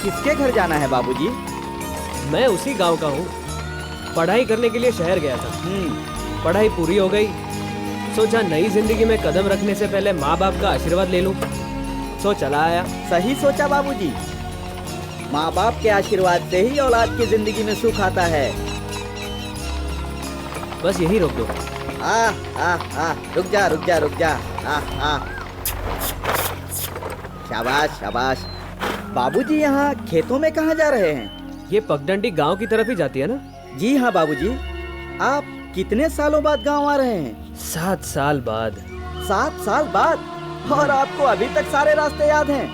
किसके घर जाना है बाबूजी? मैं उसी गांव का हूँ। पढ़ाई करने के लिए शहर गया था। पढ़ाई पूरी हो गई, सोचा नई जिंदगी में कदम रखने से पहले माँ बाप का आशीर्वाद ले लूं, सो चला आया। सही सोचा बाबूजी। माँ बाप के आशीर्वाद से ही औलाद की जिंदगी में सुख आता है। बस यही रोक दो। रुक जा। शाबाश शाबाश। बाबूजी यहाँ खेतों में कहाँ जा रहे हैं? ये पगडंडी गांव की तरफ ही जाती है ना? जी हाँ बाबूजी। आप कितने सालों बाद गांव आ रहे हैं? 7 साल बाद। 7 साल बाद? और आपको अभी तक सारे रास्ते याद हैं?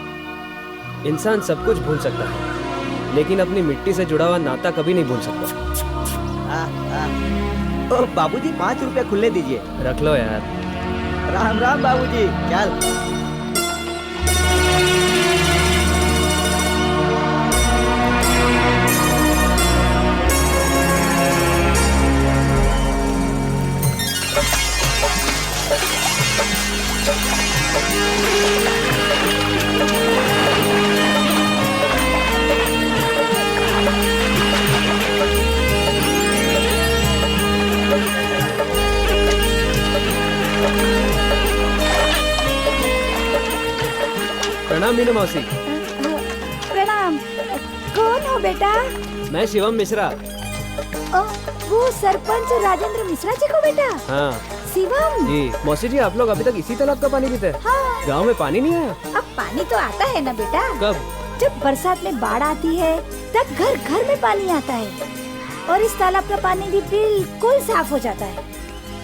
इंसान सब कुछ भूल सकता है, लेकिन अपनी मिट्टी से जुड़ा हुआ नाता कभी नहीं भूल सकता। ओ बाबूजी 5 रुपए खुले दीजिए। रख लो यार। राम राम बाबूजी। चल। प्रणाम मीनू मौसी। प्रणाम। कौन हो बेटा? मैं शिवम मिश्रा। वो सरपंच राजेंद्र मिश्रा जी को बेटा? हाँ शिवम जी। मौसी जी, आप लोग अभी तक इसी तालाब का पानी पीते हैं? हाँ। गांव में पानी नहीं आया? अब पानी तो आता है ना बेटा। कब? जब बरसात में बाढ़ आती है तब घर घर में पानी आता है, और इस तालाब का पानी भी बिल्कुल साफ हो जाता है।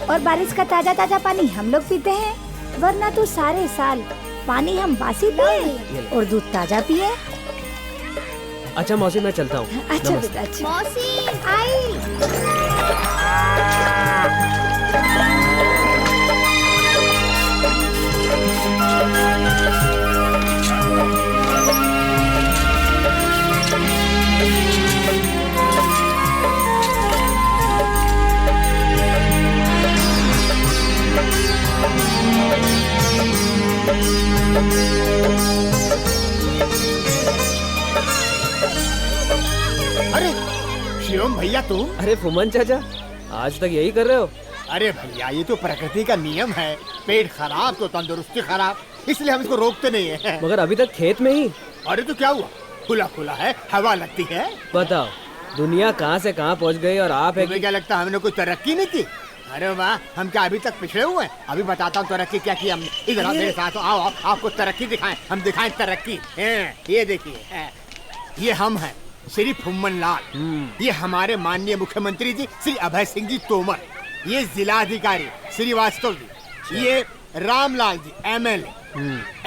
और बारिश का ताजा ताजा पानी हम लोग पीते हैं, वरना तो सारे साल पानी हम बासी पिए और दूध ताजा पिए। अच्छा मौसी, मैं चलता हूँ। अच्छा बेटा। अच्छा मौसी आई। अरे शिवम भैया तुम? अरे फुमन चाचा, आज तक यही कर रहे हो? अरे भैया, ये तो प्रकृति का नियम है। पेट खराब तो तंदुरुस्ती खराब, इसलिए हम इसको रोकते नहीं है। मगर अभी तक खेत में ही। अरे तो क्या हुआ, खुला खुला है, हवा लगती है। बताओ, दुनिया कहाँ से कहाँ पहुँच गई और आप है तुम्हें क्या लगता है हमने कोई तरक्की नहीं की? अरे वाह, हम क्या अभी तक पिछड़े हुए हैं? अभी बताता हूँ तरक्की क्या की हमने। इधर आओ मेरे साथ, आओ आपको तरक्की दिखाएं। हम दिखाएं तरक्की। ये देखिए, ये हम हैं श्री फुम्मन लाल। ये हमारे माननीय मुख्यमंत्री जी श्री अभय सिंह जी तोमर। ये जिला अधिकारी श्रीवास्तव जी। ये रामलाल जी MLA।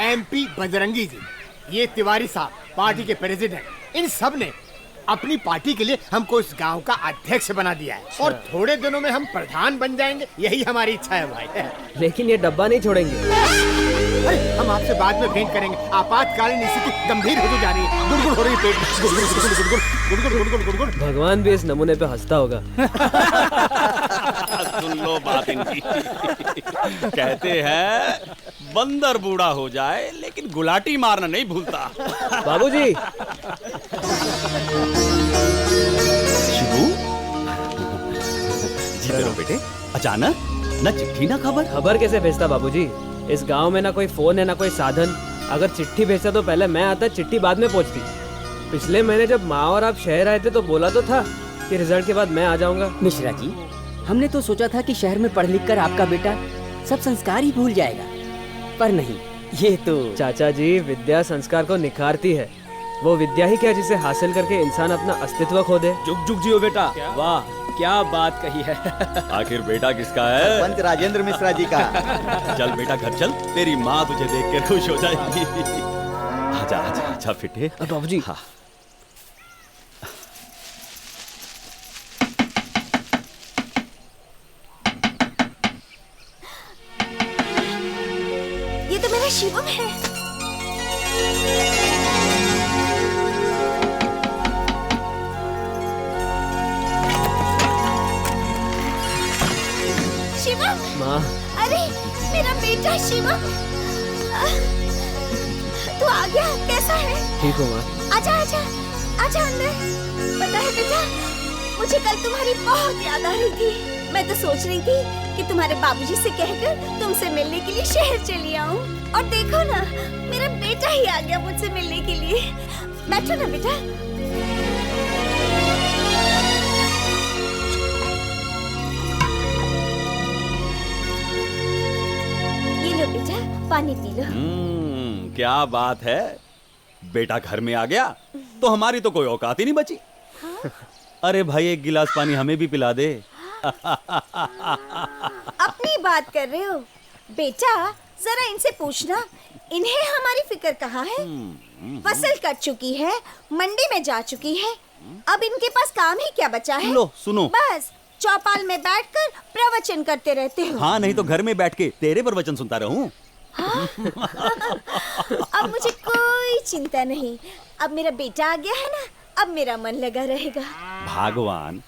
MP बजरंगी जी। ये तिवारी साहब पार्टी के प्रेसिडेंट। इन सब ने अपनी पार्टी के लिए हमको इस गांव का अध्यक्ष बना दिया है, और थोड़े दिनों में हम प्रधान बन जाएंगे। यही हमारी इच्छा है भाई। लेकिन ये डब्बा नहीं छोड़ेंगे। अरे हम आपसे बाद में भेंट करेंगे। आपातकालीन स्थिति गंभीर होती जा रही है। गुड़गुड़ हो रही है पेट में। गुड़गुड़ गुड़गुड़ गुड़गुड़ गुड़गुड़ गुड़गुड़ गुड़गुड़। भगवान भी इस नमूने पे हंसता होगा। सुन लो बात इनकी। कहते हैं बंदर बूढ़ा हो जाए लेकिन गुलाटी मारना नहीं भूलता। बाबूजी। शिबू, जीते रहो बेटे। अचानक न चिट्ठी न खबर। खबर कैसे भेजता बाबूजी? इस गांव में ना कोई फोन है ना कोई साधन। अगर चिट्ठी भेजता तो पहले मैं आता, चिट्ठी बाद में पहुंचती। पिछले महीने जब माँ और आप शहर आए थे तो बोला तो था कि रिजल्ट के बाद मैं आ जाऊंगा। मिश्रा जी, हमने तो सोचा था कि शहर में पढ़ लिख कर आपका बेटा सब संस्कार ही भूल जाएगा, पर नहीं, ये तो। चाचा जी, विद्या संस्कार को निखारती है। वो विद्या ही क्या जिसे हासिल करके इंसान अपना अस्तित्व खो दे। जुग जुग जियो बेटा। वाह, क्या बात कही है। आखिर बेटा किसका है? सरपंच राजेंद्र मिश्रा जी का। चल बेटा घर चल, तेरी माँ तुझे देख कर खुश हो जाएगी। आजा आजा आजा फिटे। बाबूजी। हाँ। ये तो मेरा शिवम है। शिवम। माँ। अरे मेरा बेटा शिवम, तू आ गया? कैसा है? ठीक हो माँ। आजा आजा आजा अंदर। पता है बेटा, मुझे कल तुम्हारी बहुत याद आ रही थी। मैं तो सोच रही थी कि तुम्हारे बाबूजी से कहकर तुमसे मिलने के लिए शहर चली आऊं। और देखो ना, मेरा बेटा ही आ गया मुझसे मिलने के लिए। बैठो ना बेटा। ये लो बेटा, पानी पी लो। क्या बात है, बेटा घर में आ गया तो हमारी तो कोई औकात ही नहीं बची। अरे भाई, एक गिलास पानी हमें भी पिला दे। अपनी बात कर रहे हो बेटा, जरा इनसे पूछना, इन्हें हमारी फिक्र कहाँ है? फसल कट चुकी है, मंडी में जा चुकी है, अब इनके पास काम ही क्या बचा है? लो सुनो, बस चौपाल में बैठकर प्रवचन करते रहते हो। हाँ, नहीं तो घर में बैठ के तेरे प्रवचन सुनता रहूं। अब मुझे कोई चिंता नहीं, अब मेरा बेटा आ गया है ना, अब मेरा मन लगा रहेगा। भगवान,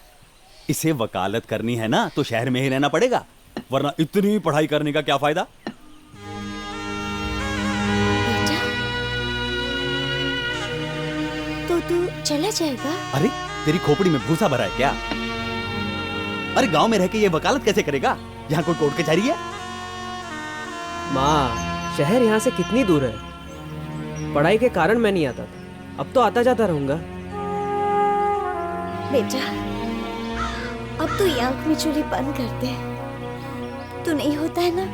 इसे वकालत करनी है ना तो शहर में ही रहना पड़ेगा, वरना इतनी पढ़ाई करने का क्या फायदा। बेटा, तो तू चला जाएगा? अरे तेरी खोपड़ी में भूसा भरा है क्या? अरे गांव में रह के ये वकालत कैसे करेगा? यहाँ कोई कोर्ट कचहरी है? माँ, शहर यहाँ से कितनी दूर है? पढ़ाई के कारण मैं नहीं आता था, अब तो आता जाता रहूंगा। बेटा, अब तू ये आंख में चूड़ी बंद कर दे। तू नहीं होता है ना,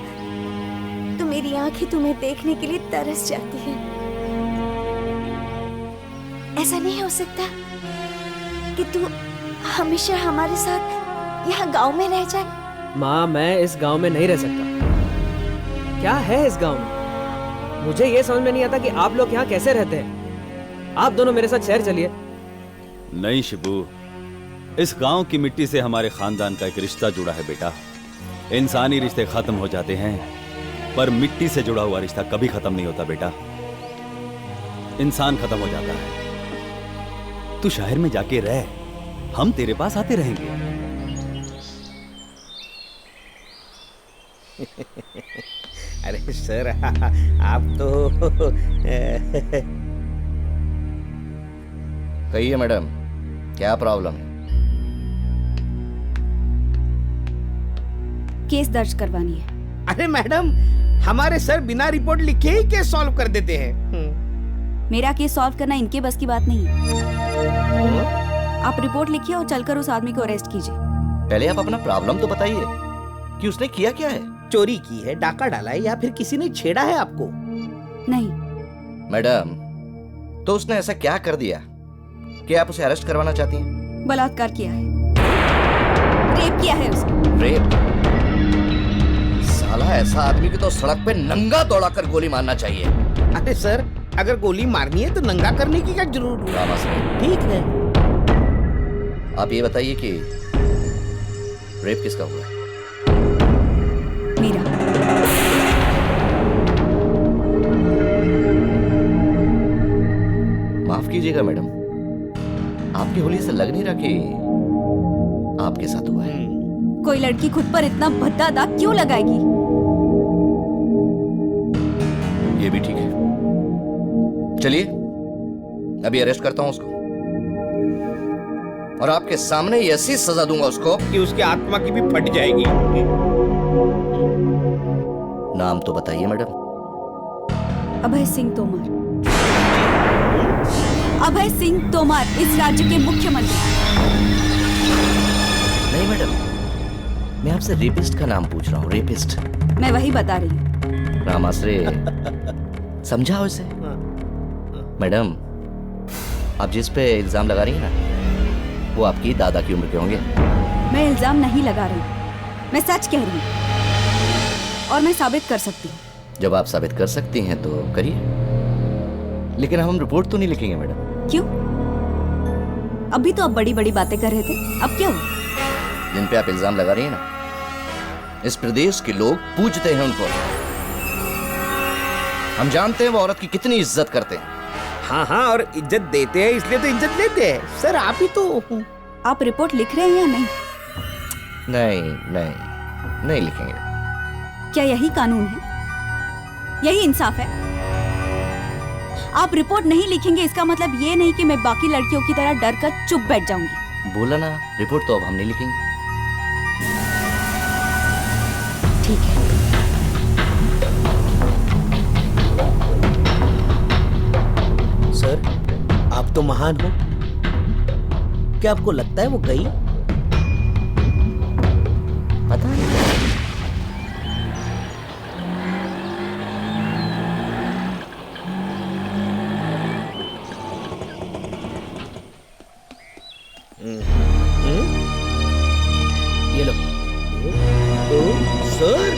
तो मेरी आंखें तुम्हें देखने के लिए तरस जाती है। ऐसा नहीं हो सकता कि तू हमेशा हमारे साथ यहाँ गांव में रह जाए। माँ, मैं इस गांव में नहीं रह सकता। क्या है इस गांव में? मुझे ये समझ में नहीं आता कि आप लोग यहाँ कैसे रहते हैं। आप दोनों मेरे साथ शहर चलिए। नहीं शिबू, इस गांव की मिट्टी से हमारे खानदान का एक रिश्ता जुड़ा है बेटा। इंसानी रिश्ते खत्म हो जाते हैं, पर मिट्टी से जुड़ा हुआ रिश्ता कभी खत्म नहीं होता बेटा। इंसान खत्म हो जाता है। तू शहर में जाके रह, हम तेरे पास आते रहेंगे। अरे सर, आप तो कहिए मैडम, क्या प्रॉब्लम है? केस दर्ज करवानी है। अरे मैडम, हमारे सर बिना रिपोर्ट लिखे ही केस सॉल्व कर देते हैं। मेरा केस सॉल्व करना इनके बस की बात नहीं है। आप रिपोर्ट लिखिए और चलकर उस आदमी को अरेस्ट कीजिए। पहले आप अपना प्रॉब्लम तो बताइए कि उसने किया क्या है। चोरी की है, डाका डाला है, या फिर किसी ने छेड़ा है आपको? नहीं। मैडम, तो उसने ऐसा क्या कर दिया कि आप उसे अरेस्ट करवाना चाहती हैं? बलात्कार किया है, रेप किया है उसने। रेप? साला, ऐसा आदमी की तो सड़क पे नंगा दौड़ाकर गोली मारना चाहिए। अरे सर, अगर गोली मारनी है तो नंगा करने की क्या जरूरत है? ठीक है। आप ये बताइए कि रेप किसका हुआ है? मेरा। माफ कीजिएगा मैडम, आपकी होली से लग नहीं रहा कि आपके साथ हुआ है। कोई लड़की खुद पर इतना भद्दा दाग क्यों लगाएगी? ये भी ठीक है। चलिए, अभी अरेस्ट करता हूं उसको, और आपके सामने ही ऐसी सजा दूंगा उसको कि उसकी आत्मा की भी फट जाएगी। नाम तो बताइए मैडम। अभय सिंह तोमर। अभय सिंह तोमर इस राज्य के मुख्यमंत्री। नहीं मैडम, मैं आपसे रेपिस्ट का नाम पूछ रहा हूँ। रेपिस्ट? मैं वही बता रही हूँ। रामाश्रे, समझाओ इसे। मैडम, आप जिस पे इल्जाम लगा रही हैं ना, वो आपकी दादा की उम्र के होंगे। मैं इल्जाम नहीं लगा रही, मैं सच कह रही हूँ, और मैं साबित कर सकती हूँ। जब आप साबित कर सकती हैं तो करिए, लेकिन हम रिपोर्ट तो नहीं लिखेंगे मैडम। क्यों? अभी तो आप बड़ी बड़ी बातें कर रहे थे, अब क्या हुआ? जिन पे आप इल्जाम लगा रही हैं ना, इस प्रदेश के लोग पूजते हैं उनको। हम जानते हैं वो औरत की कितनी इज्जत करते हैं। हाँ हाँ, और इज्जत देते हैं, इसलिए तो इज्जत लेते हैं। सर, आप ही तो। आप रिपोर्ट लिख रहे हैं या नहीं? नहीं नहीं, नहीं लिखेंगे। क्या यही कानून है? यही इंसाफ है? आप रिपोर्ट नहीं लिखेंगे इसका मतलब ये नहीं कि मैं बाकी लड़कियों की तरह डर कर चुप बैठ जाऊंगी। बोला ना, रिपोर्ट तो अब हम नहीं लिखेंगे। ठीक है। सर, आप तो महान हो। क्या आपको लगता है वो गई? पता नहीं। ये लो। सर,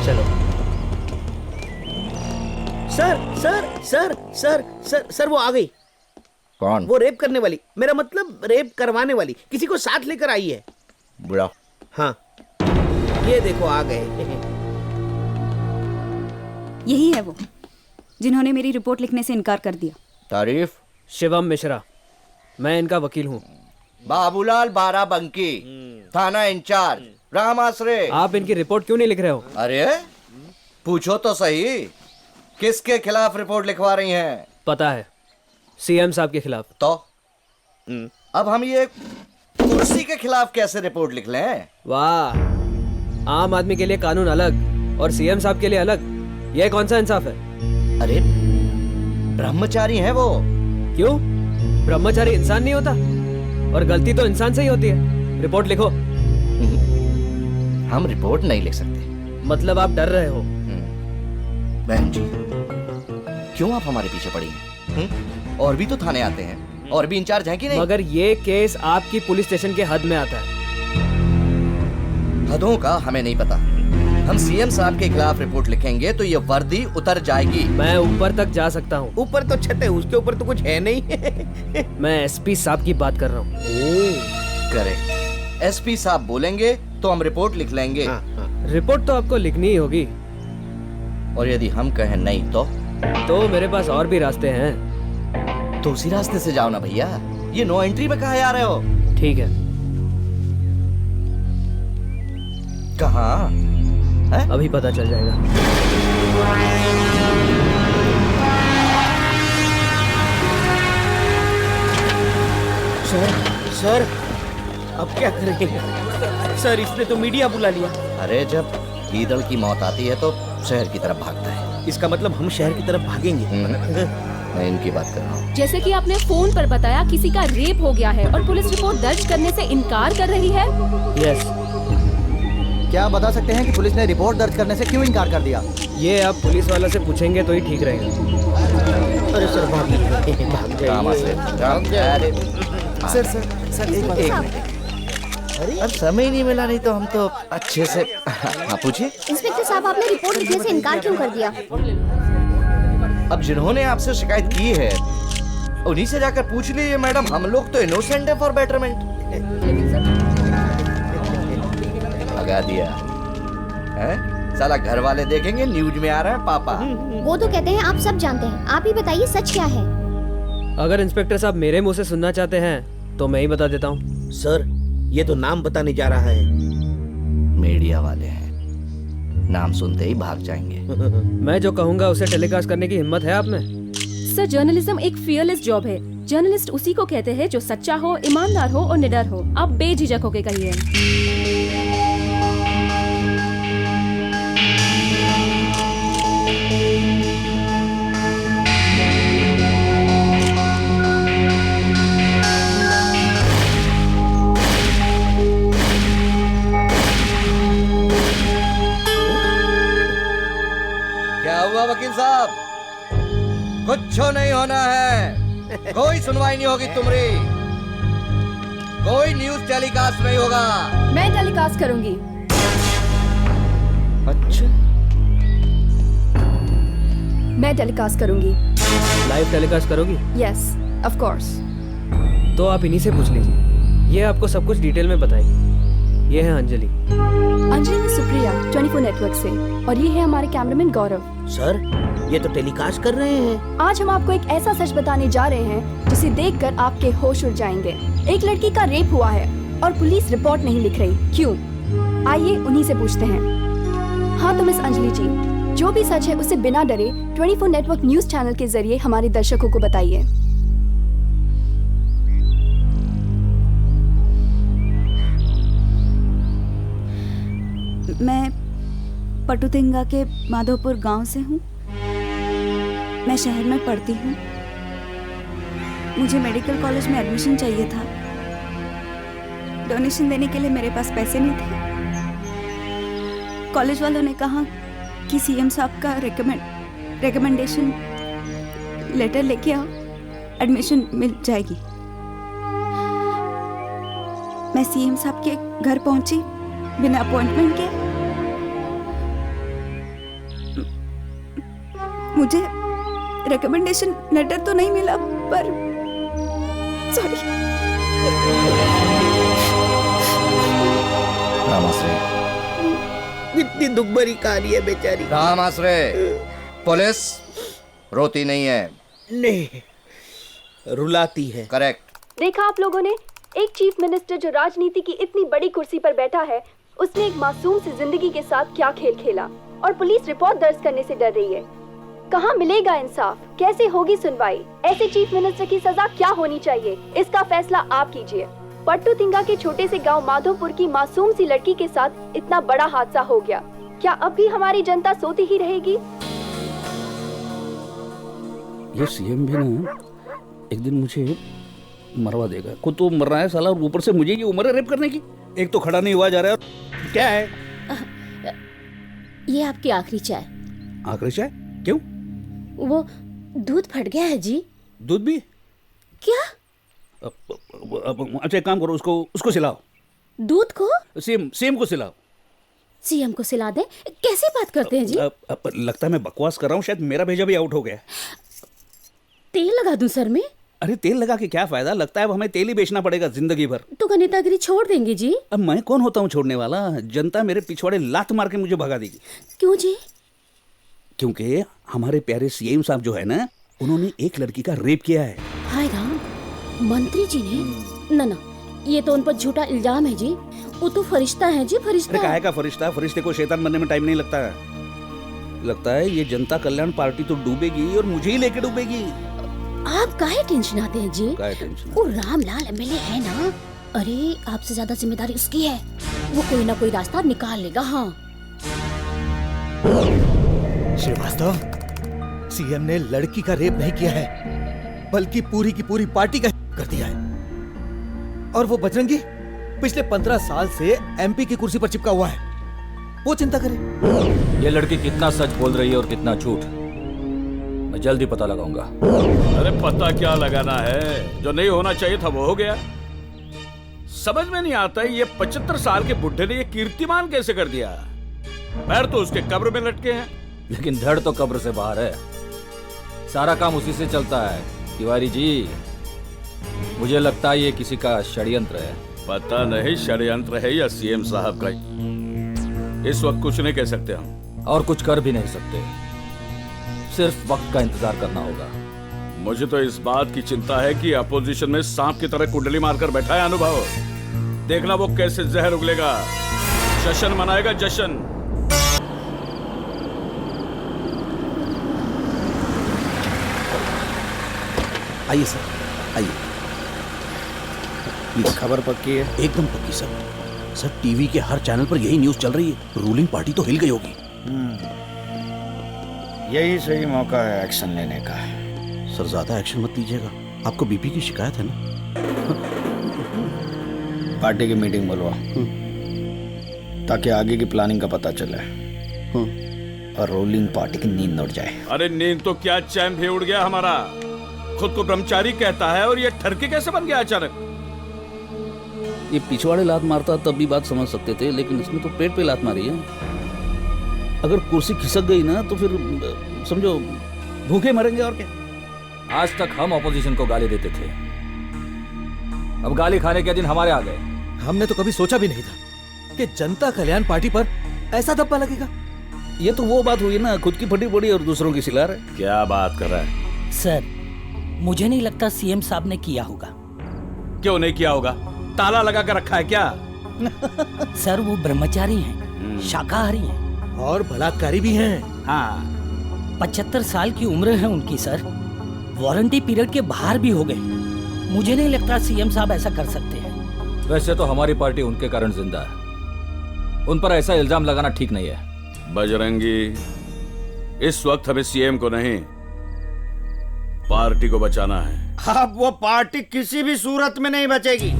चलो। सर वो आ गई। कौन? वो रेप करने वाली, मेरा मतलब रेप करवाने वाली, किसी को साथ लेकर आई है। बुढ़ा। हाँ, ये देखो आ गए। यही है वो जिन्होंने मेरी रिपोर्ट लिखने से इनकार कर दिया। तारीफ? शिवम मिश्रा, मैं इनका वकील हूँ। बाबूलाल बाराबंकी, थाना इंचार्ज, रामाश्रय। आप इनकी रिपोर्ट क्यों नहीं लिख रहे हो? अरे पूछो तो सही, किसके खिलाफ रिपोर्ट लिखवा रही हैं? पता है, सीएम साहब के खिलाफ। तो अब हम ये कुर्सी के खिलाफ कैसे रिपोर्ट लिख लें? वाह, आम आदमी के लिए कानून अलग और सीएम साहब के लिए अलग, यह कौन सा इंसाफ है? अरे ब्रह्मचारी हैं वो। क्यों? ब्रह्मचारी इंसान नहीं होता? और गलती तो इंसान से ही होती है। रिपोर्ट लिखो। हम रिपोर्ट नहीं लिख सकते। मतलब आप डर रहे हो? बहन जी, क्यों आप हमारे पीछे पड़ी हैं? और भी तो थाने आते हैं, और भी इंचार्ज हैं कि नहीं? मगर ये केस आपकी पुलिस स्टेशन के हद में आता है। हदों का हमें नहीं पता। हम सीएम साहब के खिलाफ रिपोर्ट लिखेंगे तो ये वर्दी उतर जाएगी। मैं ऊपर तक जा सकता हूँ। ऊपर तो छत है, उसके ऊपर तो कुछ है नहीं। मैं एसपी साहब की बात कर रहा हूँ। करेक्ट, एसपी साहब बोलेंगे तो हम रिपोर्ट लिख लेंगे। रिपोर्ट तो आपको लिखनी ही होगी। और यदि हम कहें नहीं तो मेरे पास और भी रास्ते हैं। तो उसी रास्ते से जाओ ना भैया, ये नो एंट्री में कहाँ आ रहे हो? ठीक है। कहाँ? अभी पता चल जाएगा। सर, अब क्या करेंगे? सर, इसने तो मीडिया बुला लिया। अरे जब गीदड़ की मौत आती है तो शहर की तरफ भागता है। इसका मतलब हम शहर की तरफ भागेंगे। मैं इनकी बात कर रहा हूँ। जैसे कि आपने फोन पर बताया किसी का रेप हो गया है और पुलिस रिपोर्ट दर्ज करने से इनकार कर रही है। यस। क्या बता सकते हैं कि पुलिस ने रिपोर्ट दर्ज करने से क्यों इनकार कर दिया? ये आप पुलिस वाला से पूछेंगे तो ही ठीक रहेगा। अरे सर, भाग सर एक मिनट। अब समय नहीं मिला, नहीं तो हम तो अच्छे से। हाँ पूछिए। इंस्पेक्टर साहब, आपने रिपोर्ट लिखने से इनकार क्यों कर दिया? अब जिन्होंने आपसे शिकायत की है उन्हीं से जाकर पूछ लीजिए मैडम। हम लोग तो इनोसेंट है फॉर बेटरमेंट। लगा दिया है? साला घर वाले देखेंगे न्यूज में आ रहा है पापा। वो तो कहते हैं आप सब जानते हैं, आप ही बताइए सच क्या है? अगर इंस्पेक्टर साहब मेरे मुंह से सुनना चाहते हैं तो मैं ही बता देता हूँ। सर, ये तो नाम बताने जा रहा है। मीडिया वाले हैं, नाम सुनते ही भाग जाएंगे। मैं जो कहूँगा उसे टेलीकास्ट करने की हिम्मत है आप में? सर, जर्नलिज्म एक फियरलेस जॉब है। जर्नलिस्ट उसी को कहते हैं जो सच्चा हो, ईमानदार हो और निडर हो। आप बेझिझक होके कहिए। क्या हुआ वकील साहब? कुछ नहीं होना है। कोई सुनवाई नहीं होगी तुम्हारी। कोई न्यूज टेलीकास्ट नहीं होगा। मैं टेलीकास्ट करूंगी। अच्छा, मैं टेलीकास्ट करूंगी। लाइव टेलीकास्ट करोगी? Yes, of course. तो आप इन्हीं से पूछ लीजिए, ये आपको सब कुछ डिटेल में बताएगी। ये है अंजलि। अंजलि में सुप्रिया 24 नेटवर्क से, और ये है हमारे कैमरामैन गौरव। सर, ये तो टेलीकास्ट कर रहे हैं। आज हम आपको एक ऐसा सच बताने जा रहे हैं जिसे देखकर आपके होश उड़ जाएंगे। एक लड़की का रेप हुआ है और पुलिस रिपोर्ट नहीं लिख रही। क्यों? आइए उन्हीं से पूछते हैं। हाँ तो मिस अंजलि जी, जो भी सच है उसे बिना डरे 24 नेटवर्क न्यूज चैनल के जरिए हमारे दर्शकों को बताइए। मैं पटुतिंगा के माधोपुर गांव से हूँ। मैं शहर में पढ़ती हूँ। मुझे मेडिकल कॉलेज में एडमिशन चाहिए था। डोनेशन देने के लिए मेरे पास पैसे नहीं थे। कॉलेज वालों ने कहा कि सीएम साहब का रिकमेंडेशन लेटर लेके आओ, एडमिशन मिल जाएगी। मैं सीएम साहब के घर पहुंची बिना अपॉइंटमेंट के। मुझे रिकमेंडेशन लेटर तो नहीं मिला, पर सॉरी। रामाश्रय, इतनी दुख भरी कहानी है बेचारी। रामाश्रय, पुलिस रोती नहीं है। नहीं, रुलाती है। करेक्ट। देखा आप लोगों ने, एक चीफ मिनिस्टर जो राजनीति की इतनी बड़ी कुर्सी पर बैठा है, उसने एक मासूम से जिंदगी के साथ क्या खेल खेला, और पुलिस रिपोर्ट दर्ज करने से डर रही है। कहाँ मिलेगा इंसाफ? कैसे होगी सुनवाई? ऐसे चीफ मिनिस्टर की सजा क्या होनी चाहिए? इसका फैसला आप कीजिए। पट्टुतिंगा के छोटे से गांव माधोपुर की मासूम सी लड़की के साथ इतना बड़ा हादसा हो गया। क्या अब भी हमारी जनता सोती ही रहेगी? ये सीएम भी ना एक दिन मुझे मरवा देगा। खुद तो मर रहा है साला, और ऊपर से मुझे ये उम्र है रेप करने की। एक तो खड़ा नहीं हुआ जा रहा है। क्या है ये आपकी आखिरी चाय। आखिरी चाय? क्यों? वो दूध फट गया है जी। दूध भी? क्या? अच्छा एक काम करो, उसको सिलाओ। दूध को? सीएम को सिलाओ। सीएम को सिला दे? कैसे बात करते हैं जी? लगता है मैं बकवास कर रहा हूँ, शायद मेरा भेजा भी आउट हो गया। तेल लगा दूं सर में? अरे तेल लगा के क्या फायदा, लगता है अब हमें तेल ही बेचना पड़ेगा जिंदगी भर। तो का नेतागिरी छोड़ देंगे जी? अब मैं कौन होता हूँ छोड़ने वाला? जनता मेरे पिछवाड़े लात मार के मुझे भगा देगी। क्यों जी? क्योंकि हमारे प्यारे सीएम साहब जो है ना, उन्होंने एक लड़की का रेप किया है। हाय राम, मंत्री जी ने? ना, ये तो उन पर झूठा इल्जाम है जी। वो तो फरिश्ता है जी, फरिश्ता। काहे का फरिश्ता? फरिश्ते को शैतान बनने में टाइम नहीं लगता है। लगता है ये जनता कल्याण पार्टी तो डूबेगी और मुझे ही लेके डूबेगी। आप काहे टेंशन आते हैं जी? काहे टेंशन? वो रामलाल एमएलए है ना, अरे आपसे ज्यादा जिम्मेदारी उसकी है। वो कोई ना कोई रास्ता निकाल लेगा। हाँ श्रीवास्तव, सीएम ने लड़की का रेप नहीं किया है, बल्कि पूरी की पूरी पार्टी का कर दिया है। और वो बजरंगी पिछले 15 साल से एमपी की कुर्सी पर चिपका हुआ है। वो चिंता करे। ये लड़की कितना सच बोल रही है और कितना झूठ, मैं जल्दी पता लगाऊंगा। अरे पता क्या लगाना है, जो नहीं होना चाहिए था वो हो गया। समझ में नहीं आता है ये 75 साल के बुढ़े ने ये कीर्तिमान कैसे कर दिया। पैर तो उसके कब्र में लटके हैं, लेकिन धड़ तो कब्र से बाहर है। सारा काम उसी से चलता है। तिवारी जी, मुझे लगता है ये किसी का षड्यंत्र है। पता नहीं षड्यंत्र है या सीएम साहब का। इस वक्त कुछ नहीं कह सकते हम, और कुछ कर भी नहीं सकते। सिर्फ वक्त का इंतजार करना होगा। मुझे तो इस बात की चिंता है कि अपोजिशन में सांप की तरह कुंडली मारकर बैठा है अनुभव। देखना वो कैसे जहर उगलेगा। जश्न मनाएगा, जश्न। आइए सर, आइए। खबर पक्की है? एकदम पक्की सर। सर टीवी के हर चैनल पर यही न्यूज चल रही है। रूलिंग पार्टी तो हिल गई होगी। यही सही मौका है एक्शन लेने का। सर ज्यादा एक्शन मत लीजिएगा, आपको बीपी की शिकायत है ना। पार्टी की मीटिंग बुलवा, ताकि आगे की प्लानिंग का पता चले और रूलिंग पार्टी की नींद उड़ जाए। अरे नींद तो क्या, चैन भी उड़ गया हमारा। खुद को ब्रह्मचारी कहता है और ये ठरकी कैसे बन गया अचानक। ये पिछवाड़े लात मारता तब भी बात समझ सकते थे, लेकिन इसमें तो पेट पे लात मारी है। अगर कुर्सी खिसक गई ना तो फिर समझो भूखे मरेंगे और क्या। आज तक हम ऑपोजिशन को गाली देते थे, अब गाली खाने के दिन हमारे आ गए। हमने तो कभी सोचा भी नहीं था कि जनता कल्याण पार्टी पर ऐसा धब्बा लगेगा। ये तो वो बात हुई ना, खुद की फटी पड़ी और दूसरों की सिला रहे। क्या बात कर रहा है सर? मुझे नहीं लगता सीएम साहब ने किया होगा। क्यों नहीं किया होगा? ताला लगा कर रखा है क्या? सर वो ब्रह्मचारी हैं, शाकाहारी हैं, और बलात्कारी भी हैं। हाँ, 75 साल की उम्र है उनकी सर। वारंटी पीरियड के बाहर भी हो गए। मुझे नहीं लगता सीएम साहब ऐसा कर सकते हैं। वैसे तो हमारी पार्टी उनके कारण जिंदा है। उन पर ऐसा इल्जाम लगाना ठीक नहीं है। बजरंगी, इस वक्त हमें सीएम को नहीं, पार्टी को बचाना है। अब वो पार्टी किसी भी सूरत में नहीं बचेगी।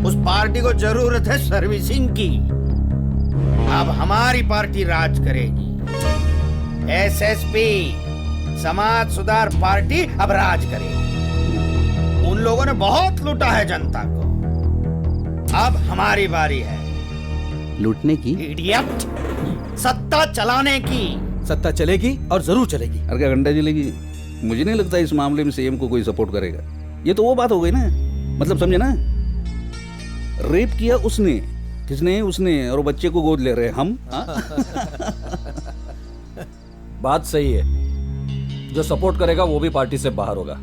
उस पार्टी को जरूरत है सर्विसिंग की। अब हमारी पार्टी राज करेगी। एसएसपी, समाज सुधार पार्टी अब राज करेगी। उन लोगों ने बहुत लूटा है जनता को। अब हमारी बारी है लूटने की, इडियट, सत्ता चलाने की। सत्ता चलेगी और जरूर चलेगी। अरे क्या घंटा चलेगी? मुझे नहीं लगता इस मामले में सीएम को कोई सपोर्ट करेगा। ये तो वो बात हो गई ना, मतलब समझे ना, रेप किया उसने, किसने? उसने, और बच्चे को गोद ले रहे हैं हम। बात सही है, जो सपोर्ट करेगा वो भी पार्टी से बाहर होगा।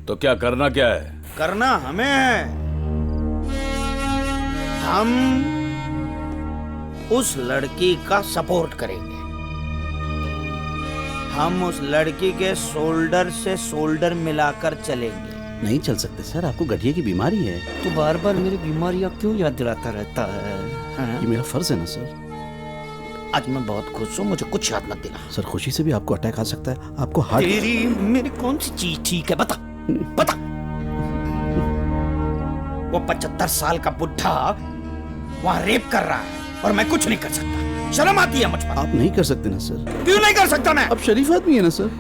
तो क्या करना क्या है? करना हमें है। हम उस लड़की का सपोर्ट करेंगे। हम उस लड़की के शोल्डर से शोल्डर मिलाकर चलेंगे। नहीं चल सकते सर, आपको गठिया की बीमारी है। तो बार बार मेरी बीमारियां क्यों याद दिलाता रहता है? ये मेरा फर्ज है ना सर। आज मैं बहुत खुश हूँ, मुझे कुछ याद मत दिला। सर खुशी से भी आपको अटैक आ सकता है, आपको हार्ट। तेरी मेरी कौन सी चीज ठीक है? बता बता। वो 75 साल का बुढ़ा वहां रेप कर रहा है और मैं कुछ नहीं कर सकता। शर्म आती है मुझ पर। आप नहीं कर सकते ना सर। क्यों नहीं कर सकता मैं? अब शरीफ आदमी है ना सर।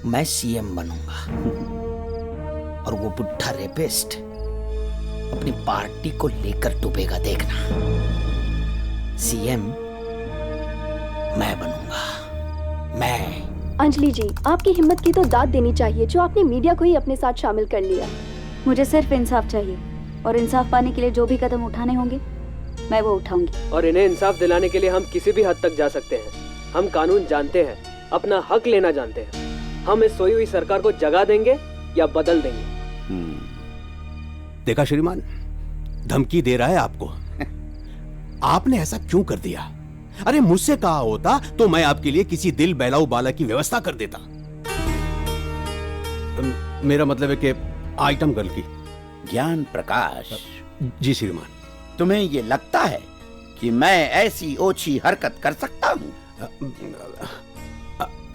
मैं सीएम बनूंगा और वो बुढ़ा रेपिस्ट अपनी पार्टी को लेकर डूबेगा, देखना। सीएम मैं बनूंगा, मैं। अंजलि जी, आपकी हिम्मत की तो दाद देनी चाहिए जो आपने मीडिया को ही अपने साथ शामिल कर लिया। मुझे सिर्फ इंसाफ चाहिए और इंसाफ पाने के लिए जो भी कदम उठाने होंगे मैं वो उठाऊंगी। और इन्हें इंसाफ दिलाने के लिए हम किसी भी हद तक जा सकते हैं। हम कानून जानते हैं, अपना हक लेना जानते हैं। हम इस सोई हुई सरकार को जगा देंगे या बदल देंगे। देखा श्रीमान, धमकी दे रहा है आपको। आपने ऐसा क्यों कर दिया? अरे मुझसे कहा होता तो मैं आपके लिए किसी दिल बहलाऊ बाला की व्यवस्था कर देता। मेरा मतलब है कि आइटम गर्ल की। ज्ञान प्रकाश जी श्रीमान। तुम्हें ये लगता है कि मैं ऐसी ओछी हरकत कर सकता हूँ?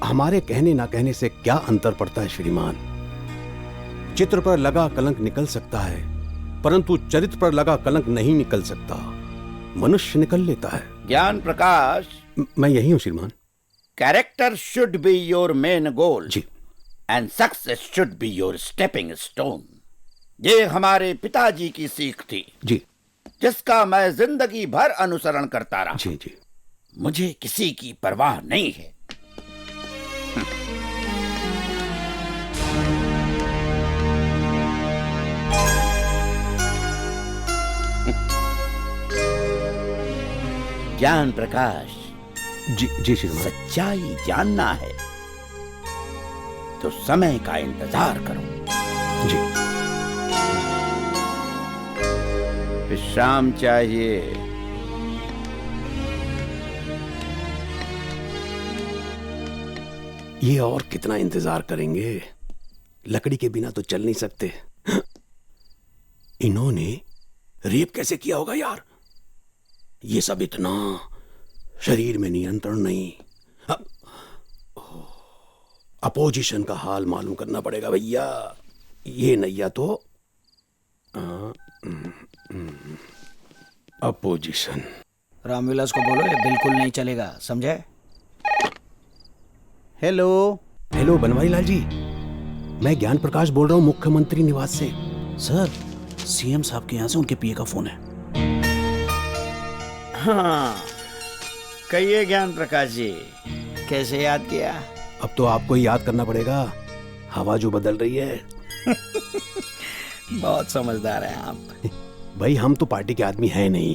हमारे कहने ना कहने से क्या अंतर पड़ता है श्रीमान? चित्र पर लगा कलंक निकल सकता है, परंतु चरित्र पर लगा कलंक नहीं निकल सकता। मनुष्य निकल लेता है। ज्ञान प्रकाश, मैं यही हूं श्रीमान। Character should be your main goal जी, and success should be your stepping stone. ये हमारे पिताजी की सीख थी जी, जिसका मैं जिंदगी भर अनुसरण करता रहा। जी जी। मुझे किसी की परवाह नहीं है। ज्ञान प्रकाश जी जी श्रीमान। सच्चाई जानना है तो समय का इंतजार करो। जी। विश्राम चाहिए। ये और कितना इंतजार करेंगे? लकड़ी के बिना तो चल नहीं सकते। इन्होंने रेप कैसे किया होगा यार? ये सब इतना शरीर में नियंत्रण नहीं। अपोजिशन का हाल मालूम करना पड़ेगा भैया। ये नैया तो अपोजिशन। रामविलास को बोलो ये बिल्कुल नहीं चलेगा, समझे? हेलो हेलो बनवारी लाल जी, मैं ज्ञान प्रकाश बोल रहा हूँ मुख्यमंत्री निवास से। सर सीएम साहब के यहाँ से उनके पीए का फोन है। हाँ कहिए ज्ञान प्रकाश जी, कैसे याद किया? अब तो आपको ही याद करना पड़ेगा, हवा जो बदल रही है। बहुत समझदार हैं आप। भाई हम तो पार्टी के आदमी हैं नहीं,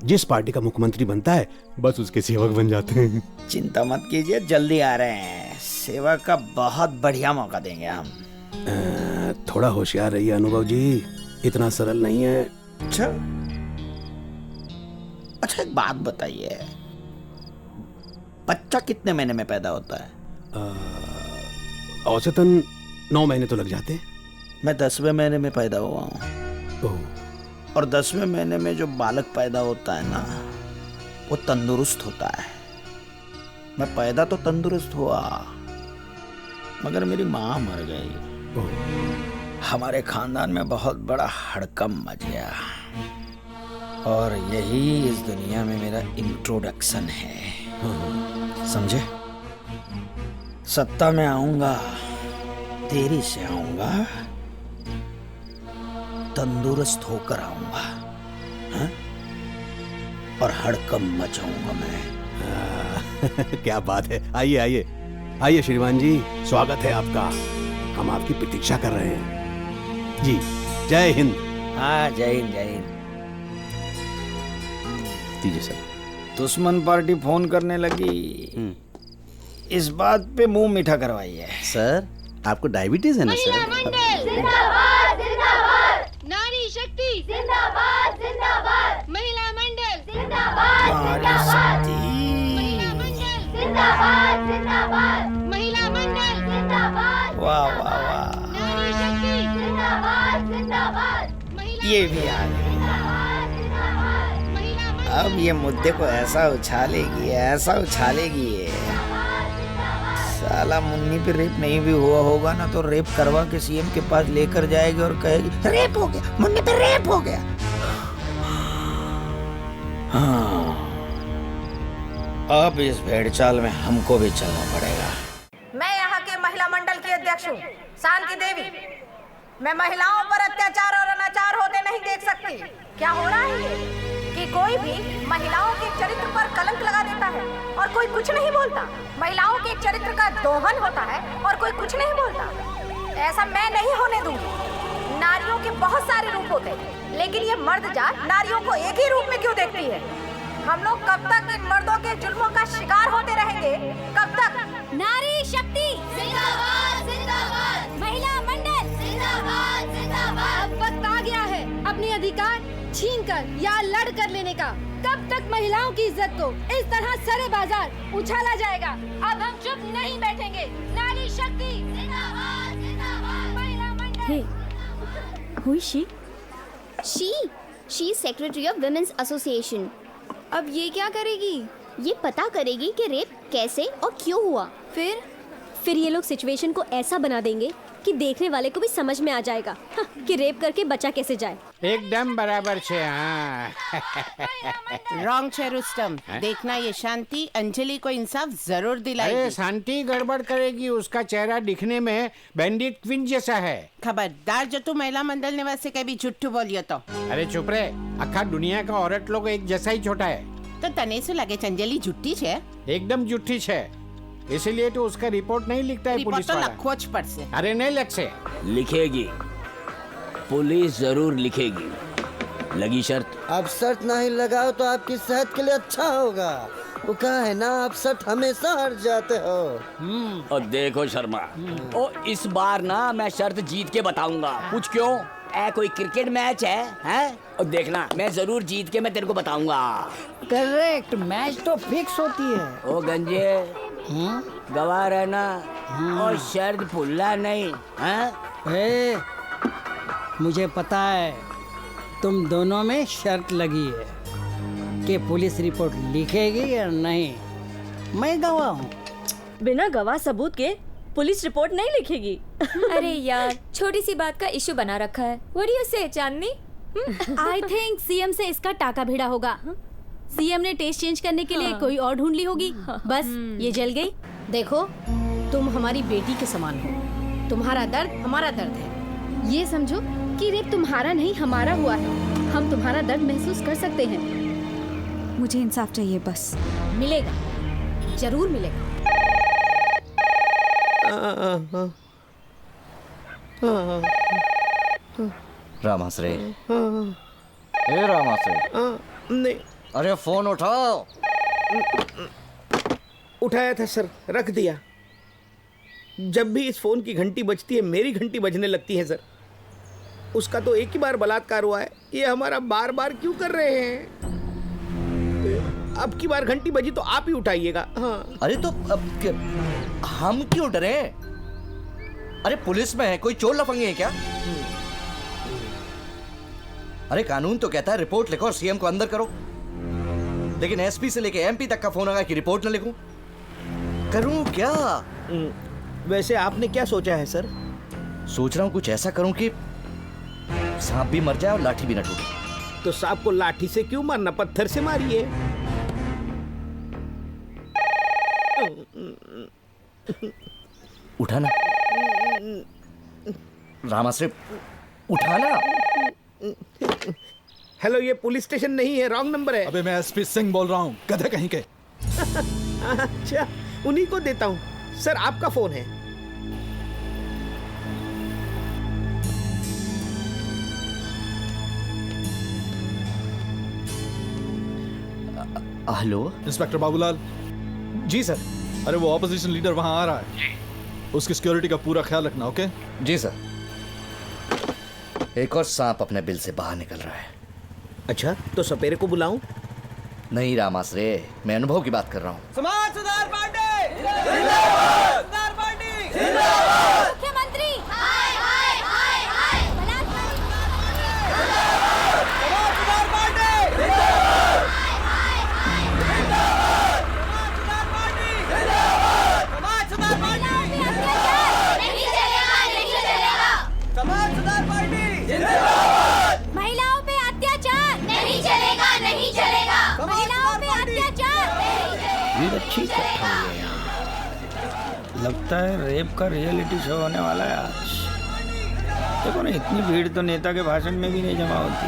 जिस पार्टी का मुख्यमंत्री बनता है बस उसके सेवक बन जाते हैं। चिंता मत कीजिए, जल्दी आ रहे हैं। सेवा का बहुत बढ़िया मौका देंगे हम। थोड़ा होशियार रहिए अनुभव जी। इतना सरल नहीं है। अच्छा अच्छा, एक बात बताइए, बच्चा कितने महीने में पैदा होता है? औसतन 9 महीने तो लग जाते हैं। मैं 10वें महीने में पैदा हुआ हूँ, और 10वें महीने में जो बालक पैदा होता है ना, वो तंदुरुस्त होता है। मैं पैदा तो तंदुरुस्त हुआ, मगर मेरी माँ मर गई। हमारे खानदान में बहुत बड़ा हड़कंप मच गया, और यही इस दुनिया में मेरा इंट्रोडक्शन है। समझे? सत्ता में आऊंगा, देरी से आऊंगा, तंदुरुस्त होकर आऊंगा, हाँ? और हड़कंप मचाऊंगा मैं। क्या बात है। आइए आइए आइए श्रीमान जी, स्वागत है आपका। हम आपकी प्रतीक्षा कर रहे हैं जी। जय हिंद। हाँ, जय हिंद जय हिंद। दीजिए सर। दुश्मन पार्टी फोन करने लगी, इस बात पे मुंह मीठा करवाइए। सर, आपको डायबिटीज है ना सर? जिंदाबाद जिंदाबाद, नारी शक्ति जिंदाबाद जिंदाबाद, महिला मंडल जिंदाबाद जिंदाबाद, महिला मंडल जिंदाबाद जिंदाबाद, महिला मंडल जिंदाबाद। वाह वाह वाह, नारी शक्ति जिंदाबाद जिंदाबाद, ये भी आ गई। अब ये मुद्दे को ऐसा उछालेगी, ऐसा उछालेगी ये। साला मुन्नी पे रेप नहीं भी हुआ होगा ना, तो रेप करवा के सीएम के पास लेकर जाएगी और कहेगी रेप हो गया, मुन्नी पे रेप हो गया। हाँ, अब इस भेड़चाल में हमको भी चलना पड़ेगा। मैं यहाँ के महिला मंडल की अध्यक्ष हूँ, शांति देवी। मैं महिलाओं पर अत्याचार और अनाचार होते नहीं देख सकती। क्या हो रहा है ये? कि कोई भी महिलाओं के चरित्र पर कलंक लगा देता है और कोई कुछ नहीं बोलता। महिलाओं के चरित्र का दोहन होता है और कोई कुछ नहीं बोलता। ऐसा मैं नहीं होने दूंगी। नारियों के बहुत सारे रूप होते हैं, लेकिन ये मर्द जात नारियों को एक ही रूप में क्यों देखती है? हम लोग कब तक इन मर्दों के जुल्मों का शिकार होते रहेंगे? कब तक? नारी शक्ति जिंदाबाद जिंदाबाद, महिला मंडल जिंदाबाद जिंदाबाद। अब वक्त आ गया है अपने अधिकार छीनकर या लड़ कर लेने का। कब तक महिलाओं की इज्जत को इस तरह सरे बाजार उछाला जाएगा? अब हम चुप नहीं बैठेंगे। नारी शक्ति जिंदाबाद जिंदाबाद, महिला मंडल। Hey, who is she? She is secretary of Women's Association. अब ये क्या करेगी? ये पता करेगी कि रेप कैसे और क्यों हुआ। फिर ये लोग सिचुएशन को ऐसा बना देंगे कि देखने वाले को भी समझ में आ जाएगा कि रेप करके बचा कैसे जाए। एकदम बराबर छे। रॉन्ग छे रुस्तम। देखना ये शांति अंजलि को इंसाफ जरूर दिलाएगी। अरे शांति गड़बड़ करेगी, उसका चेहरा दिखने में बैंडिट क्वीन जैसा है। खबरदार जो तू महिला मंडल ने वैसे कभी झूठ बोलियो तो। अरे चुप रे, अखा दुनिया का औरत लोग एक जैसा ही छोटा है। तो तने से लगे अंजलि झूठी छे? एकदम झूठी छे, इसीलिए तो उसका रिपोर्ट नहीं लिखता है पुलिस वाला। खोज पर से। अरे नहीं लग से लिखेगी, पुलिस जरूर लिखेगी। लगी शर्त? अब शर्त नहीं लगाओ तो आपकी सेहत के लिए अच्छा होगा। वो कहा है ना, आप शर्त हमेशा हार जाते हो। और देखो शर्मा, ओ इस बार ना मैं शर्त जीत के बताऊंगा। पूछ क्यों? कोई क्रिकेट मैच है? और देखना मैं जरूर जीत के मैं तेरे को बताऊंगा। करेक्ट, मैच तो फिक्स होती है। ओ गंजे, गवाह रहना और शर्त भूलना नहीं। मुझे पता है तुम दोनों में शर्त लगी है कि पुलिस रिपोर्ट लिखेगी या नहीं। मैं गवाह हूँ। बिना गवाह सबूत के पुलिस रिपोर्ट नहीं लिखेगी। अरे यार, छोटी सी बात का इशू बना रखा है। What do you say, Chandni? I think CM से इसका टाका भिड़ा होगा। सीएम ने टेस्ट चेंज करने के लिए कोई और ढूंढ ली होगी, बस ये जल गई। देखो, तुम हमारी बेटी के समान हो। तुम्हारा दर्द हमारा दर्द है। ये समझो कि रेप तुम्हारा नहीं हमारा हुआ है। हम तुम्हारा दर्द महसूस कर सकते हैं। मुझे इंसाफ चाहिए बस। मिलेगा, जरूर मिलेगा। रामाश्रे, रामाश्रे, नहीं। अरे फोन उठाओ। उठाया था सर, रख दिया। जब भी इस फोन की घंटी बजती है मेरी घंटी बजने लगती है सर। उसका तो एक ही बार बलात्कार हुआ है, ये हमारा बार बार क्यों कर रहे हैं? अब की बार घंटी बजी तो आप ही उठाइएगा। हाँ। अरे तो हम क्यों डरे? अरे पुलिस में है, कोई चोर लफंगे है क्या? अरे कानून तो कहता है रिपोर्ट लिखो और सीएम को अंदर करो, लेकिन एसपी से लेके एमपी तक का फोन आया कि रिपोर्ट न लिखूं। करूं क्या? वैसे आपने क्या सोचा है सर? सोच रहा हूं कुछ ऐसा करूं कि सांप भी मर जाए और लाठी भी न टूटे। तो सांप को लाठी से क्यों मारना, पत्थर से मारिए। उठाना रामाश्री, उठाना। हेलो, ये पुलिस स्टेशन नहीं है, रॉन्ग नंबर है। अबे मैं एसपी सिंह बोल रहा हूँ, गधे कहीं के। अच्छा, उन्हीं को देता हूँ। सर आपका फोन है। Hello inspector Babulal. जी सर। अरे वो ऑपोजिशन लीडर वहां आ रहा है जी। उसकी सिक्योरिटी का पूरा ख्याल रखना। ओके जी सर। एक और सांप अपने बिल से बाहर निकल रहा है। अच्छा, तो सपेरे को बुलाऊं? नहीं रामाश्रे, मैं अनुभव की बात कर रहा हूँ। समाज सुधार पार्टी जिंदाबाद, सुधार पार्टी जिंदाबाद, मुख्यमंत्री हाय हाय हाय हाय, समाज सुधार पार्टी जिंदाबाद, समाज सुधार पार्टी जिंदाबाद, समाज सुधार पार्टी नहीं चलेगा नहीं चलेगा, समाज सुधार पार्टी जिंदाबाद, महिलाओं पे अत्याचार नहीं चलेगा नहीं चलेगा, महिलाओं पे अत्याचार नहीं चलेगा। भीड़ अच्छी इकट्ठा हुई है यहाँ। लगता है रेप का रियलिटी शो होने वाला है आज। देखो ना, इतनी भीड़ तो नेता के भाषण में भी नहीं जमा होती।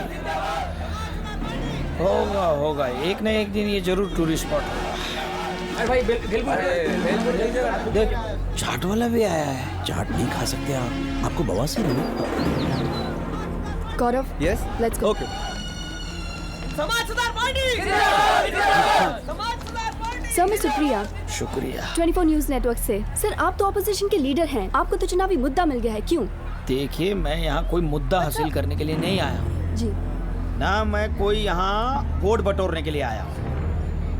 होगा होगा, एक न एक दिन ये जरूर टूरिस्ट स्पॉट होगा। अरे भाई बिल्कुल देख, चाट वाला भी आया है। चाट नहीं खा सकते आप, आपको बवासीर है। गौरव, यस लेट्स गो। ओके। समाज सुधार पार्टी जिंदाबाद, समाज सुधार पार्टी। सर मैं सुप्रिया, शुक्रिया। 24 न्यूज नेटवर्क से। सर आप तो ऑपोजिशन के लीडर हैं, आपको तो चुनावी मुद्दा मिल गया है, क्यों? देखिए, मैं यहाँ कोई मुद्दा हासिल करने के लिए नहीं आया हूँ जी। ना मैं कोई यहाँ वोट बटोरने के लिए आया हूँ,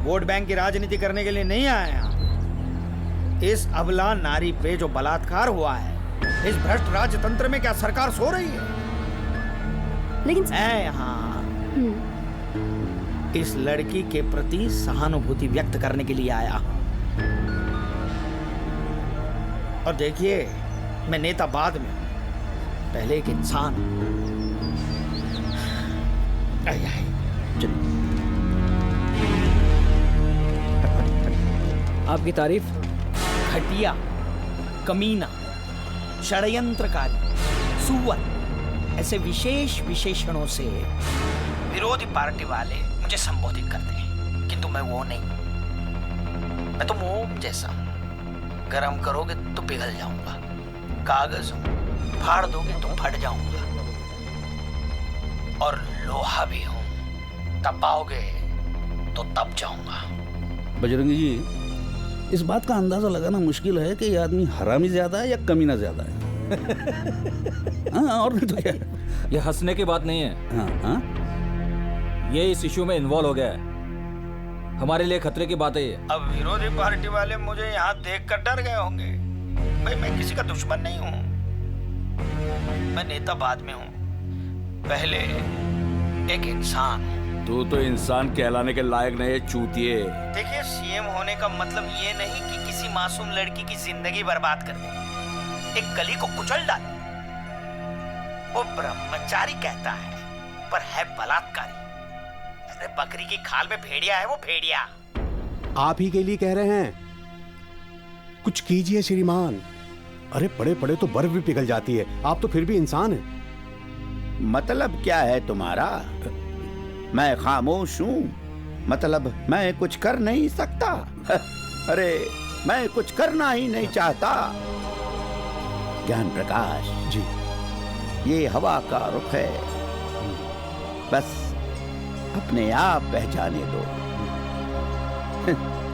वोट बैंक की राजनीति करने के लिए नहीं आया हूँ। इस अबला नारी पे जो बलात्कार हुआ है, इस भ्रष्ट राजतंत्र में क्या सरकार सो रही है? लेकिन मैं यहाँ इस लड़की के प्रति सहानुभूति व्यक्त करने के लिए आया हूँ। और देखिए, मैं नेता बाद में, पहले एक इंसान। आपकी तारीफ? घटिया, कमीना, षड्यंत्रकारी, सुअर, ऐसे विशेष विशेषणों से विरोधी पार्टी वाले मुझे संबोधित करते हैं, किंतु मैं वो नहीं। मैं तो मोम जैसा हूं, गरम करोगे तो पिघल जाऊंगा, कागज हूं, फाड़ दोगे तो फट जाऊंगा, और लोहा भी हूं, तपाओगे तो तप जाऊंगा। बजरंगी जी, इस बात का अंदाजा लगाना मुश्किल है कि ये आदमी हरामी ज्यादा है या कमीना ज्यादा है। हाँ, और नहीं तो क्या। ये हंसने की बात नहीं है। हाँ हाँ, ये इस इश्यू में इन्वॉल्व हो गया है, हमारे लिए खतरे की बात है ये। अब विरोधी पार्टी वाले मुझे यहाँ देखकर डर गए होंगे। भाई मैं किसी का दुश्मन नहीं हूँ, मैं नेता बाद में हूँ, पहले एक इंसान हूँ। तू तो इंसान कहलाने के लायक नहीं है, चूतिए। देखिए, सीएम होने का मतलब ये नहीं कि किसी मासूम लड़की की जिंदगी बर्बाद कर दे, एक गली को कुचल डाले। वो ब्रह्मचारी कहता है पर है बलात्कारी। अरे बकरी की खाल में भेड़िया है वो, भेड़िया। आप ही के लिए कह रहे हैं, कुछ कीजिए श्रीमान। अरे पड़े पड़े तो बर्फ भी पिघल जाती है, आप तो फिर भी इंसान हैं। मतलब क्या है तुम्हारा? मैं खामोश हूँ, मतलब मैं कुछ कर नहीं सकता? अरे मैं कुछ करना ही नहीं चाहता। ज्ञान प्रकाश जी, ये हवा का रुख है, बस अपने आप पहचाने दो।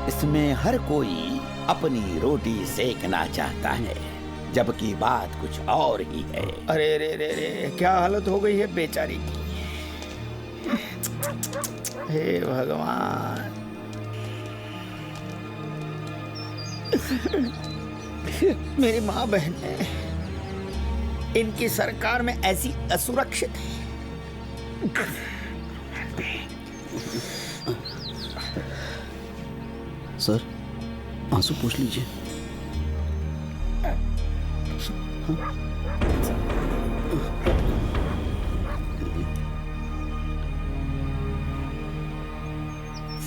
इसमें हर कोई अपनी रोटी सेकना चाहता है, जबकि बात कुछ और ही है। अरे रे रे रे, क्या हालत हो गई है बेचारी की। हे भगवान। मेरी माँ बहन है, इनकी सरकार में ऐसी असुरक्षित है। सर आंसू पूछ लीजिए।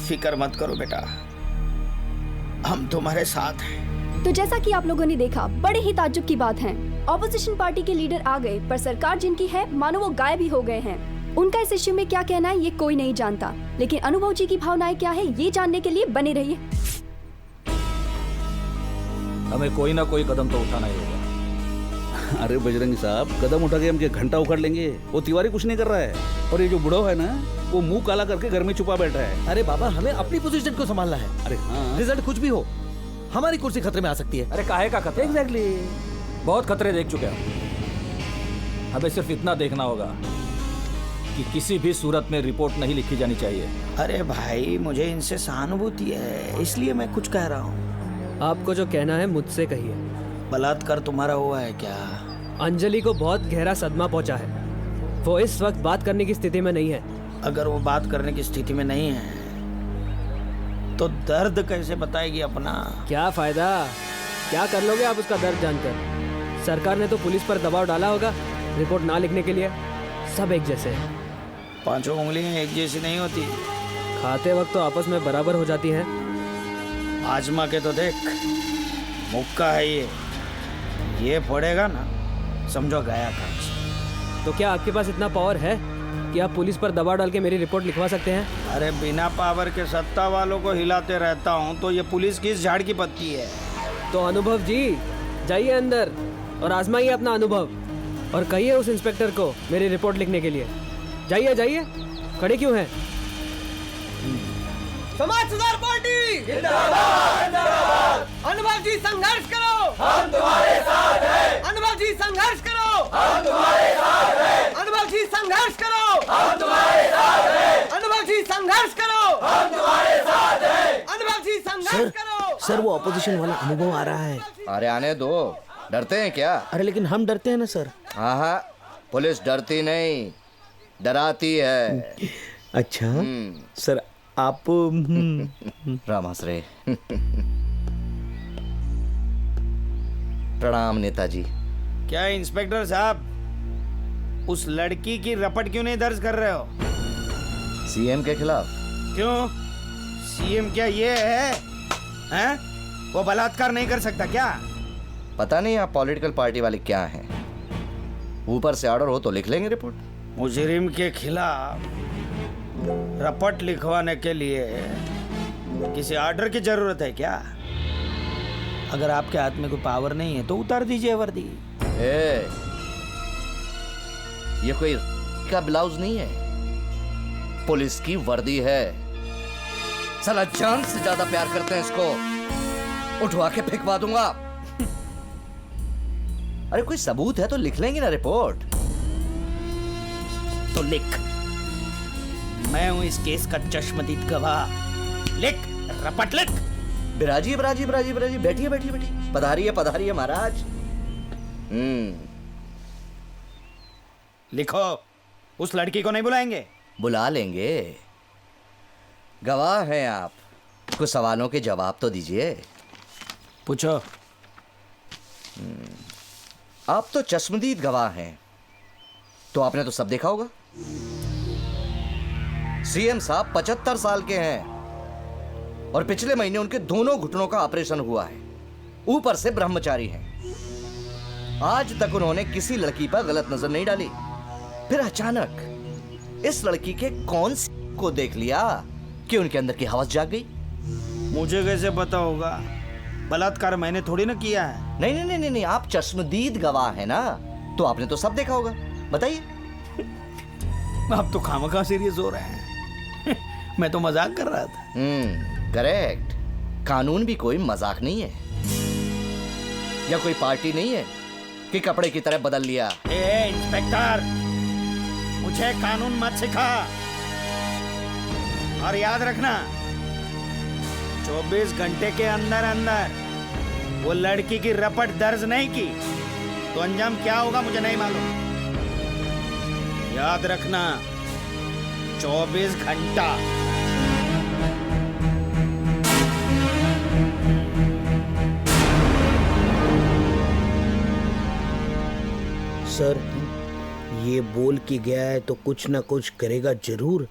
फिक्र मत करो बेटा, हम तुम्हारे साथ हैं। तो जैसा कि आप लोगों ने देखा, बड़े ही ताज्जुब की बात है, ऑपोजिशन पार्टी के लीडर आ गए पर सरकार जिनकी है मानो वो गायब ही हो गए हैं। उनका इस इश्यू में क्या कहना है ये कोई नहीं जानता, लेकिन अनुभव जी की भावनाएं क्या है ये जानने के लिए बने रहिए। हमें कोई ना कोई कदम तो उठाना ही होगा। अरे बजरंगी साहब, कदम उठा के हम क्या घंटा उखाड़ लेंगे? वो तिवारी कुछ नहीं कर रहा है, और ये जो बुढ़ो है ना, वो मुंह काला करके घर में छुपा बैठा है। अरे बाबा, हमें अपनी पोजीशन को संभालना है। अरे हाँ, रिजल्ट कुछ भी हो, हमारी कुर्सी खतरे में आ सकती है। अरे काहे का खतरा? एग्जैक्टली। बहुत खतरे देख चुके हैं। हमें सिर्फ इतना देखना होगा कि किसी भी सूरत में रिपोर्ट नहीं लिखी जानी चाहिए। अरे भाई, मुझे इनसे सहानुभूति है, इसलिए मैं कुछ कह रहा हूँ। आपको जो कहना है मुझसे कहिए। बलात्कार तुम्हारा हुआ है क्या? अंजलि को बहुत गहरा सदमा पहुंचा है, वो इस वक्त बात करने की स्थिति में नहीं है। अगर वो बात करने की स्थिति में नहीं है तो दर्द कैसे बताएगी अपना? क्या फायदा, क्या कर लोगे आप उसका दर्द जानकर? सरकार ने तो पुलिस पर दबाव डाला होगा रिपोर्ट ना लिखने के लिए। सब एक जैसे हैं। पांचों उंगलियां एक जैसी नहीं होती। खाते वक्त तो आपस में बराबर हो जाती हैं। आजमा के तो देख, मुक्का है ये फोड़ेगा ना, समझो गया काम। तो क्या आपके पास इतना पावर है कि आप पुलिस पर दबाव डाल के मेरी रिपोर्ट लिखवा सकते हैं? अरे बिना पावर के सत्ता वालों को हिलाते रहता हूँ तो ये पुलिस किस झाड़ की पत्ती है? तो अनुभव जी, जाइए अंदर और आजमाइए अपना अनुभव और कहिए उस इंस्पेक्टर को मेरी रिपोर्ट लिखने के लिए। जाइए जाइए, खड़े क्यों हैं? समाज सुधार पार्टी जिंदाबाद जिंदाबाद। अनुभव जी संघर्ष करो, हम तुम्हारे साथ हैं। अनुभव जी संघर्ष करो, हम तुम्हारे साथ हैं। अनुभव जी संघर्ष करो, हम तुम्हारे साथ हैं। अनुभव जी संघर्ष करो, हम तुम्हारे साथ हैं। अनुभव जी संघर्ष करो। सर वो ऑपोजिशन वाला अनुभव आ रहा है। अरे आने दो, डरते हैं क्या? अरे लेकिन हम डरते हैं ना सर। हाँ हाँ, पुलिस डरती नहीं, डराती है। अच्छा सर, आप रामाश्रे। प्रणाम नेताजी। क्या इंस्पेक्टर साहब, उस लड़की की रपट क्यों नहीं दर्ज कर रहे हो? सीएम के खिलाफ। क्यों? सीएम क्या ये है? हैं? वो बलात्कार नहीं कर सकता क्या? पता नहीं आप पॉलिटिकल पार्टी वाले क्या हैं, ऊपर से ऑर्डर हो तो लिख लेंगे रिपोर्ट। मुजरिम के खिलाफ रपट लिखवाने के लिए किसी ऑर्डर की जरूरत है क्या? अगर आपके हाथ में कोई पावर नहीं है तो उतार दीजिए वर्दी। ये कोई का ब्लाउज नहीं है, पुलिस की वर्दी है। साला जान से ज्यादा प्यार करते हैं इसको, उठवा के फेंकवा दूंगा। अरे कोई सबूत है तो लिख लेंगे ना रिपोर्ट। तो लिख, मैं हूं इस केस का चश्मदीद गवाह। लिख, रपट लिख। बिराजी बिराजी बिराजी बिराजी, बैठिए बैठिए बैठिए। पधारिए महाराज। लिखो, उस लड़की को नहीं बुलाएंगे? बुला लेंगे, गवाह हैं आप, कुछ सवालों के जवाब तो दीजिए। पूछो। आप तो चश्मदीद गवाह हैं, तो आपने तो सब देखा होगा। सीएम साहब 75 साल के हैं और पिछले महीने उनके दोनों घुटनों का ऑपरेशन हुआ है, ऊपर से ब्रह्मचारी हैं। आज तक उन्होंने किसी लड़की पर गलत नजर नहीं डाली, फिर अचानक इस लड़की के कौन सी को देख लिया कि उनके अंदर की हवस जाग गई। मुझे कैसे पता होगा? बलात्कार मैंने थोड़ी ना किया है। नहीं नहीं नहीं नहीं, आप चश्मदीद गवाह हैं ना, तो आपने तो सब देखा होगा। बताइए। आप तो खामखा सीरियस हो रहे हैं। मैं तो मजाक कर रहा था। करेक्ट। कानून भी कोई मजाक नहीं है, या कोई पार्टी नहीं है कि कपड़े की तरह बदल लिया। ए इंस्पेक्टर, मुझे कानून मत सिखा। और याद रखना, 24 घंटे के अंदर अंदर वो लड़की की रपट दर्ज नहीं की तो अंजाम क्या होगा मुझे नहीं मालूम। याद रखना, 24 घंटा। सर, ये बोल के गया है तो कुछ ना कुछ करेगा जरूर।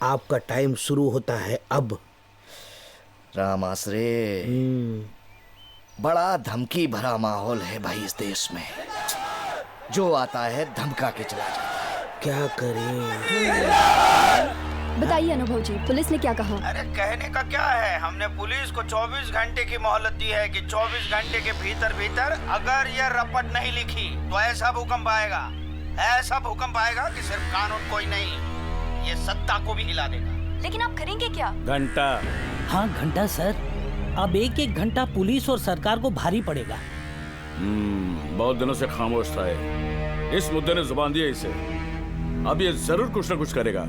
आपका टाइम शुरू होता है अब। राम आसरे, बड़ा धमकी भरा माहौल है भाई इस देश में। जो आता है धमका के चला जाता है। क्या करें? बताइए अनुभव जी, पुलिस ने क्या कहा? अरे कहने का क्या है, हमने पुलिस को 24 घंटे की मोहलत दी है कि 24 घंटे के भीतर भीतर अगर ये रपट नहीं लिखी तो ऐसा भूकंप आएगा, ऐसा भूकंप आएगा कि सिर्फ कानून कोई नहीं, ये सत्ता को भी हिला देगा। लेकिन आप करेंगे क्या? घंटा। हाँ घंटा सर, अब एक एक घंटा पुलिस और सरकार को भारी पड़ेगा। बहुत दिनों से खामोश था ये। इस मुद्दे ने जुबान दी है इसे। अब ये जरूर कुछ ना कुछ करेगा।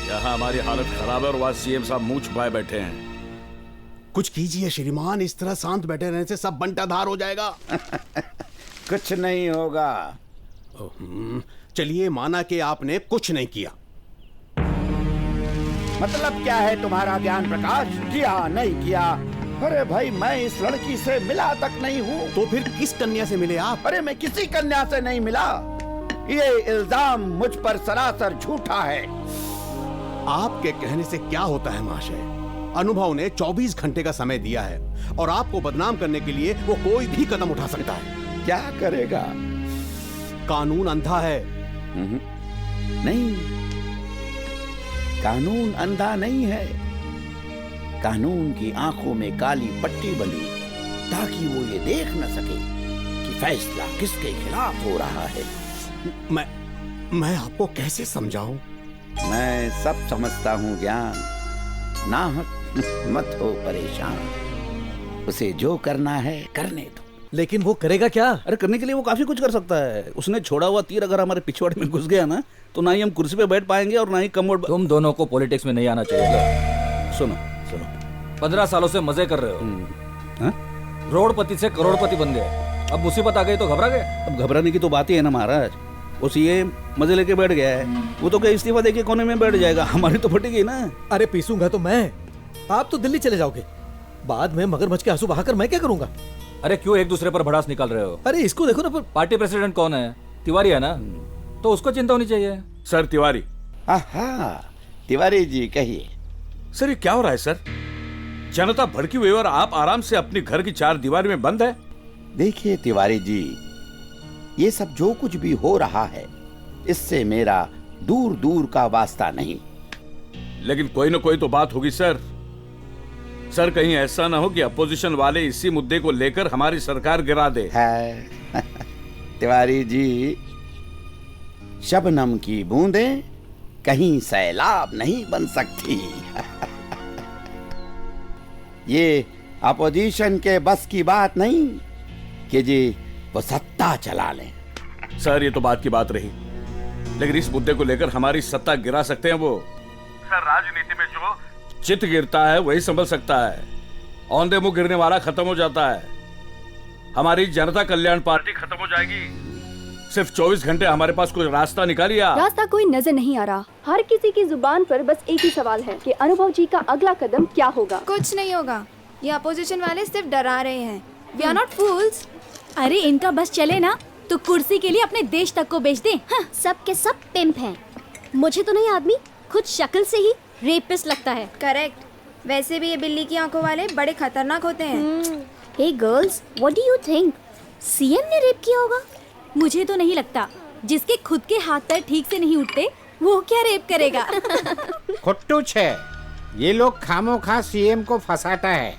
यहाँ हमारी हालत खराब है और वहाँ सीएम साहब मुंह छुपाए बैठे हैं। कुछ कीजिए श्रीमान, इस तरह शांत बैठे रहने से सब बंटाधार हो जाएगा। कुछ नहीं होगा। चलिए, माना कि आपने कुछ नहीं किया। मतलब क्या है तुम्हारा ज्ञान प्रकाश? किया नहीं किया? अरे भाई, मैं इस लड़की से मिला तक नहीं हूँ। तो फिर किस कन्या से मिले आप? अरे मैं किसी कन्या से नहीं मिला। ये इल्जाम मुझ पर सरासर झूठा है। आपके कहने से क्या होता है महाशय? अनुभव ने 24 घंटे का समय दिया है और आपको बदनाम करने के लिए वो कोई भी कदम उठा सकता है। क्या करेगा? कानून अंधा है। नहीं, कानून अंधा नहीं है। कानून की आंखों में काली पट्टी बंधी ताकि वो ये देख न सके कि फैसला किसके खिलाफ हो रहा है। मैं आपको कैसे समझाऊं? मैं सब समझता हूँ ज्ञान। नाहक मत हो परेशान। उसे जो करना है करने दो। लेकिन वो करेगा क्या? अरे करने के लिए वो काफी कुछ कर सकता है। उसने छोड़ा हुआ तीर अगर हमारे पिछवाड़े में घुस गया ना, तो ना ही हम कुर्सी पे बैठ पाएंगे और ना ही कमोड। तुम दोनों को पॉलिटिक्स में नहीं आना चाहिए। सुनो सुनो, 15 सालों से मजे कर रहे हो। रोडपति से करोड़पति बन गए, अब मुसीबत आ गई तो घबरा गए। अब घबराने की तो बात ही है ना महाराज। वो सीएम मजे लेके बैठ गया है, वो तो क्या इस्तीफा देके कोने में बैठ जाएगा, हमारी तो फटेगी ना। अरे पीसूंगा तो मैं, आप तो दिल्ली चले जाओगे। बाद में मगरमच्छ के आंसू बहाकर मैं क्या करूंगा? अरे क्यों एक दूसरे पर भड़ास निकाल रहे हो? अरे इसको देखो ना। पर पार्टी प्रेसिडेंट कौन है? तिवारी है ना, तो उसको चिंता होनी चाहिए। सर तिवारी। तिवारी जी कहिए। सर ये क्या हो रहा है सर? जनता भड़की हुई और आप आराम से अपनी घर की 4 दीवार में बंद है। देखिए तिवारी जी, ये सब जो कुछ भी हो रहा है इससे मेरा दूर दूर का वास्ता नहीं। लेकिन कोई ना कोई तो बात होगी सर। सर कहीं ऐसा ना हो कि अपोजिशन वाले इसी मुद्दे को लेकर हमारी सरकार गिरा दे। है तिवारी जी, शबनम की बूंदें कहीं सैलाब नहीं बन सकती। ये अपोजिशन के बस की बात नहीं कि जी वो सत्ता चला लें। सर ये तो बात की बात रही, लेकिन इस मुद्दे को लेकर हमारी सत्ता गिरा सकते हैं वो। सर राजनीति में जो चित गिरता है वही संभल सकता है। औंधे मुंह गिरने वाला खत्म हो जाता है। हमारी जनता कल्याण पार्टी खत्म हो जाएगी। सिर्फ 24 घंटे हमारे पास कोई रास्ता निकालिए। रास्ता कोई नजर नहीं आ रहा। हर किसी की जुबान पर बस एक ही सवाल है कि अनुभव जी का अगला कदम क्या होगा। कुछ नहीं होगा, ये अपोजिशन वाले सिर्फ डरा रहे हैं। वी आर नॉट फूल्स। अरे इनका बस चले ना तो कुर्सी के लिए अपने देश तक को बेच दें। हाँ, सब के सब पिम्प हैं। मुझे तो नहीं आदमी खुद शक्ल से ही रेपिस्ट लगता है। करेक्ट। वैसे भी ये बिल्ली की आंखों वाले बड़े खतरनाक होते हैं। Hey girls, what do you think? CM ने रेप किया होगा? मुझे तो नहीं लगता। जिसके खुद के हाथ पैर ठीक से नहीं उठते वो क्या रेप करेगा? खुट्टू छे, ये लोग खामोखा सीएम को फंसाता है।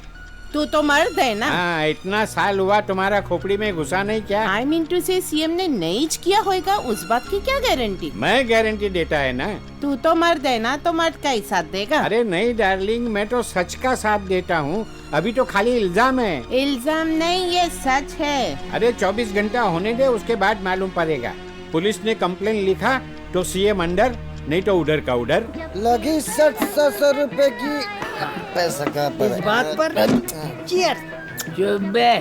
तू तो मर्द है ना। हाँ, इतना साल हुआ तुम्हारा खोपड़ी में घुसा नहीं क्या? आई मीन टू से सीएम ने नहीं किया होगा, उस बात की क्या गारंटी? मैं गारंटी देता है ना। तू तो मर्द है ना, तो मर्द का ही साथ देगा। अरे नहीं डार्लिंग, मैं तो सच का साथ देता हूँ। अभी तो खाली इल्जाम है। इल्जाम नहीं, ये सच है। अरे 24 घंटा होने दे, उसके बाद मालूम पड़ेगा। पुलिस ने कंप्लेन लिखा तो सीएम अंडर, नहीं तो उधर का उधर। लगी 700 रुपए की पैसा का पर इस बात पर चीयर। चुप्पे।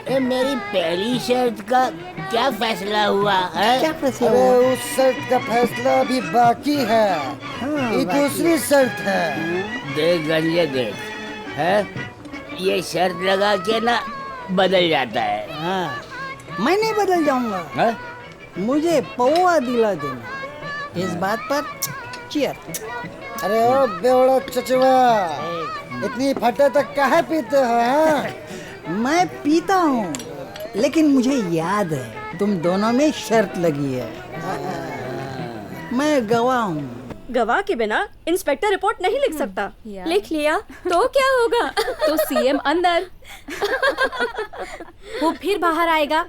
ये मेरी पहली शर्त का क्या फैसला हुआ है? क्या फैसला अरे हुआ? उस शर्त का फैसला अभी बाकी है। ये दूसरी शर्त है। देख गंजे देख, है ये शर्त लगा के ना बदल जाता है। हाँ, मैं नहीं बदल जाऊंगा। मुझे पौवा दिला देना। इस बात पर चीयर। अरे ओ बेवड़ा चचवा, इतनी फटे तक काहे पीते हो? हाँ? मैं पीता हूँ, लेकिन मुझे याद है तुम दोनों में शर्त लगी है। मैं गवाह हूँ। गवाह के बिना इंस्पेक्टर रिपोर्ट नहीं लिख सकता। लिख लिया तो क्या होगा? तो सीएम अंदर, वो फिर बाहर आएगा,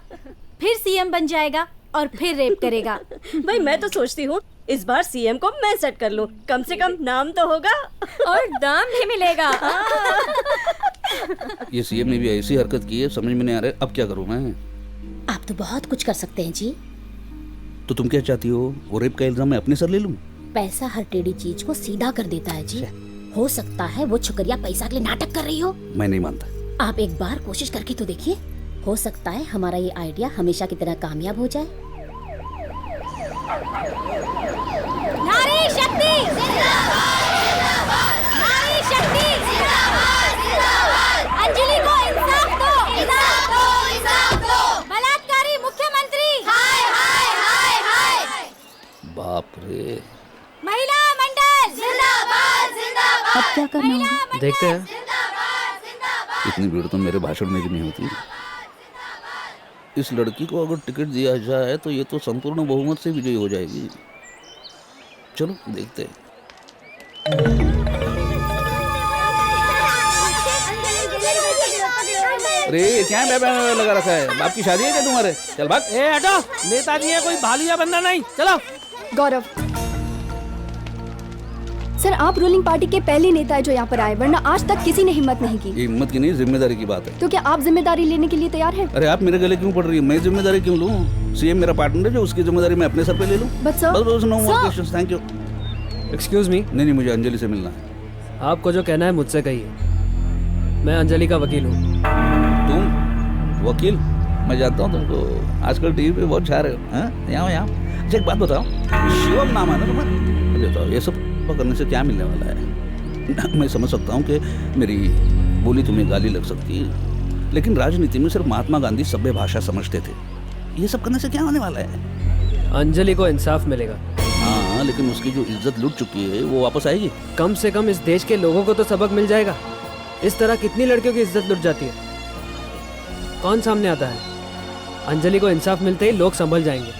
फिर सीएम बन जाएगा और फिर रेप करेगा। भाई मैं तो सोचती हूँ इस बार सीएम को मैं सेट कर लूं, कम से कम नाम तो होगा और दाम भी मिलेगा। ये सीएम ने भी ऐसी हरकत की है, समझ में नहीं आ रहा है अब क्या करूं मैं। आप तो बहुत कुछ कर सकते हैं जी। तो तुम क्या चाहती हो, वो रेप का इल्जाम मैं अपने सर ले लूं? पैसा हर टेढ़ी चीज को सीधा कर देता है जी। हो सकता है वो छुकरिया पैसा के लिए नाटक कर रही हो। मैं नहीं मानता। आप एक बार कोशिश करके तो देखिए, हो सकता है हमारा ये आइडिया हमेशा की तरह कामयाब हो जाए। नारी शक्ति जिंदाबाद, जिंदाबाद। नारी शक्ति जिंदाबाद, जिंदाबाद। अंजलि को इंसाफ दो, इंसाफ दो, इंसाफ दो। बलात्कारी मुख्यमंत्री, हाय हाय हाय हाय। बाप रे। महिला मंडल जिंदाबाद, जिंदाबाद। अब क्या करना होगा? देखते हैं। इतनी भीड़ तो मेरे भाषण में भी नहीं होती। इस लड़की को अगर टिकट दिया जाए तो ये तो संपूर्ण बहुमत से विजयी हो जाएगी। चलो देखते हैं। अरे क्या लगा रखा है? बाप की शादी है क्या तुम्हारे? चल भाग। ए हटो, नेताजी है, कोई भालू या बंदा नहीं। चलो। गौरव सर, आप रूलिंग पार्टी के पहले नेता है जो यहाँ पर आए, वरना आज तक किसी ने हिम्मत नहीं की। ये हिम्मत की नहीं, जिम्मेदारी की बात है। तो क्या आप जिम्मेदारी लेने के लिए तैयार हैं? अरे आप मेरे गले क्यों पड़ रही है? मैं जिम्मेदारी क्यों लूं? सीएम मेरा पार्टनर है, जो उसकी जिम्मेदारी मैं अपने सर पे ले लूं। बस no more questions, thank you. Excuse me. नहीं, मुझे अंजलि से मिलना है। आपको जो कहना है मुझसे कहिए। मैं अंजलि का वकील हूँ। तुम वकील? मैं जानता हूँ तुमको, आजकल टीवी पे बहुत छा रहे हो। यहाँ अच्छा एक बात बताओ, शिवम नाम है ना तुम्हारा? बताओ ये सब करने से क्या मिलने वाला है? मैं समझ सकता हूँ कि मेरी बोली तुम्हें गाली लग सकती है, लेकिन राजनीति में सिर्फ महात्मा गांधी सभ्य भाषा समझते थे। ये सब करने से क्या होने वाला है? अंजलि को इंसाफ मिलेगा। हाँ, लेकिन उसकी जो इज्जत लुट चुकी है वो वापस आएगी। कम से कम इस देश के लोगों को तो सबक मिल जाएगा। इस तरह कितनी लड़कियों की इज्जत लुट जाती है, कौन सामने आता है? अंजलि को इंसाफ मिलते ही लोग संभल जाएंगे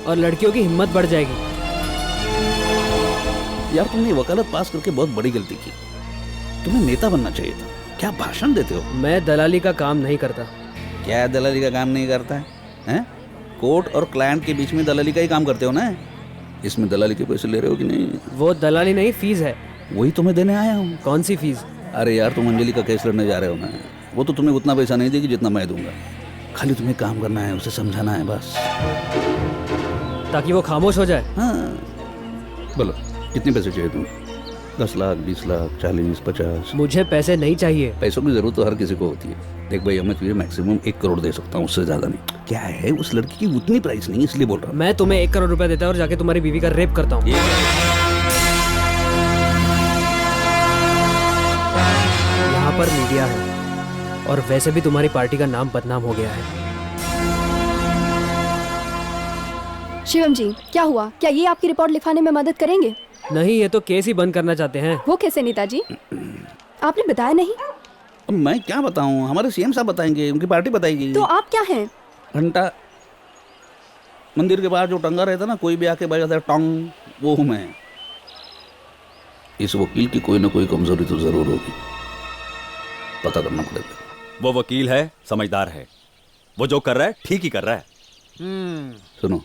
और लड़कियों की हिम्मत बढ़ जाएगी। यार तुमने वकालत पास करके बहुत बड़ी गलती की। तुम्हें नेता बनना चाहिए था। क्या भाषण देते हो? मैं दलाली का काम नहीं करता। क्या दलाली का काम नहीं करता है? कोर्ट और क्लाइंट के बीच में दलाली का ही काम करते हो ना? इसमें दलाली के पैसे ले रहे हो कि नहीं? वो दलाली नहीं, फीस है। वही तुम्हें देने आया हूँ। कौन सी फीस? अरे यार तुम अंजलि का केस लड़ने जा रहे हो ना, वो तो तुम्हें उतना पैसा नहीं देगी जितना मैं दूंगा। खाली तुम्हें काम करना है, उसे समझाना है बस, ताकि वो खामोश हो जाए। हाँ बोलो कितने पैसे चाहिए तुम्हें? 10 लाख, 20 लाख, 40, 50? मुझे पैसे नहीं चाहिए। पैसों की जरूरत तो हर किसी को होती है। देख भाई, मैं तुझे मैक्सिमम 1 करोड़ दे सकता हूँ, उससे ज्यादा नहीं। क्या है, उस लड़की की उतनी प्राइस नहीं, इसलिए बोल रहा हूँ। मैं तुम्हें 1 करोड़ रुपए देता हूँ और जाके तुम्हारी बीवी का रेप करता हूँ। यहाँ पर मीडिया है और वैसे भी तुम्हारी पार्टी का नाम बदनाम हो गया है। शिवम जी, क्या हुआ? क्या ये आपकी रिपोर्ट लिखवाने में मदद करेंगे? नहीं, ये तो केस ही बंद करना चाहते हैं। वो कैसे नेताजी? आपने बताया नहीं। अब मैं क्या बताऊं? हमारे सीएम साहब बताएंगे, उनकी पार्टी बताएगी। तो आप क्या हैं? घंटा मंदिर के बाहर जो टंगा रहता ना, कोई भी आके बजाता है टोंग, वो हूं मैं। इस वकील की कोई ना कोई कमजोरी तो जरूर होगी। पता करना पड़ेगा। वो वकील है, समझदार है, वो जो कर रहा है ठीक ही कर रहा है। सुनो,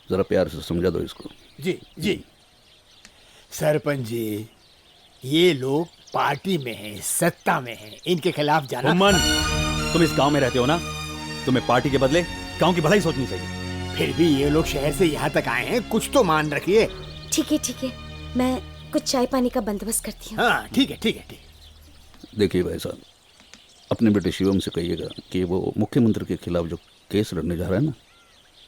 जरा प्यार से समझा दो इसको। जी जी सरपंच जी, ये लोग पार्टी में हैं, सत्ता में हैं, इनके खिलाफ जाना। उम्मन, तुम इस गांव में रहते हो ना, तुम्हें पार्टी के बदले गांव की भलाई सोचनी चाहिए। फिर भी ये लोग शहर से यहाँ तक आए हैं, कुछ तो मान रखिए। ठीक है, मैं कुछ चाय पानी का बंदोबस्त करती हूँ। हाँ ठीक है। देखिए भाई साहब, अपने बेटे शिवम से कहिएगा कि वो मुख्यमंत्री के खिलाफ जो केस लड़ने जा रहा है ना,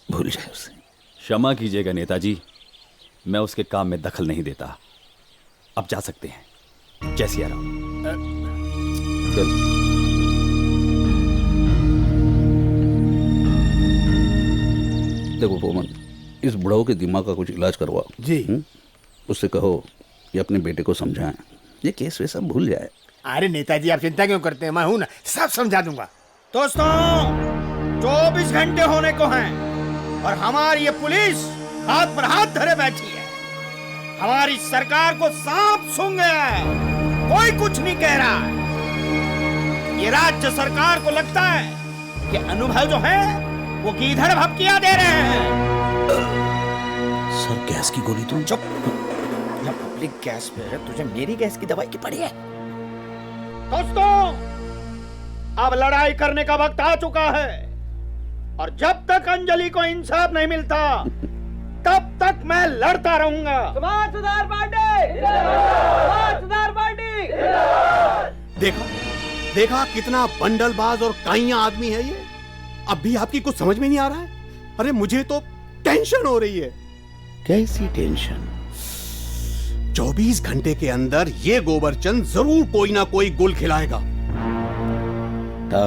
भूल जाए उसे। क्षमा कीजिएगा नेताजी, मैं उसके काम में दखल नहीं देता। अब जा सकते हैं, जय सिया राम। देखो पोमन, इस बुढ़ाऊ के दिमाग का कुछ इलाज करवाओ जी। उससे कहो कि अपने बेटे को समझाएं, ये केस वैसा भूल जाए। अरे नेताजी आप चिंता क्यों करते हैं, मैं हूं ना, सब समझा दूंगा। दोस्तों 24 घंटे होने को हैं और हमारी ये पुलिस हाथ पर हाथ धरे बैठी है। हमारी सरकार को सांप सूंघ गया है, कोई कुछ नहीं कह रहा है। ये राज्य सरकार को लगता है कि अनुभव जो है वो गीधड़ भपकियां दे रहे हैं। सर गैस की गोली तुम चुप। जब पब्लिक गैस पे है, तुझे मेरी गैस की दवाई की पड़ी है। दोस्तों अब लड़ाई करने का वक्त आ चुका है और जब तक अंजलि को इंसाफ नहीं मिलता तब तक मैं लड़ता रहूंगा। समाज सुधार पार्टी समाज सुधार पार्टी। देखा कितना बंडलबाज और काइया आदमी है ये। अब भी आपकी कुछ समझ में नहीं आ रहा है? अरे मुझे तो टेंशन हो रही है। कैसी टेंशन? 24 घंटे के अंदर ये गोबरचंद जरूर कोई ना कोई गुल खिलाएगा। तो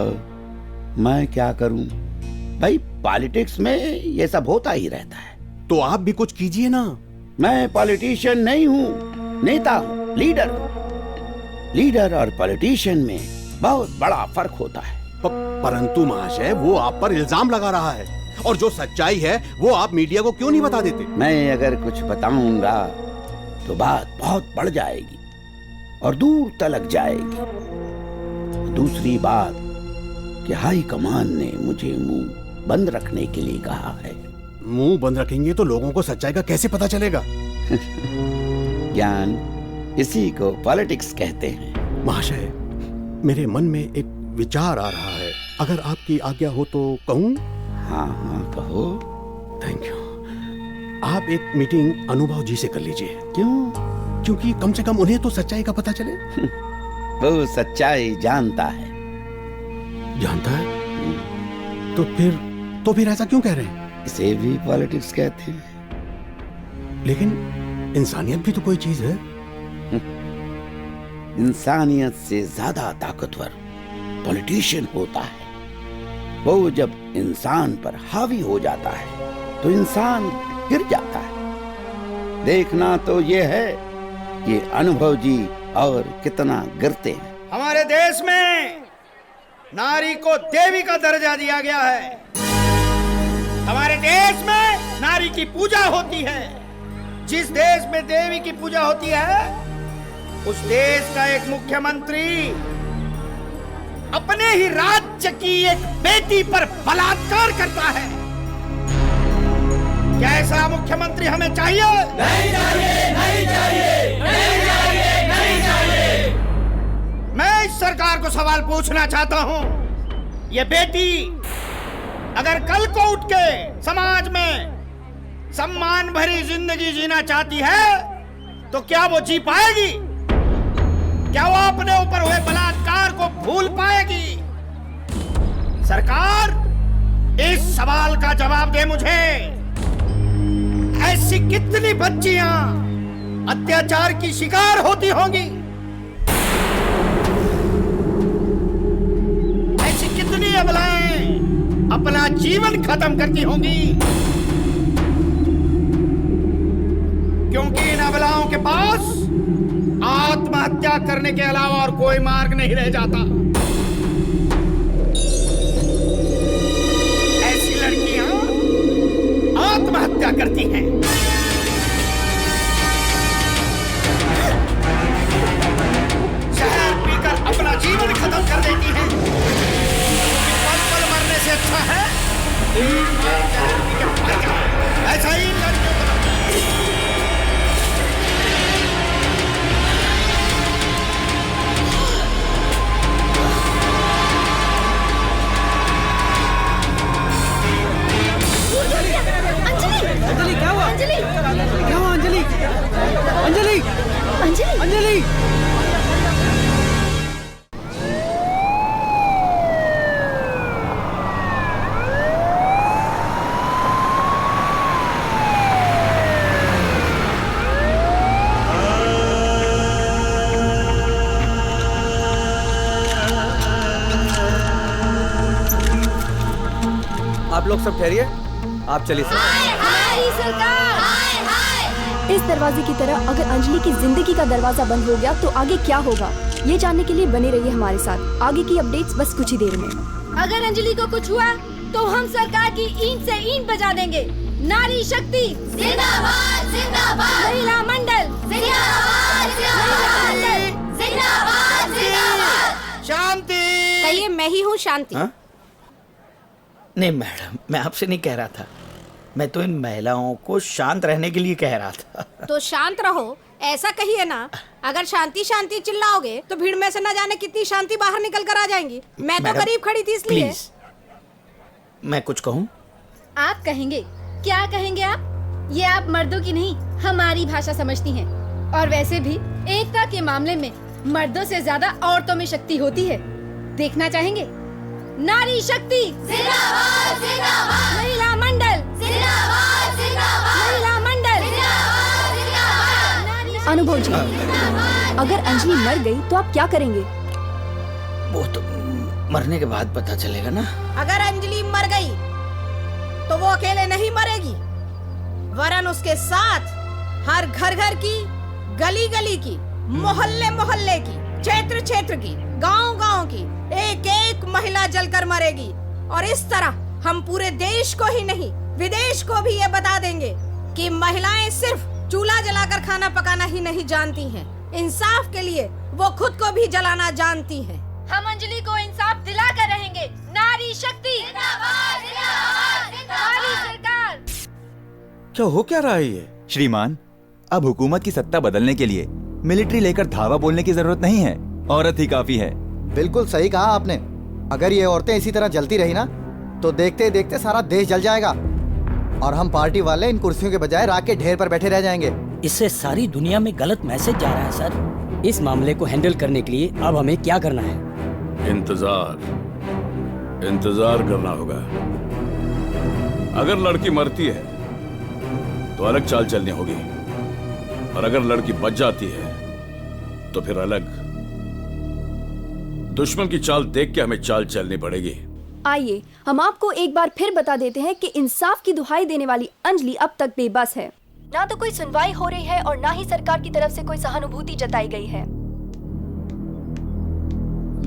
मैं क्या करूं भाई, पॉलिटिक्स में ये सब होता ही रहता है। तो आप भी कुछ कीजिए ना। मैं पॉलिटिशियन नहीं हूं, नेता हूं, लीडर और पॉलिटिशियन में बहुत बड़ा फर्क होता है। परंतु महाशय वो आप पर इल्जाम लगा रहा है और जो सच्चाई है वो आप मीडिया को क्यों नहीं बता देते? मैं अगर कुछ बताऊंगा तो बात बहुत बढ़ जाएगी और दूर तलक जाएगी। दूसरी बात कि हाई कमान ने मुझे मुंह बंद रखने के लिए कहा है। मुंह बंद रखेंगे तो लोगों को सच्चाई का कैसे पता चलेगा? ज्ञान, इसी को पॉलिटिक्स कहते हैं। महाशय मेरे मन में एक विचार आ रहा है, अगर आपकी आज्ञा हो तो कहूं? हाँ कहो। Thank you. आप एक मीटिंग अनुभव जी से कर लीजिए। क्यों? क्योंकि कम से कम उन्हें तो सच्चाई का पता चले। वो सच्चाई जानता है। जानता है? तो फिर ऐसा क्यों कह रहे हैं? इसे भी पॉलिटिक्स कहते हैं। लेकिन इंसानियत भी तो कोई चीज है। इंसानियत से ज्यादा ताकतवर पॉलिटिशियन होता है। वो जब इंसान पर हावी हो जाता है तो इंसान गिर जाता है। देखना तो ये है कि अनुभव जी और कितना गिरते हैं। हमारे देश में नारी को देवी का दर्जा दिया गया है। हमारे देश में नारी की पूजा होती है। जिस देश में देवी की पूजा होती है उस देश का एक मुख्यमंत्री अपने ही राज्य की एक बेटी पर बलात्कार करता है। क्या ऐसा मुख्यमंत्री हमें चाहिए? नहीं चाहिए, नहीं चाहिए, नहीं चाहिए, नहीं चाहिए। मैं इस सरकार को सवाल पूछना चाहता हूं, ये बेटी अगर कल को उठ के समाज में सम्मान भरी जिंदगी जीना चाहती है तो क्या वो जी पाएगी? क्या वो अपने ऊपर हुए बलात्कार को भूल पाएगी? सरकार इस सवाल का जवाब दे मुझे। ऐसी कितनी बच्चियां अत्याचार की शिकार होती होंगी? ऐसी कितनी अबलाएं अपना जीवन खत्म करती होंगी? क्योंकि इन अबलाओं के पास आत्महत्या करने के अलावा और कोई मार्ग नहीं रह जाता। ऐसी लड़कियां आत्महत्या करती हैं। शराब पीकर अपना जीवन ऐसा ही लड़कियों को अंजलि क्या हुआ? अंजलि क्या हुआ अंजलि? अंजलि अंजलि अंजलि आप लोग सब ठहरिए, आप चलिए सर। हमारी सरकार। इस दरवाजे की तरह अगर अंजलि की जिंदगी का दरवाजा बंद हो गया तो आगे क्या होगा, ये जानने के लिए बने रहिए हमारे साथ। आगे की अपडेट्स बस कुछ ही देर में। अगर अंजलि को कुछ हुआ तो हम सरकार की ईंट से ईंट बजा देंगे। नारी शक्ति जिंदाबाद जिंदाबाद। महिला मंडल जिंदाबाद जिंदाबाद जिंदाबाद जिंदाबाद। शांति। कहिए, मैं ही हूँ शांति। नहीं मैडम, मैं आपसे नहीं कह रहा था, मैं तो इन महिलाओं को शांत रहने के लिए कह रहा था। तो शांत रहो, ऐसा कहिए ना। अगर शांति शांति चिल्लाओगे तो भीड़ में से न जाने कितनी शांति बाहर निकल कर आ जाएंगी। मैं तो करीब खड़ी थी इसलिए। प्लीज, मैं कुछ कहूँ? आप कहेंगे? क्या कहेंगे आप? ये आप मर्दों की नहीं हमारी भाषा समझती हैं। और वैसे भी एकता के मामले में मर्दों से ज्यादा औरतों में शक्ति होती है। देखना चाहेंगे? नारी शक्ति जिंदाबाद जिंदाबाद। महिला मंडल जिंदाबाद जिंदाबाद। महिला मंडल जिंदाबाद जिंदाबाद। अनुभव जी, अगर अंजलि मर गई तो आप क्या करेंगे? वो तो मरने के बाद पता चलेगा ना। अगर अंजलि मर गई तो वो अकेले नहीं मरेगी, वरन उसके साथ हर घर घर की, गली गली की, मोहल्ले मोहल्ले की, क्षेत्र क्षेत्र की, गांव गांव की एक एक महिला जलकर मरेगी। और इस तरह हम पूरे देश को ही नहीं विदेश को भी ये बता देंगे कि महिलाएं सिर्फ चूल्हा जलाकर खाना पकाना ही नहीं जानती हैं, इंसाफ के लिए वो खुद को भी जलाना जानती हैं। हम अंजलि को इंसाफ दिला कर रहेंगे। नारी शक्ति जिंदाबाद जिंदाबाद जिंदाबाद। हमारी सरकार। क्या हो क्या रहा है ये? श्रीमान, अब हुकूमत की सत्ता बदलने के लिए मिलिट्री लेकर धावा बोलने की जरूरत नहीं है, औरत ही काफी है। बिल्कुल सही कहा आपने। अगर ये औरतें इसी तरह जलती रही ना तो देखते देखते सारा देश जल जाएगा और हम पार्टी वाले इन कुर्सियों के बजाय राख के ढेर पर बैठे रह जाएंगे। इससे सारी दुनिया में गलत मैसेज जा रहा है सर। इस मामले को हैंडल करने के लिए अब हमें क्या करना है? इंतजार करना होगा। अगर लड़की मरती है तो अलग चाल चलनी होगी, और अगर लड़की बच जाती है तो फिर अलग। दुश्मन की चाल देख के हमें चाल चलनी पड़ेगी। आइए हम आपको एक बार फिर बता देते हैं कि इंसाफ की दुहाई देने वाली अंजलि अब तक बेबस है। ना तो कोई सुनवाई हो रही है और ना ही सरकार की तरफ से कोई सहानुभूति जताई गई है।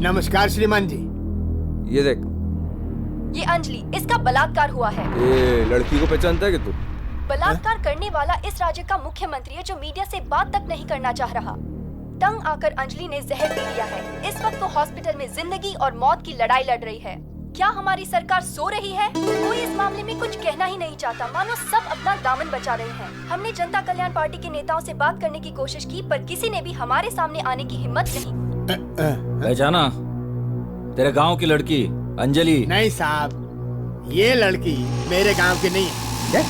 नमस्कार श्रीमान जी। ये देख, ये अंजलि, इसका बलात्कार हुआ है। ये लड़की को पहचानता है कि तू? बलात्कार करने वाला इस राज्य का मुख्यमंत्री है जो मीडिया से बात तक नहीं करना चाह रहा। तंग आकर अंजलि ने जहर पी लिया है। इस वक्त वो हॉस्पिटल में जिंदगी और मौत की लड़ाई लड़ रही है। क्या हमारी सरकार सो रही है? कोई इस मामले में कुछ कहना ही नहीं चाहता, मानो सब अपना दामन बचा रहे हैं। हमने जनता कल्याण पार्टी के नेताओं से बात करने की कोशिश की, पर किसी ने भी हमारे सामने आने की हिम्मत नहीं। पहचाना? तेरे गांव की लड़की अंजलि? नहीं साहब, ये लड़की मेरे गांव की नहीं है।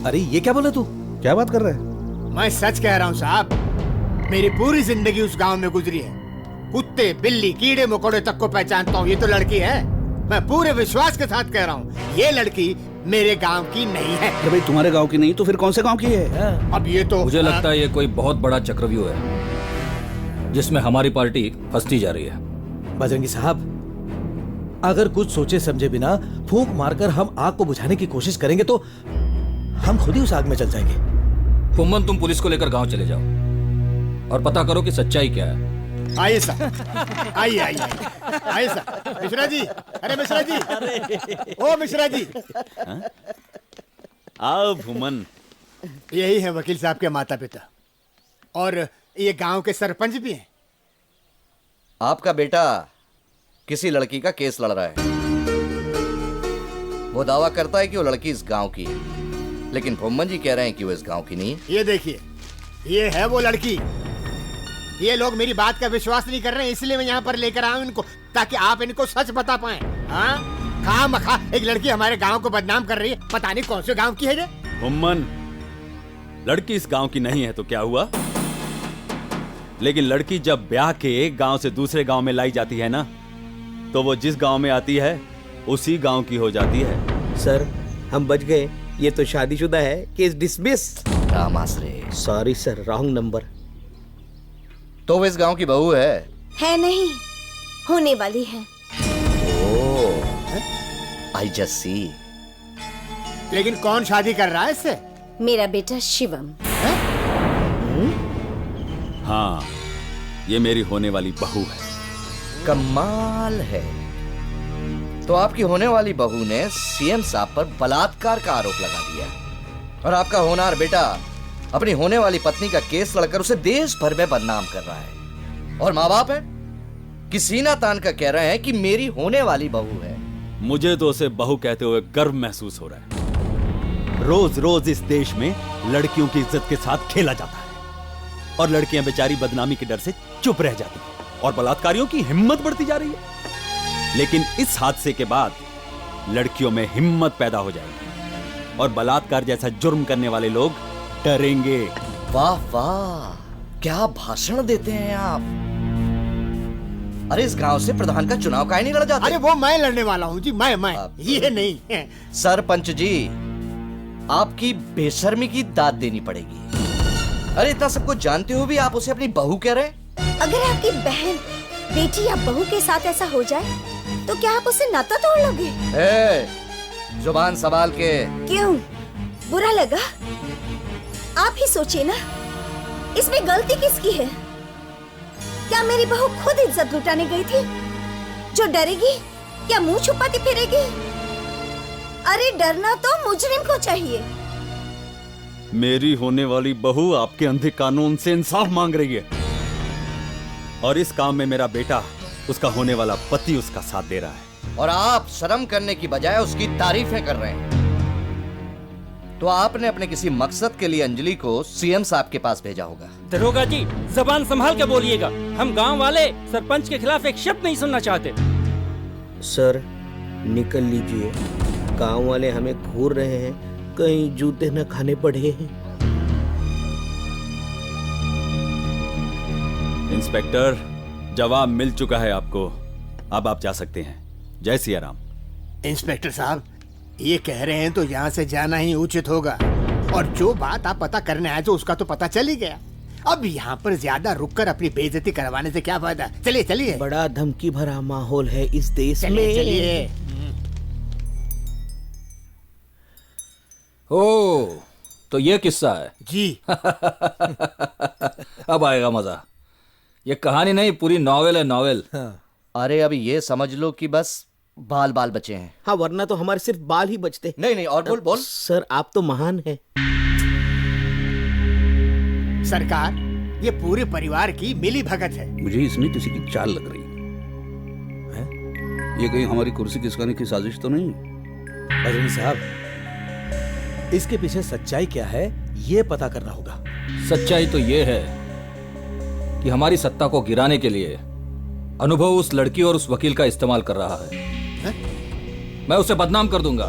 अरे ये क्या बोला तू? क्या बात कर रहा है? मैं सच कह रहा हूँ साहब, मेरी पूरी जिंदगी उस गांव में गुजरी है। कुत्ते, बिल्ली, कीड़े मकोड़े तक को पहचानता हूँ। ये तो लड़की है। मैं पूरे विश्वास के साथ कह रहा हूँ, ये लड़की मेरे गांव की नहीं है। अरे भाई, तुम्हारे गांव की नहीं तो फिर कौन से गांव की है? अब ये तो मुझे लगता है ये कोई बहुत बड़ा चक्रव्यूह है जिसमें हमारी पार्टी फंसती जा रही है। बजरंगी साहब, अगर कुछ सोचे समझे बिना फूंक मारकर हम आग को बुझाने की कोशिश करेंगे तो हम खुद ही उस आग में जल जाएंगे। कुम्मन, तुम पुलिस को लेकर गांव चले जाओ और पता करो कि सच्चाई क्या है। आइए सर, आइए आइए आइए सर। मिश्रा जी, अरे मिश्रा जी, ओ मिश्रा जी। आओ भूमन। यही है वकील साहब के माता पिता, और ये गांव के सरपंच भी हैं। आपका बेटा किसी लड़की का केस लड़ रहा है। वो दावा करता है कि वो लड़की इस गांव की है, लेकिन भुम्मन जी कह रहे हैं कि वो इस गांव की नहीं है। ये देखिए, ये है वो लड़की। ये लोग मेरी बात का विश्वास नहीं कर रहे हैं, इसलिए मैं यहाँ पर लेकर आया हूँ इनको, ताकि आप इनको सच बता पाएं। हाँ, खामखा एक लड़की हमारे गांव को बदनाम कर रही है, पता नहीं कौन से गांव की है ये। भुम्मन, लड़की इस गांव की नहीं है तो क्या हुआ? लेकिन लड़की जब ब्याह के एक गांव से दूसरे गांव में लाई जाती है ना, तो वो जिस गांव में आती है उसी गांव की हो जाती है। सर, हम बच गए। ये तो शादीशुदा है। Case dismiss. Sorry sir, wrong number. तो वो इस गांव की बहू है नहीं, होने वाली है। I just see. लेकिन कौन शादी कर रहा है इससे? मेरा बेटा शिवम। हाँ, ये मेरी होने वाली बहू है। कमाल है। तो आपकी होने वाली बहू ने सीएम साहब पर बलात्कार का आरोप लगा दिया, और आपका होनहार बेटा अपनी होने वाली पत्नी का केस लड़कर उसे देश भर में बदनाम कर रहा है। और माँ बाप है कि सीना तान कर कह रहे हैं कि मेरी होने वाली बहू है। मुझे तो उसे बहू कहते हुए गर्व महसूस हो रहा है। रोज रोज इस देश में लड़कियों की इज्जत के साथ खेला जाता है, और लड़कियां बेचारी बदनामी के डर से चुप रह जाती हैं, और बलात्कारियों की हिम्मत बढ़ती जा रही है। लेकिन इस हादसे के बाद लड़कियों में हिम्मत पैदा हो जाएगी, और बलात्कार जैसा जुर्म करने वाले लोग डरेंगे। वाह वाह, क्या भाषण देते हैं आप। अरे इस गांव से प्रधान का चुनाव काहे नहीं लड़ जाते? अरे वो मैं लड़ने वाला हूँ जी, मैं ये नहीं है। सरपंच जी, आपकी बेशर्मी की दाद देनी पड़ेगी। अरे इतना सब कुछ जानते हुए भी आप उसे अपनी बहू कह रहे हैं? अगर आपकी बहन, बेटी या बहू के साथ ऐसा हो जाए तो क्या आप उसे नाता तोड़ लोगे? जुबान संभाल के। क्यों, बुरा लगा? आप ही सोचिए ना, इसमें गलती किसकी है? क्या मेरी बहू खुद इज्जत लुटाने गई थी, जो डरेगी या मुंह छुपाती फिरेगी? अरे डरना तो मुजरिम को चाहिए। मेरी होने वाली बहू आपके अंधे कानून से इंसाफ मांग रही है, और इस काम में मेरा बेटा, उसका होने वाला पति उसका साथ दे रहा है। और आप शर्म करने की बजाय उसकी तारीफें कर रहे हैं। तो आपने अपने किसी मकसद के लिए अंजलि को सीएम साहब के पास भेजा होगा। दरोगा जी, जबान संभाल के बोलिएगा। हम गांव वाले सरपंच के खिलाफ एक शब्द नहीं सुनना चाहते। सर, निकल लीजिए। गांव वाले हमें घूर रहे हैं, कहीं जूते न खाने पड़े हैं। इंस्पेक्टर, जवाब मिल चुका है आपको, अब आप जा सकते हैं। जय सिया राम। इंस्पेक्टर साहब, ये कह रहे हैं तो यहाँ से जाना ही उचित होगा, और जो बात आप पता करने आए थे उसका तो पता चल ही गया। अब यहाँ पर ज्यादा रुककर अपनी बेइज्जती करवाने से क्या फायदा। चलिए चलिए। बड़ा धमकी भरा माहौल है इस देश में। चलिए। ओ, तो ये किस्सा है जी। अब आएगा मजा। ये कहानी नहीं, पूरी नॉवेल है, नॉवेल। अरे अभी ये समझ लो कि बस बाल बाल बचे हैं। हाँ, वरना तो हमारे सिर्फ बाल ही बचते हैं। नहीं नहीं, और बोल बोल। सर, आप तो महान हैं। सरकार, ये पूरे परिवार की मिली भगत है। मुझे इसमें किसी की चाल लग रही है। ये कहीं हमारी कुर्सी खिसकाने की साजिश तो नहीं? बजरंगी साहब, इसके पीछे सच्चाई क्या है ये पता करना होगा। सच्चाई तो ये है कि हमारी सत्ता को गिराने के लिए अनुभव उस लड़की और उस वकील का इस्तेमाल कर रहा है। मैं उसे बदनाम कर दूंगा,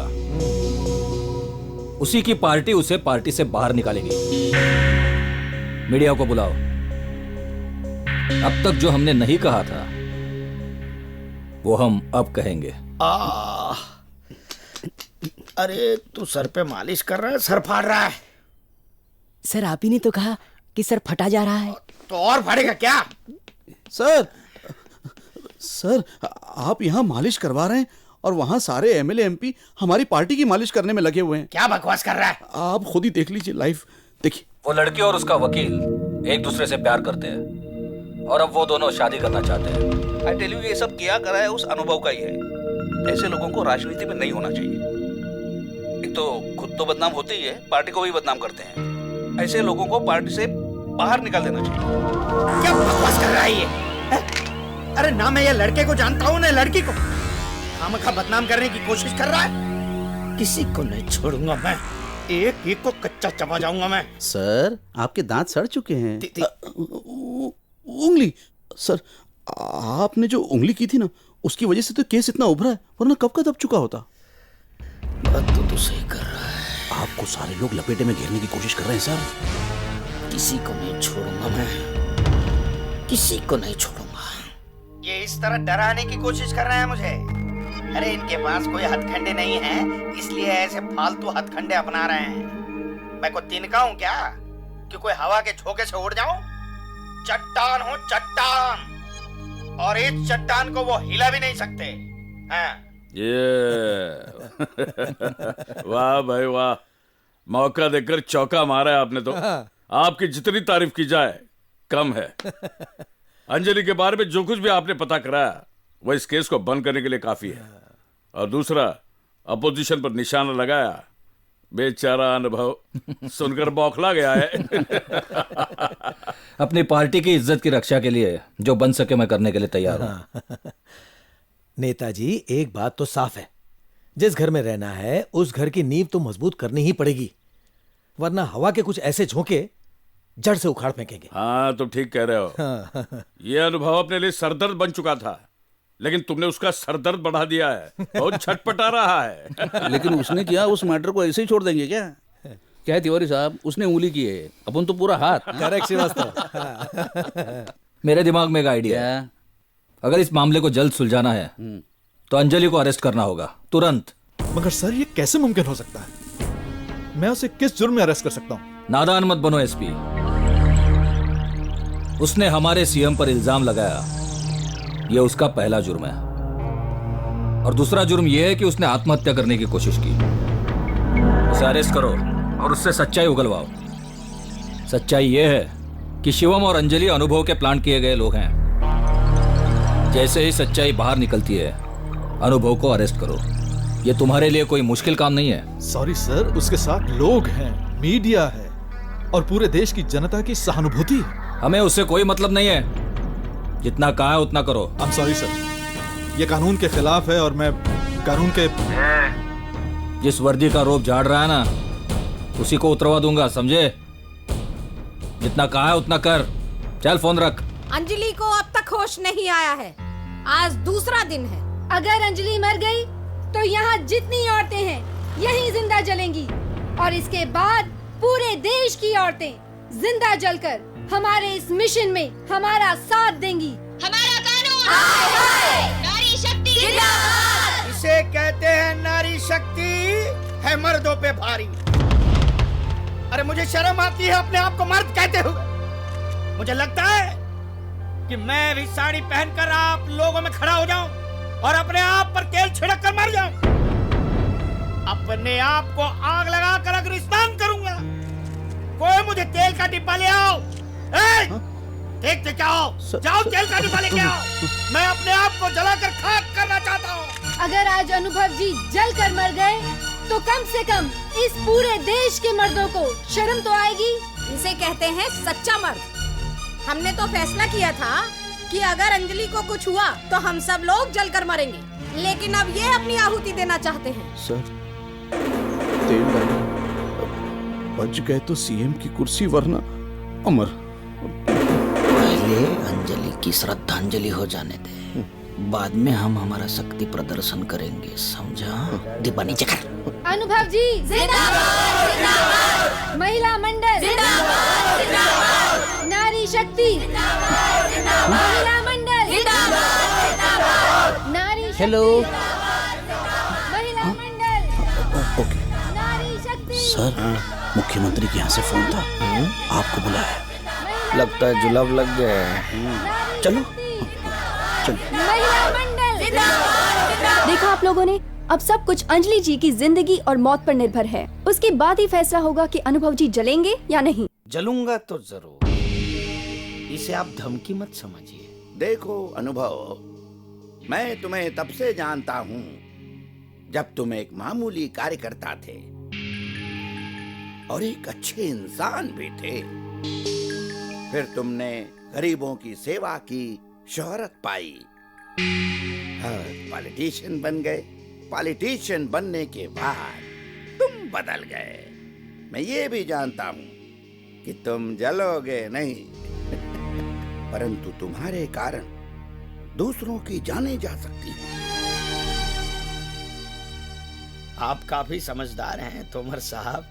उसी की पार्टी उसे पार्टी से बाहर निकालेगी। मीडिया को बुलाओ। अब तक जो हमने नहीं कहा था वो हम अब कहेंगे। अरे तू सर पे मालिश कर रहा है, सर फाड़ रहा है। सर, आप ही ने तो कहा कि सर फटा जा रहा है। तो और फाड़ेगा क्या? सर, आप यहाँ मालिश करवा रहे हैं और वहाँ सारे एमएलए एमपी हमारी पार्टी की मालिश करने में लगे हुए हैं। क्या बकवास कर रहा है? आप खुद ही देख लीजिए, लाइव देखिए। वो लड़की और उसका वकील एक दूसरे से प्यार करते हैं, और अब वो दोनों शादी करना चाहते हैं। आई टेल यू, ये सब किया करा है उस अनुभव का ही है। ऐसे लोगों को राजनीति में नहीं होना चाहिए। एक तो खुद तो बदनाम होते ही है, पार्टी को भी बदनाम करते हैं। ऐसे लोगों को पार्टी से बाहर निकाल देना चाहिए। क्या बकवास कर रहा है ये? अरे ना मैं ये लड़के को जानता हूँ ना लड़की को। खामखा बदनाम करने की कोशिश कर रहा है। किसी को नहीं छोड़ूंगा मैं। एक एक को कच्चा चबा जाऊंगा मैं। सर आपके दांत सड़ चुके हैं। उंगली सर, आपने जो उंगली की थी ना, उसकी वजह से तो केस इतना उभरा है, वरना कब का दब चुका होता। बात तो सही कर रहा है। आपको सारे लोग लपेटे में घेरने की कोशिश कर रहे हैं सर। किसी को नहीं छोड़ूंगा मैं, किसी को नहीं छोड़ूंगा। ये इस तरह डराने की कोशिश कर रहे हैं मुझे। अरे इनके पास कोई हथकंडे नहीं है, इसलिए ऐसे फालतू हथकंडे अपना रहे हैं। मैं कोई तिनका हूँ क्या कि कोई हवा के झोंके से उड़ जाऊं? चट्टान हूँ चट्टान, और इस चट्टान को वो हिला भी नहीं सकते। हाँ। ये वाह भाई वाह, मौका देकर चौका मारा है आपने तो। आपकी जितनी तारीफ की जाए कम है। अंजलि के बारे में जो कुछ भी आपने पता कराया वो इस केस को बंद करने के लिए काफी है। और दूसरा, अपोजिशन पर निशाना लगाया, बेचारा अनुभव सुनकर बौखला गया है। अपनी पार्टी की इज्जत की रक्षा के लिए जो बन सके मैं करने के लिए तैयार हूं। नेताजी, एक बात तो साफ है, जिस घर में रहना है उस घर की नींव तो मजबूत करनी ही पड़ेगी, वरना हवा के कुछ ऐसे झोंके जड़ से उखाड़ फेंकेंगे। हाँ, तुम ठीक कह रहे हो। ये अनुभव अपने लिए सरदर्द बन चुका था, लेकिन तुमने उसका सरदर्द बढ़ा दिया है। बहुत छटपटा रहा है। लेकिन उसने किया, उस मैटर को ऐसे ही छोड़ देंगे क्या? क्या है तिवारी साहब, उसने उंगली की है, अपन तो पूरा हाथ। करेक्ट श्रीवास्तव। मेरे दिमाग में एक आइडिया है। अगर इस मामले को जल्द सुलझाना है तो अंजलि को अरेस्ट करना होगा तुरंत। मगर सर, ये कैसे मुमकिन हो सकता है? मैं उसे किस जुर्म में अरेस्ट कर सकता हूँ? नादान मत बनो एसपी। उसने हमारे सीएम पर इल्जाम लगाया, यह उसका पहला जुर्म है। और दूसरा जुर्म यह है कि उसने आत्महत्या करने की कोशिश की। उसे अरेस्ट करो और उससे सच्चाई उगलवाओ। सच्चाई यह है कि शिवम और अंजलि अनुभव के प्लान किए गए लोग हैं। जैसे ही सच्चाई बाहर निकलती है, अनुभव को अरेस्ट करो। यह तुम्हारे लिए कोई मुश्किल काम नहीं है। सॉरी सर, उसके साथ लोग हैं, मीडिया है और पूरे देश की जनता की सहानुभूति है। हमें उससे कोई मतलब नहीं है। जितना कहा है उतना करो। आई एम सॉरी सर, ये कानून के खिलाफ है और मैं कानून के... जिस वर्दी का रोब झाड़ रहा है ना, उसी को उतरवा दूंगा, समझे? जितना कहा है उतना कर। चल फोन रख। अंजलि को अब तक होश नहीं आया है। आज दूसरा दिन है। अगर अंजलि मर गई तो यहाँ जितनी औरतें हैं यहीं जिंदा जलेंगी, और इसके बाद पूरे देश की औरतें जिंदा जलकर हमारे इस मिशन में हमारा साथ देंगी। हमारा कानून हाय हाय, नारी शक्ति जिंदाबाद। इसे कहते हैं नारी शक्ति है मर्दों पे भारी। अरे मुझे शर्म आती है अपने आप को मर्द कहते हुए। मुझे लगता है कि मैं भी साड़ी पहनकर आप लोगों में खड़ा हो जाऊं और अपने आप पर तेल छिड़क कर मर जाऊं। अपने आप को आग लगाकर अगर स्नान करूंगा। कोई मुझे तेल का डिब्बा ले आओ। देखते क्या हो, जाओ तेल का डिब्बा लेके आओ। मैं अपने आप को जलाकर खाक करना चाहता हूँ। अगर आज अनुभव जी जल कर मर गए तो कम से कम इस पूरे देश के मर्दों को शर्म तो आएगी। इसे कहते हैं सच्चा मर्द। हमने तो फैसला किया था कि अगर अंजलि को कुछ हुआ तो हम सब लोग जलकर मरेंगे, लेकिन अब ये अपनी आहुति देना चाहते हैं। सर, तेल डालो। बच गए तो सीएम की कुर्सी, वरना अमर। पहले अंजलि की श्रद्धांजलि हो जाने दे, बाद में हम हमारा शक्ति प्रदर्शन करेंगे, समझा? डिब्बा नीचे कर। अनुभव जी जिंदाबाद, जिंदाबाद। महिला मंडल जिंदाबाद, जिंदाबाद। नारी शक्ति जिंदाबाद, जिंदाबाद। महिला मंडल जिंदाबाद, जिंदाबाद। नारी हेलो। महिला मंडल। ओके नारी शक्ति। सर, मुख्यमंत्री के यहाँ से फोन था, आपको बुलाया। लगता है जुलाब लग गया है। चलो महिला मंडल जिंदाबाद। देखा आप लोगों ने, अब सब कुछ अंजलि जी की जिंदगी और मौत पर निर्भर है। उसके बाद ही फैसला होगा कि अनुभव जी जलेंगे या नहीं। जलूंगा तो जरूर, इसे आप धमकी मत समझिए। देखो अनुभव, मैं तुम्हें तब से जानता हूँ जब तुम एक मामूली कार्यकर्ता थे और एक अच्छे इंसान भी थे। फिर तुमने गरीबों की सेवा की, शोहरत पाई और पॉलिटिशियन बन गए। पॉलिटिशियन बनने के बाद तुम बदल गए। मैं ये भी जानता हूं कि तुम जलोगे नहीं, परंतु तुम्हारे कारण दूसरों की जाने जा सकती है। आप काफी समझदार हैं तोमर साहब।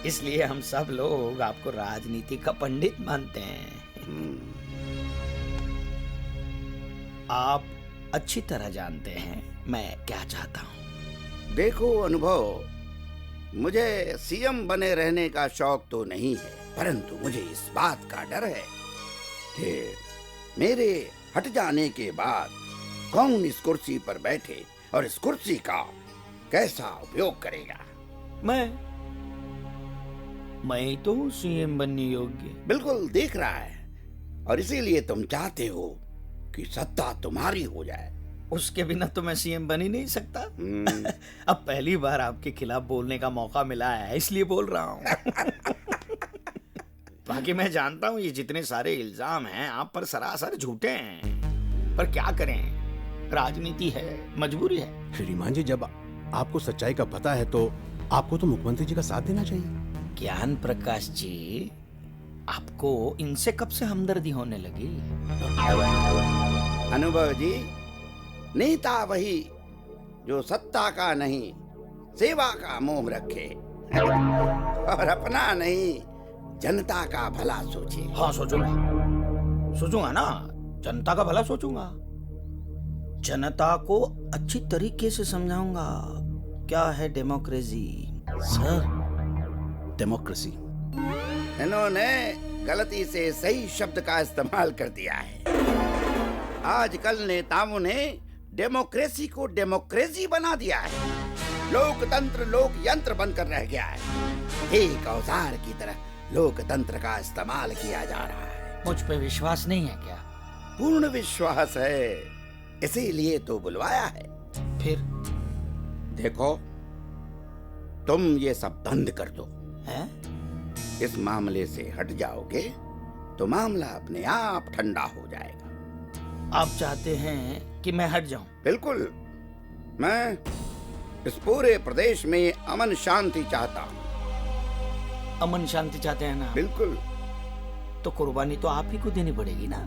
इसलिए हम सब लोग आपको राजनीति का पंडित मानते हैं। आप अच्छी तरह जानते हैं मैं क्या चाहता हूं। देखो अनुभव, मुझे सीएम बने रहने का शौक तो नहीं है, परंतु मुझे इस बात का डर है कि मेरे हट जाने के बाद कौन इस कुर्सी पर बैठे और इस कुर्सी का कैसा उपयोग करेगा। मैं तो सीएम बनने योग्य। बिल्कुल दिख रहा है, और इसीलिए तुम चाहते हो कि सत्ता तुम्हारी हो जाए। उसके बिना तो मैं सीएम बन ही नहीं सकता। अब पहली बार आपके खिलाफ बोलने का मौका मिला है, इसलिए बोल रहा हूँ। बाकी मैं जानता हूँ ये जितने सारे इल्जाम हैं आप पर सरासर झूठे हैं, पर क्या करें, राजनीति है, मजबूरी है। श्रीमान जी, जब आपको सच्चाई का पता है तो आपको तो मुख्यमंत्री जी का साथ देना चाहिए। ज्ञान प्रकाश जी, आपको इनसे कब से हमदर्दी होने लगी? अनुभव जी, नेता वही जो सत्ता का नहीं सेवा का मोह रखे और अपना नहीं जनता का भला सोचे। हाँ, सोचूंगा ना, जनता का भला सोचूंगा। जनता को अच्छी तरीके से समझाऊंगा क्या है डेमोक्रेसी। सर, डेमोक्रेसी इन्होंने गलती से सही शब्द का इस्तेमाल कर दिया है। आजकल नेताओं ने डेमोक्रेसी को डेमोक्रेसी बना दिया है। लोकतंत्र लोक यंत्र बनकर रह गया है। एक औजार की तरह लोकतंत्र का इस्तेमाल किया जा रहा है। मुझ पे विश्वास नहीं है क्या? पूर्ण विश्वास है, इसीलिए तो बुलवाया है। फिर देखो, तुम ये सब बंद कर दो। है? इस मामले से हट जाओगे तो मामला अपने आप ठंडा हो जाएगा। आप चाहते हैं कि मैं हट जाऊं? बिल्कुल। मैं इस पूरे प्रदेश में अमन शांति चाहता हूँ। अमन शांति चाहते हैं ना? बिल्कुल। तो कुर्बानी तो आप ही को देनी पड़ेगी ना।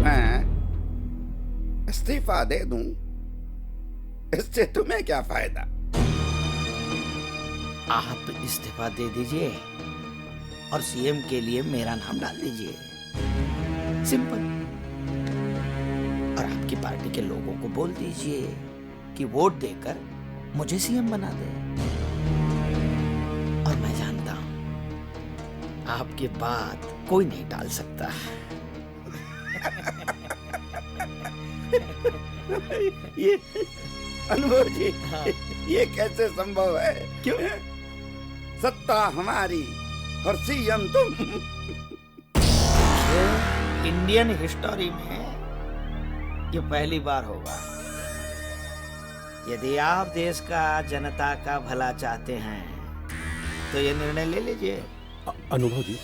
मैं इस्तीफा दे दूं, इससे तुम्हें क्या फायदा? आप इस्तीफा दे दीजिए और सीएम के लिए मेरा नाम डाल दीजिए, सिंपल। और आपकी पार्टी के लोगों को बोल दीजिए कि वोट देकर मुझे सीएम बना दे। और मैं जानता हूं आपकी बात कोई नहीं टाल सकता। ये अनुभव जी, हाँ। ये कैसे संभव है? क्यों? सत्ता हमारी और सीएम तुम। इंडियन हिस्टोरी में ये पहली बार होगा। यदि आप देश का, जनता का भला चाहते हैं तो ये निर्णय ले लीजिए। अनुभव जी,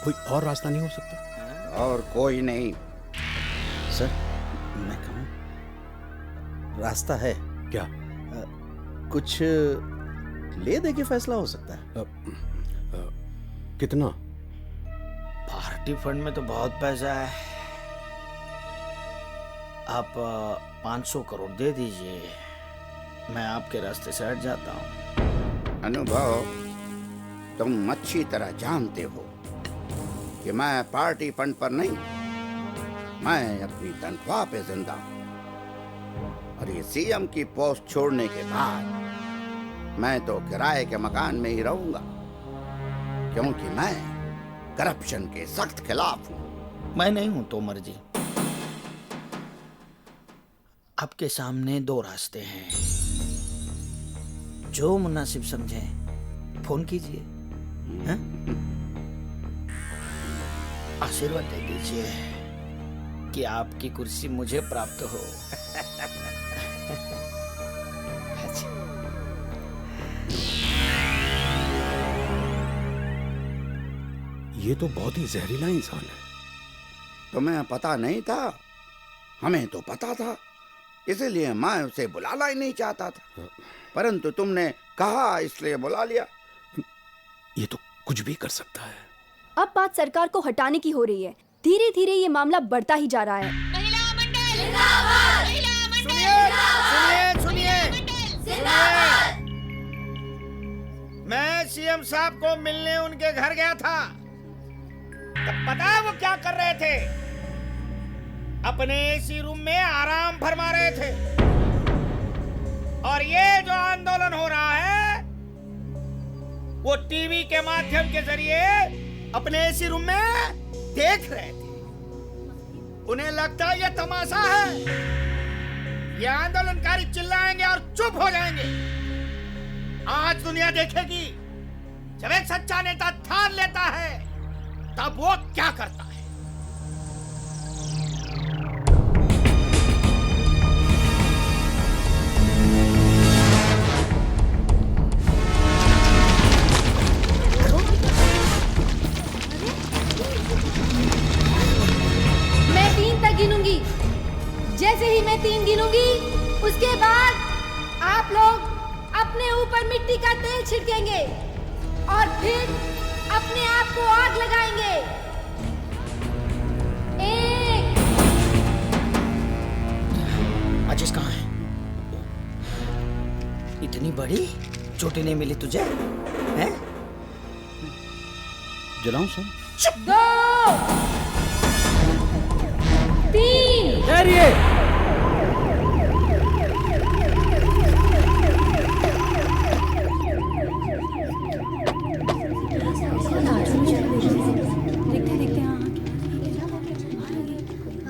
कोई और रास्ता नहीं हो सकता? और कोई नहीं। सर, मैं कहूँ रास्ता है क्या? कुछ ले दे के फैसला हो सकता है। कितना? पार्टी फंड में तो बहुत पैसा है। आप 500 करोड़ दे दीजिए, मैं आपके रास्ते से हट जाता हूँ। अनुभव, तुम अच्छी तरह जानते हो कि मैं पार्टी फंड पर नहीं, मैं अपनी तनख्वाह पे जिंदा हूं। और ये सीएम की पोस्ट छोड़ने के बाद मैं तो किराए के मकान में ही रहूंगा, क्योंकि मैं करप्शन के सख्त खिलाफ हूं। मैं नहीं हूं तोमर जी। आपके सामने दो रास्ते हैं, जो मुनासिब समझे फोन कीजिए। आशीर्वाद दे दीजिए कि आपकी कुर्सी मुझे प्राप्त हो। ये तो बहुत ही जहरीला इंसान है। तुम्हें पता नहीं था? हमें तो पता था। इसीलिए मैं उसे बुलाना ही नहीं चाहता था, परंतु तुमने कहा इसलिए बुला लिया। ये तो कुछ भी कर सकता है। अब बात सरकार को हटाने की हो रही है। धीरे धीरे ये मामला बढ़ता ही जा रहा है। सुनिए, मैं सीएम साहब को मिलने उनके घर गया था, तब पता है वो क्या कर रहे थे? अपने एसी रूम में आराम फरमा रहे थे। और ये जो आंदोलन हो रहा है वो टीवी के माध्यम के जरिए अपने एसी रूम में देख रहे थे। उन्हें लगता है ये तमाशा है, ये आंदोलनकारी चिल्लाएंगे और चुप हो जाएंगे। आज दुनिया देखेगी, जब एक सच्चा नेता ठान लेता है तब वो क्या करता है। मैं 3 तक गिनूंगी। जैसे ही मैं 3 गिनूंगी, उसके बाद आप लोग अपने ऊपर मिट्टी का तेल छिड़केंगे और फिर अपने आप को आग लगाएंगे। 1। माचिस कहाँ है? इतनी बड़ी चोटी नहीं मिली तुझे, हैं? जलाऊं सर? 2 3 ठहरिए।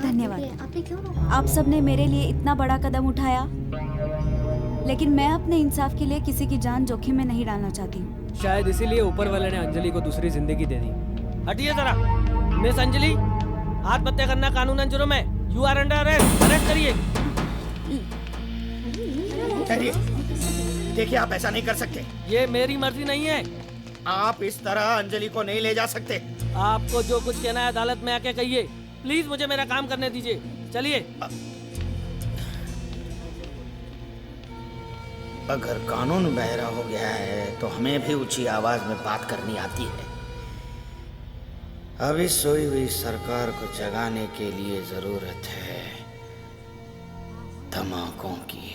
धन्यवाद। आप सबने मेरे लिए इतना बड़ा कदम उठाया, लेकिन मैं अपने इंसाफ के लिए किसी की जान जोखिम में नहीं डालना चाहती हूँ। शायद इसीलिए ऊपर वाले ने अंजलि को दूसरी जिंदगी दे दी। हटिए जरा। मिस अंजलि, आत्महत्या करना कानूनन जुर्म है। You are under arrest. Arrest करिए। देखिए, आप ऐसा नहीं कर सकते। ये मेरी मर्जी नहीं है। आप इस तरह अंजलि को नहीं ले जा सकते। आपको जो कुछ कहना है अदालत में आके कहिए। प्लीज मुझे मेरा काम करने दीजिए। चलिए। अगर कानून बहरा हो गया है तो हमें भी ऊंची आवाज में बात करनी आती है। अभी सोई हुई सरकार को जगाने के लिए जरूरत है धमाकों की।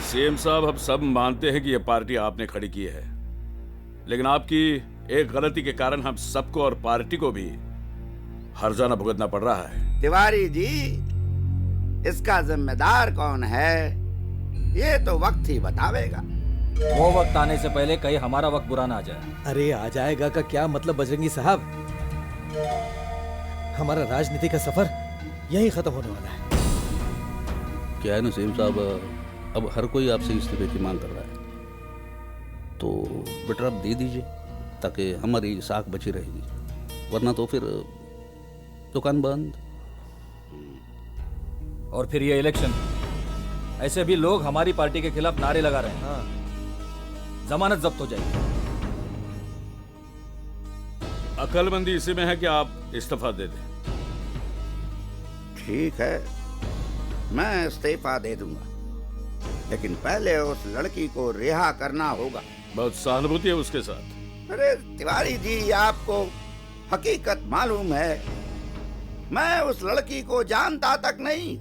सीएम साहब, अब सब मानते हैं कि यह पार्टी आपने खड़ी की है, लेकिन आपकी एक गलती के कारण हम सबको और पार्टी को भी हर्जाना भुगतना पड़ रहा है। तिवारी जी, इसका जिम्मेदार कौन है ये तो वक्त ही बतावेगा। वो वक्त आने से पहले कहीं हमारा वक्त बुरा ना आ जाए। अरे आ जाएगा का क्या मतलब बजरंगी साहब, हमारा राजनीति का सफर यही खत्म होने वाला है। क्या है नसीम साहब, अब हर कोई आपसे इस्तीफे की मांग कर रहा है, तो बेटा आप दे दीजिए ताकि हमारी साख बची रहेगी, वरना तो फिर दुकान बंद। और फिर ये इलेक्शन, ऐसे भी लोग हमारी पार्टी के खिलाफ नारे लगा रहे हैं। जमानत जब्त हो जाएगी। अकलमंदी इसी में है कि आप इस्तीफा दे दें। ठीक है, मैं इस्तीफा दे दूंगा, लेकिन पहले उस लड़की को रिहा करना होगा। बहुत सहानुभूति है उसके साथ। अरे तिवारी जी, आपको हकीकत मालूम है, मैं उस लड़की को जानता तक नहीं।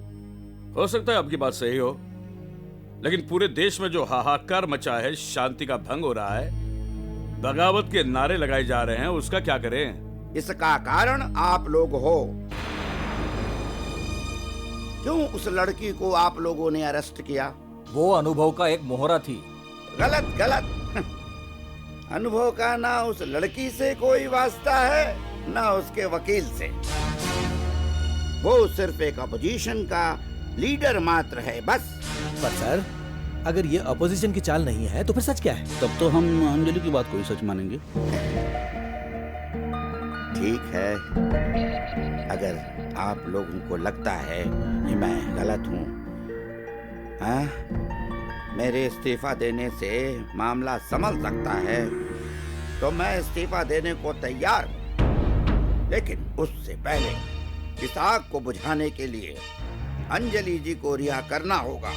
हो सकता है आपकी बात सही हो, लेकिन पूरे देश में जो हाहाकार मचा है, शांति का भंग हो रहा है, बगावत के नारे लगाए जा रहे हैं, उसका क्या करें? इसका कारण आप लोग हो। क्यों उस लड़की को आप लोगों ने अरेस्ट किया? वो अनुभव का एक मोहरा थी। गलत गलत, अनुभव का ना उस लड़की से कोई वास्ता है ना उसके वकील से। वो सिर्फ एक अपोजिशन का लीडर मात्र है बस। पर सर, अगर ये अपोजिशन की चाल नहीं है तो फिर सच क्या है? तब तो हम अंजलि की बात को ही सच मानेंगे। ठीक है, अगर आप लोगों को लगता है कि मैं गलत हूँ, मेरे इस्तीफा देने से मामला संभल सकता है, तो मैं इस्तीफा देने को तैयार हूँ। लेकिन उससे पहले इस आग को बुझाने के लिए अंजलि जी को रिहा करना होगा।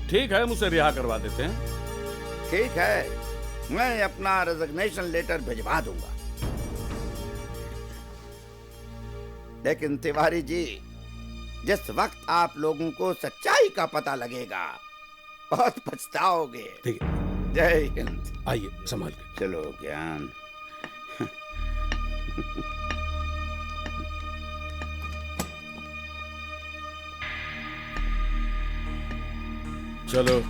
ठीक है, मुझसे रिहा करवा देते हैं। ठीक है, मैं अपना रेजिग्नेशन लेटर भिजवा दूंगा। लेकिन तिवारी जी, जिस वक्त आप लोगों को सच्चाई का पता लगेगा, बहुत पछताओगे। ठीक है, जय हिंद। आइए संभाल के। चलो ज्ञान। चलो,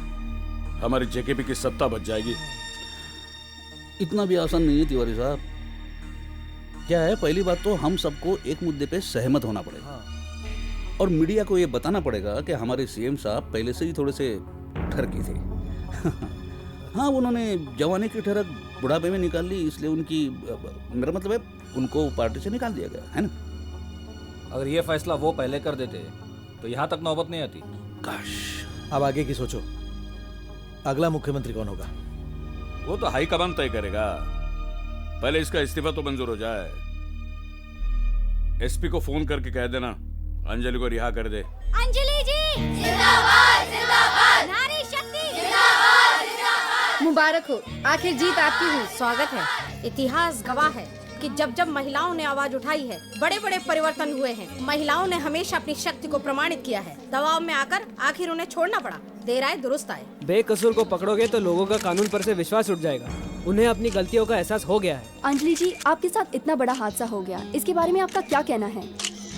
हमारी जेकेपी की सत्ता बच जाएगी। इतना भी आसान नहीं है तिवारी साहब। क्या है, पहली बात तो हम सबको एक मुद्दे पे सहमत होना पड़ेगा। और मीडिया को ये बताना पड़ेगा कि हमारे सीएम साहब पहले से ही थोड़े से ठरकी थे। हाँ, उन्होंने जवानी की ठरक बुढ़ापे में निकाल ली, इसलिए उनकी, मेरा मतलब है, उनको पार्टी से निकाल दिया गया है ना। अगर ये फैसला वो पहले कर देते तो यहाँ तक नौबत नहीं आती। काश। अब आगे की सोचो, अगला मुख्यमंत्री कौन होगा? वो तो हाईकमान तय करेगा। पहले इसका इस्तीफा तो मंजूर हो जाए। एसपी को फोन करके कह देना अंजलि को रिहा कर दे। अंजलि जी जिंदाबाद जिंदाबाद, नारी शक्ति जिंदाबाद जिंदाबाद। मुबारक हो, आखिर जीत आपकी हुई। स्वागत है। इतिहास गवाह है कि जब जब महिलाओं ने आवाज उठाई है, बड़े बड़े परिवर्तन हुए हैं। महिलाओं ने हमेशा अपनी शक्ति को प्रमाणित किया है। दबाव में आकर आखिर उन्हें छोड़ना पड़ा। देर आए दुरुस्त आए। बेकसूर को पकड़ोगे तो लोगों का कानून पर से विश्वास उठ जाएगा। उन्हें अपनी गलतियों का एहसास हो गया है। अंजलि जी, आपके साथ इतना बड़ा हादसा हो गया, इसके बारे में आपका क्या कहना है?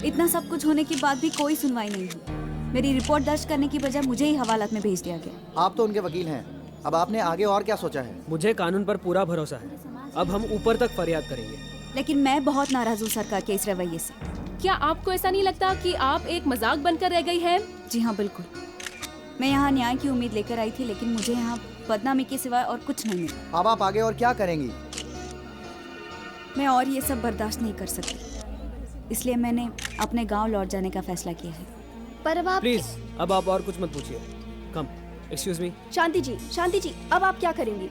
इतना सब कुछ होने के बाद भी कोई सुनवाई नहीं हुई। मेरी रिपोर्ट दर्ज करने की बजाय मुझे ही हवालात में भेज दिया गया। आप तो उनके वकील हैं, अब आपने आगे और क्या सोचा है? मुझे कानून पर पूरा भरोसा है। अब हम ऊपर तक फरियाद करेंगे। लेकिन मैं बहुत नाराज हूँ सरकार के इस रवैये से। क्या आपको ऐसा नहीं लगता कि आप एक मजाक बनकर रह गई हैं? जी हाँ, बिल्कुल। मैं यहाँ न्याय की उम्मीद लेकर आई थी, लेकिन मुझे यहाँ बदनामी के सिवाय और कुछ नहीं मिला। अब आप आगे और क्या करेंगी? मैं और ये सब बर्दाश्त नहीं कर सकती, इसलिए मैंने अपने गांव लौट जाने का फैसला किया है। पर अब आप प्लीज, अब आप और कुछ मत पूछिए। कम, एक्सक्यूज मी। शांति जी, अब आप क्या करेंगी?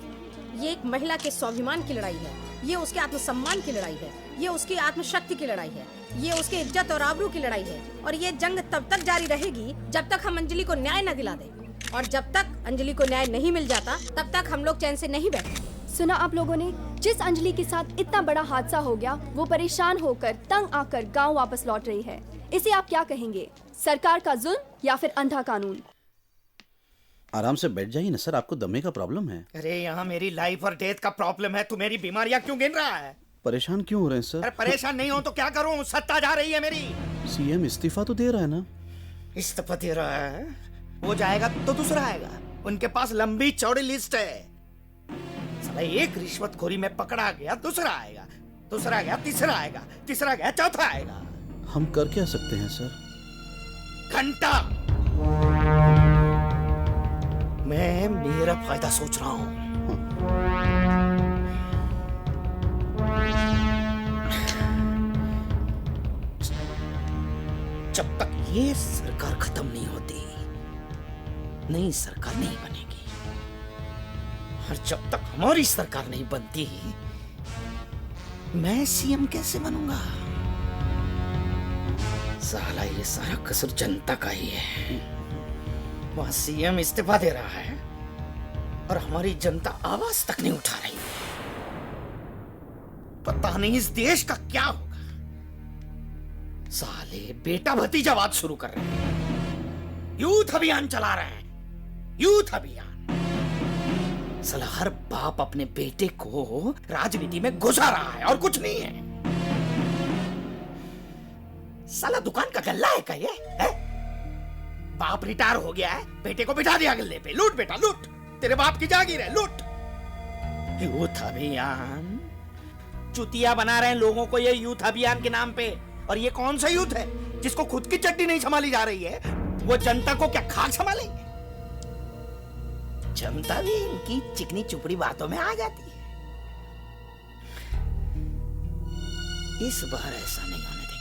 ये एक महिला के स्वाभिमान की लड़ाई है। ये उसके आत्मसम्मान की लड़ाई है। ये उसकी आत्मशक्ति की लड़ाई है। ये उसके इज्जत और आबरू की लड़ाई है। और ये जंग तब तक जारी रहेगी जब तक हम अंजलि को न्याय न दिला दें। और जब तक अंजलि को न्याय नहीं मिल जाता, तब तक हम लोग चैन से नहीं बैठे। सुना आप लोगों ने, जिस अंजलि के साथ इतना बड़ा हादसा हो गया, वो परेशान होकर तंग आकर गांव वापस लौट रही है। इसे आप क्या कहेंगे? सरकार का जुल्म या फिर अंधा कानून? आराम से बैठ जाइए ना सर, आपको दमे का प्रॉब्लम है। अरे यहाँ मेरी लाइफ और डेथ का प्रॉब्लम है, तू मेरी बीमारियां क्यों गिन रहा है? परेशान क्यों हो रहे हैं सर? अरे परेशान नहीं हो तो क्या करूं? सत्ता जा रही है मेरी। सीएम इस्तीफा तो दे रहा है ना? इस्तीफा दे रहा है? वो जाएगा तो दूसरा आएगा। उनके पास लंबी चौड़ी लिस्ट है। साला एक रिश्वतखोरी में पकड़ा गया, दूसरा आएगा, दूसरा गया, तीसरा आएगा, तीसरा गया, चौथा आएगा। हम कर क्या सकते हैं सर? घंटा। मैं मेरा फायदा सोच रहा हूं। जब तक ये सरकार खत्म नहीं होती, नई सरकार नहीं बनेगी। और जब तक हमारी सरकार नहीं बनती, मैं सीएम कैसे बनूंगा? साला ये सारा कसूर जनता का ही है। वहां सीएम इस्तीफा दे रहा है और हमारी जनता आवाज तक नहीं उठा रही है। पता नहीं इस देश का क्या होगा। साले बेटा भतीजावाद शुरू कर रहे हैं, यूथ अभियान चला रहे हैं, यूथ अभियान। साला हर बाप अपने बेटे को राजनीति में घुसा रहा है और कुछ नहीं है। साला दुकान का गल्ला है क्या ये? है? बाप रिटायर हो गया है, बेटे को बिठा दिया गल्ले पे, लूट बेटा लूट। तेरे बाप की जागीर है, लूट। यूथ अभियान? चुतिया बना रहे हैं लोगों को ये यूथ अभियान के नाम पे। और ये कौन सा यूथ है जिसको खुद की चड्डी नहीं संभाली जा रही है? वो जनता को क्या खाक संभालेंगे? जनता भी इनकी चिकनी चुपड़ी बातों में आ जाती है। इस बार ऐसा नहीं होने देंगे।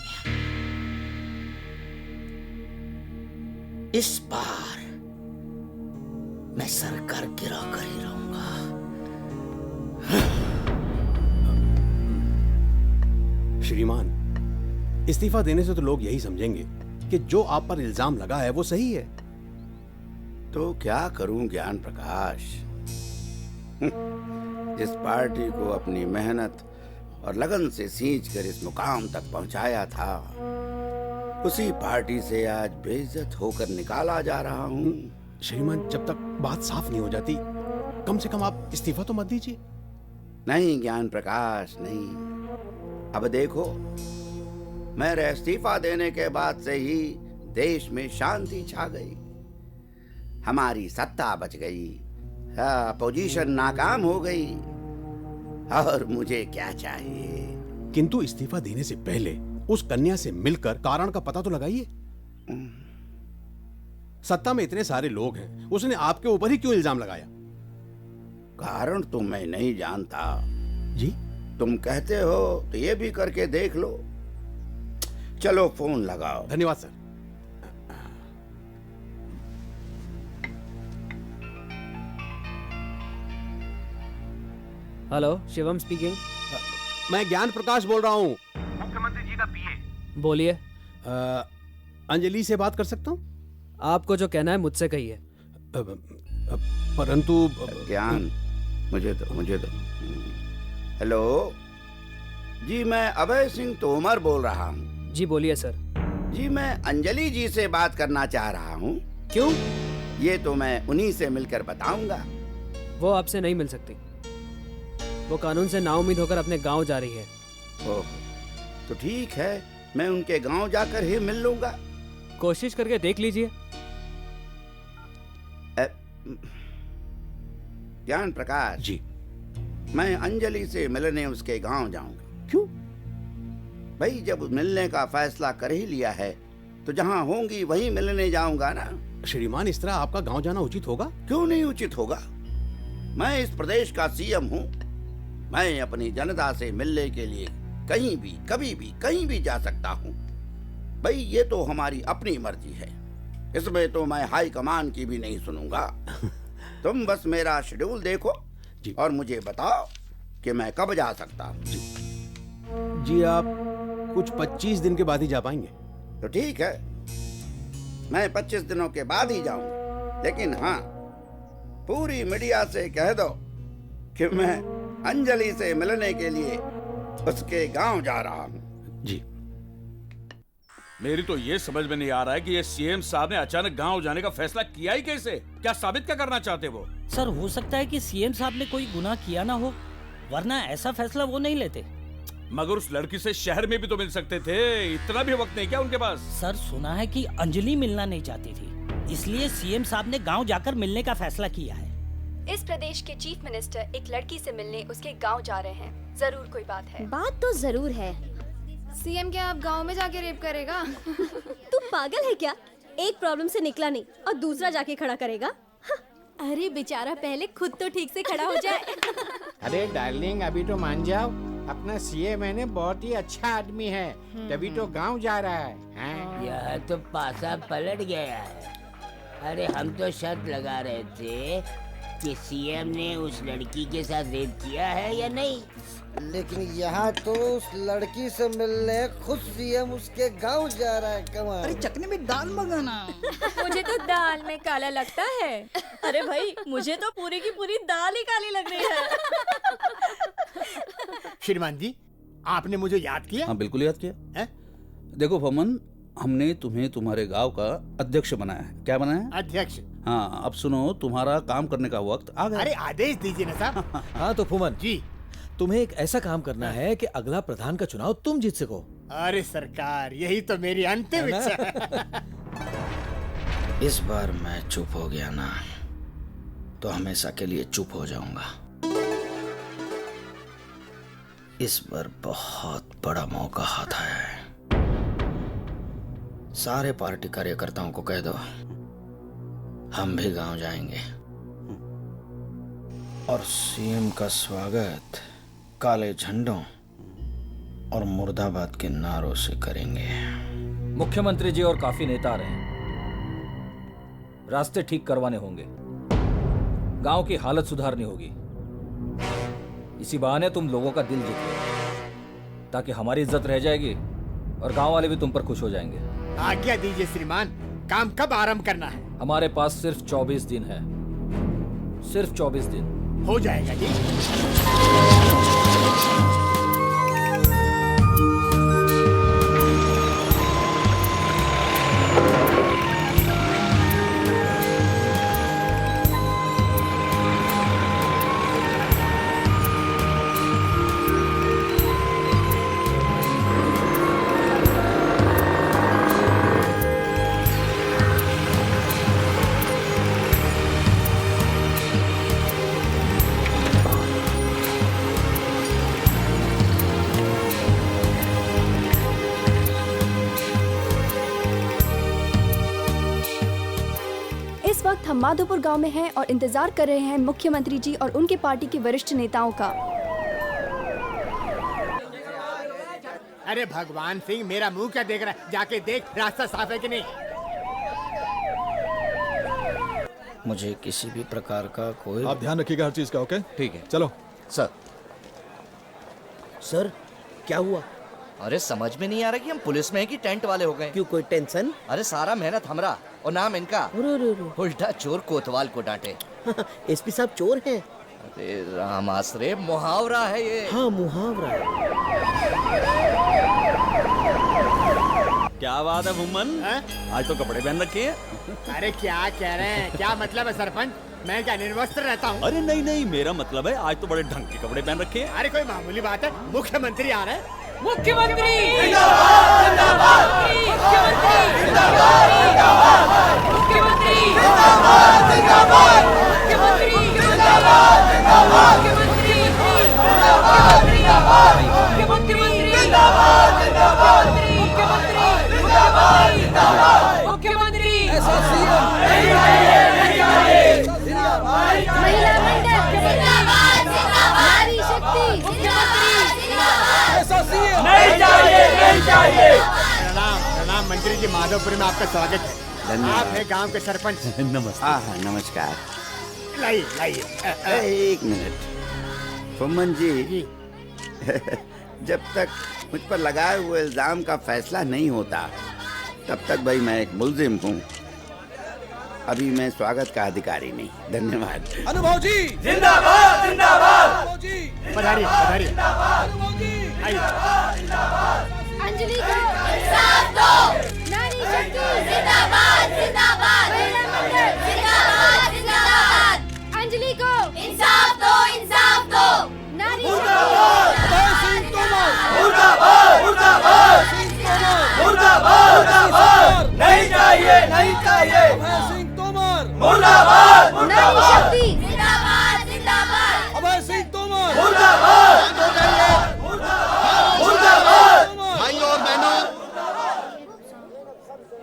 इस बार मैं सरकार गिरा कर ही रहूंगा। श्रीमान, इस्तीफा देने से तो लोग यही समझेंगे कि जो आप पर इल्जाम लगा है वो सही है। तो क्या करूं ज्ञान प्रकाश? जिस पार्टी को अपनी मेहनत और लगन से सींच कर इस मुकाम तक पहुंचाया था, उसी पार्टी से आज बेइज्जत होकर निकाला जा रहा हूं। श्रीमान, जब तक बात साफ नहीं हो जाती, कम से कम आप इस्तीफा तो मत दीजिए। नहीं ज्ञान प्रकाश, नहीं। अब देखो, मेरे इस्तीफा देने के बाद से ही देश में शांति छा गई, हमारी सत्ता बच गई, अपोजिशन नाकाम हो गई, और मुझे क्या चाहिए? किंतु इस्तीफा देने से पहले उस कन्या से मिलकर कारण का पता तो लगाइए। सत्ता में इतने सारे लोग हैं, उसने आपके ऊपर ही क्यों इल्जाम लगाया? कारण तो मैं नहीं जानता जी। तुम कहते हो तो ये भी करके देख लो। चलो फोन लगाओ। धन्यवाद सर। Hello, Shivam speaking. मैं ज्ञान प्रकाश बोल रहा हूँ, मुख्यमंत्री जी का पीए। बोलिए। अंजलि से बात कर सकता हूँ? आपको जो कहना है मुझसे कहिए। परंतु ज्ञान, मुझे तो हेलो जी, मैं अभय सिंह तोमर बोल रहा हूँ। जी बोलिए सर। जी मैं अंजलि जी से बात करना चाह रहा हूँ। क्यों? ये तो मैं उन्हीं से मिलकर बताऊंगा। वो आपसे नहीं मिल सकती। वो कानून से नाउम्मीद होकर अपने गांव जा रही है। ओह, तो ठीक है, मैं उनके गांव जाकर ही मिल लूंगा। कोशिश करके देख लीजिए। ज्ञान प्रकाश जी, मैं अंजलि से मिलने उसके गांव जाऊंगा। क्यों? भाई, जब मिलने का फैसला कर ही लिया है तो जहां होंगी वहीं मिलने जाऊंगा ना। श्रीमान, इस तरह आपका गांव जाना उचित होगा? क्यों नहीं उचित होगा? मैं इस प्रदेश का सीएम हूँ। मैं अपनी जनता से मिलने के लिए कहीं भी, कभी भी, कहीं भी जा सकता हूँ। भाई, ये तो हमारी अपनी मर्जी है, इसमें तो मैं हाई कमान की भी नहीं सुनूंगा। तुम बस मेरा शेड्यूल देखो और मुझे बताओ कि मैं कब जा सकता हूँ। जी, आप कुछ 25 दिन के बाद ही जा पाएंगे। तो ठीक है, मैं 25 दिनों के बाद ही जाऊंगा। लेकिन हाँ, पूरी मीडिया से कह दो कि मैं अंजलि से मिलने के लिए उसके गांव जा रहा हूँ। जी। मेरी तो ये समझ में नहीं आ रहा है कि ये सीएम साहब ने अचानक गांव जाने का फैसला किया ही कैसे? क्या साबित क्या करना चाहते वो? सर, हो सकता है कि सीएम साहब ने कोई गुनाह किया ना हो, वरना ऐसा फैसला वो नहीं लेते। मगर उस लड़की से शहर में भी तो मिल सकते थे, इतना भी वक्त नहीं क्या उनके पास? सर, सुना है कि अंजलि मिलना नहीं चाहती थी, इसलिए सीएम साहब ने गांव जाकर मिलने का फैसला किया है। इस प्रदेश के चीफ मिनिस्टर एक लड़की से मिलने उसके गांव जा रहे हैं। जरूर कोई बात है। बात तो जरूर है। सीएम क्या अब गांव में जाके रेप करेगा? तू पागल है क्या? एक प्रॉब्लम से निकला नहीं और दूसरा जाके खड़ा करेगा। अरे बेचारा पहले खुद तो ठीक से खड़ा हो जाए। अरे डार्लिंग, अभी तो मान जाओ, अपना सीएम है ना, बहुत ही अच्छा आदमी है, तभी तो गांव जा रहा है। यह तो पासा पलट गया है। अरे हम तो शर्त लगा रहे थे कि सीएम ने उस लड़की के साथ रेप किया है या नहीं, लेकिन यहाँ तो उस लड़की से मिलने खुद सीएम उसके गांव जा रहा है। कमाल। अरे चटनी में दाल मंगाना। मुझे तो दाल में काला लगता है। अरे भाई, मुझे तो पूरी की पूरी दाल ही काली लग रही है। श्रीमान जी, आपने मुझे याद किया? हाँ, बिल्कुल याद किया है? देखो फमन, हमने तुम्हें तुम्हारे गांव का अध्यक्ष बनाया है। क्या बनाया है? अध्यक्ष। हाँ, अब सुनो, तुम्हारा काम करने का वक्त आ गया। अरे आदेश दीजिए ना साहब। हाँ तो फुमन जी, तुम्हें एक ऐसा काम करना है कि अगला प्रधान का चुनाव तुम जीत सको। अरे सरकार, यही तो मेरी अंतिम इच्छा है। इस बार मैं चुप हो गया ना, तो हमेशा के लिए चुप हो जाऊंगा। इस बार बहुत बड़ा मौका हाथ आया है। सारे पार्टी कार्यकर्ताओं को कह दो हम भी गांव जाएंगे और सीएम का स्वागत काले झंडों और मुर्दाबाद के नारों से करेंगे। मुख्यमंत्री जी और काफी नेता आ रहे हैं, रास्ते ठीक करवाने होंगे, गांव की हालत सुधारनी होगी। इसी बहाने तुम लोगों का दिल जीत लो, ताकि हमारी इज्जत रह जाएगी और गांव वाले भी तुम पर खुश हो जाएंगे। आज्ञा दीजिए श्रीमान, काम कब आरंभ करना है? हमारे पास सिर्फ 24 दिन है, सिर्फ 24 दिन। हो जाएगा जी। हम माधोपुर गांव में हैं और इंतजार कर रहे हैं मुख्यमंत्री जी और उनके पार्टी के वरिष्ठ नेताओं का। अरे भगवान सिंह, मेरा मुंह क्या देख रहा है? जाके देख रास्ता साफ है कि नहीं। मुझे किसी भी प्रकार का कोई... आप ध्यान रखिएगा हर चीज का। ओके ठीक है। चलो सर। सर क्या हुआ? अरे समझ में नहीं आ रहा कि हम पुलिस में हैं कि टेंट वाले हो गए। क्यों, कोई टेंशन? अरे सारा मेहनत हमरा और नाम इनका। उल्टा चोर कोतवाल को डांटे। एसपी साहब चोर हैं? अरे राम आसरे, मुहावरा है ये। हाँ मुहावरा। क्या बात है भूमन, आज तो कपड़े पहन रखे हैं। अरे क्या कह रहे हैं? क्या मतलब है सरपंच? मैं क्या निर्वस्त्र रहता हूँ? अरे नहीं नहीं, मेरा मतलब है आज तो बड़े ढंग के कपड़े पहन रखे हैं। अरे कोई मामूली बात है, मुख्यमंत्री आ रहे हैं। मुख्यमंत्री जिंदाबाद जिंदाबाद, मुख्यमंत्री जिंदाबाद जिंदाबाद, मुख्यमंत्री जिंदाबाद जिंदाबाद, मुख्यमंत्री जिंदाबाद जिंदाबाद, मुख्यमंत्री जिंदाबाद जिंदाबाद, मुख्यमंत्री जिंदाबाद जिंदाबाद, मुख्यमंत्री जिंदाबाद जिंदाबाद, मुख्यमंत्री ऐसा सीएम नहीं चाहिए, नहीं चाहिए। महिला मंडल जिंदाबाद जिंदाबाद, नारी शक्ति जिंदाबाद जिंदाबाद, ऐसा सीएम नहीं चाहिए, नहीं चाहिए। प्रणाम प्रणाम मंत्री जी, माधोपुर में आपका स्वागत है। आप है गांव के सरपंच। नमस्कार। हाँ नमस्कार। लाइए लाइए। एक मिनट फुम्मन जी, जब तक मुझ पर लगाए हुए इल्जाम का फैसला नहीं होता तब तक भाई मैं एक मुल्जिम हूँ। अभी मैं स्वागत का अधिकारी नहीं। धन्यवाद। अनुभव जी जिंदाबाद जिंदाबाद, पधारिए पधारिए। अंजलि को इंसाफ दो, नारी शक्ति जिंदाबाद जिंदाबाद, महिला मंडल जिंदाबाद जिंदाबाद, अंजलि को इंसाफ दो, इंसाफ दो, नारी शक्ति मुर्दाबाद मुर्दाबाद, मुर्दाबाद मुर्दाबाद, नहीं चाहिए, नहीं चाहिए। मुर्दाबाद नारी शक्ति जिंदाबाद जिंदाबाद, अभय सिंह तोमर मुर्दाबाद मुर्दाबाद। भाइयों और बहनों,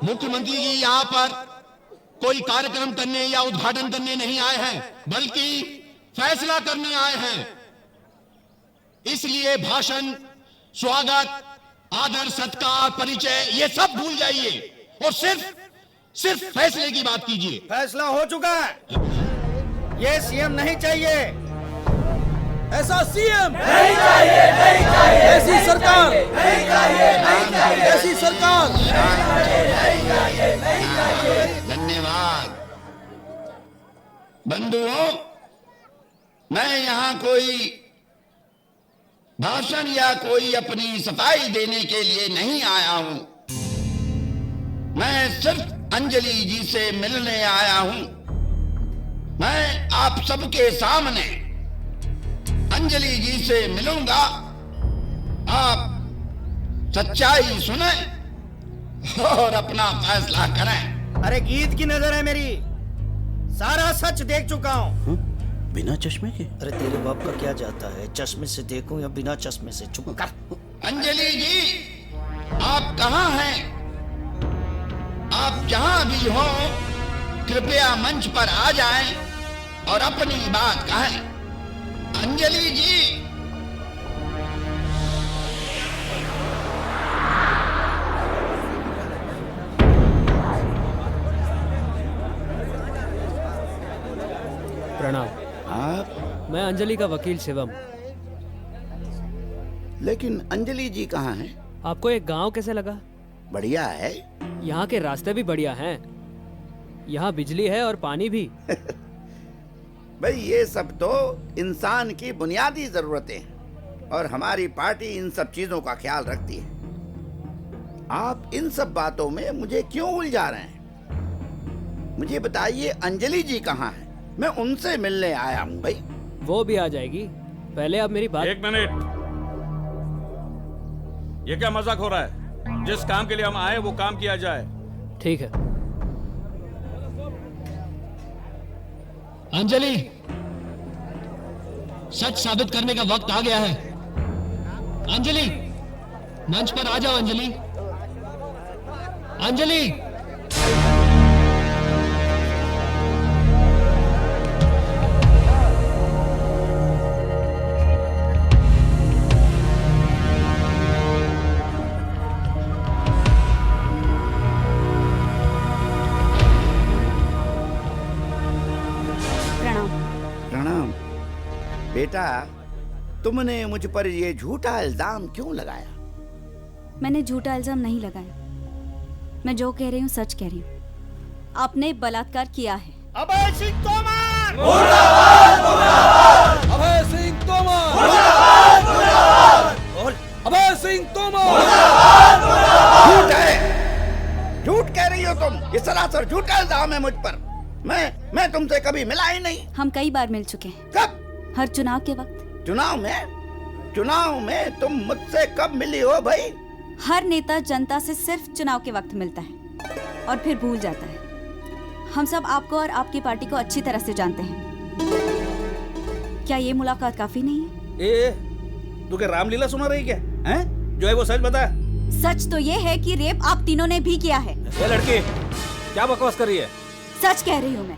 मुख्यमंत्री जी यहाँ पर कोई कार्यक्रम करने या उद्घाटन करने नहीं आए हैं, बल्कि फैसला करने आए हैं। इसलिए भाषण, स्वागत, आदर, सत्कार, परिचय ये सब भूल जाइए और सिर्फ फैसले की बात कीजिए। फैसला हो चुका है, ये सीएम नहीं चाहिए। ऐसा सीएम नहीं चाहिए, नहीं चाहिए। ऐसी सरकार नहीं चाहिए, नहीं चाहिए। ऐसी सरकार नहीं चाहिए, नहीं चाहिए। धन्यवाद। बंधुओं, मैं यहाँ कोई भाषण या कोई अपनी सफाई देने के लिए नहीं आया हूं। मैं सिर्फ अंजलि जी से मिलने आया हूं। मैं आप सबके सामने अंजलि जी से मिलूंगा। आप सच्चाई सुने और अपना फैसला करें। अरे गीत की नजर है मेरी, सारा सच देख चुका हूँ। बिना चश्मे के? अरे तेरे बाप का क्या जाता है, चश्मे से देखूं या बिना चश्मे से? चुप कर। अंजलि जी, आप कहाँ हैं? आप जहाँ भी हो कृपया मंच पर आ जाएं और अपनी बात कहें। अंजलि जी। प्रणाम। आप? मैं अंजलि का वकील शिवम। लेकिन अंजलि जी कहाँ हैं? आपको एक गांव कैसे लगा? बढ़िया है। यहाँ के रास्ते भी बढ़िया हैं। यहाँ बिजली है और पानी भी। भाई ये सब तो इंसान की बुनियादी जरूरतें हैं और हमारी पार्टी इन सब चीजों का ख्याल रखती है। आप इन सब बातों में मुझे क्यों उलझा रहे हैं? मुझे बताइए अंजलि जी कहाँ हैं? मैं उनसे मिलने आया हूँ भाई। वो भी आ जाएगी, पहले आप मेरी बात। 1 मिनट, ये क्या मजाक हो रहा है? जिस काम के लिए हम आए वो काम किया जाए। ठीक है। अंजलि, सच साबित करने का वक्त आ गया है। अंजलि, मंच पर आ जाओ। अंजलि, अंजलि। बेटा, तुमने मुझ पर ये झूठा इल्जाम क्यों लगाया? मैंने झूठा इल्जाम नहीं लगाया। मैं जो कह रही हूँ सच कह रही हूँ। आपने बलात्कार किया है। अभय सिंह तोमर! मुर्दाबाद! मुर्दाबाद! अभय सिंह तोमर! मुर्दाबाद! मुर्दाबाद! अभय सिंह तोमर! मुर्दाबाद! मुर्दाबाद! झूठ है, झूठ कह रही हो तुम। ये सरासर झूठा इल्जाम है मुझ पर। मैं तुमसे कभी मिला ही नहीं। हम कई बार मिल चुके हैं। कब? हर चुनाव के वक्त। चुनाव में तुम मुझसे कब मिली हो भाई? हर नेता जनता से सिर्फ चुनाव के वक्त मिलता है और फिर भूल जाता है। हम सब आपको और आपकी पार्टी को अच्छी तरह से जानते हैं। क्या ये मुलाकात काफी नहीं है? तू क्या रामलीला सुना रही क्या? हैं? जो है वो सच बता। सच तो ये है कि रेप आप तीनों ने भी किया है। ये लड़की क्या बकवास कर रही है? सच कह रही हूँ मैं।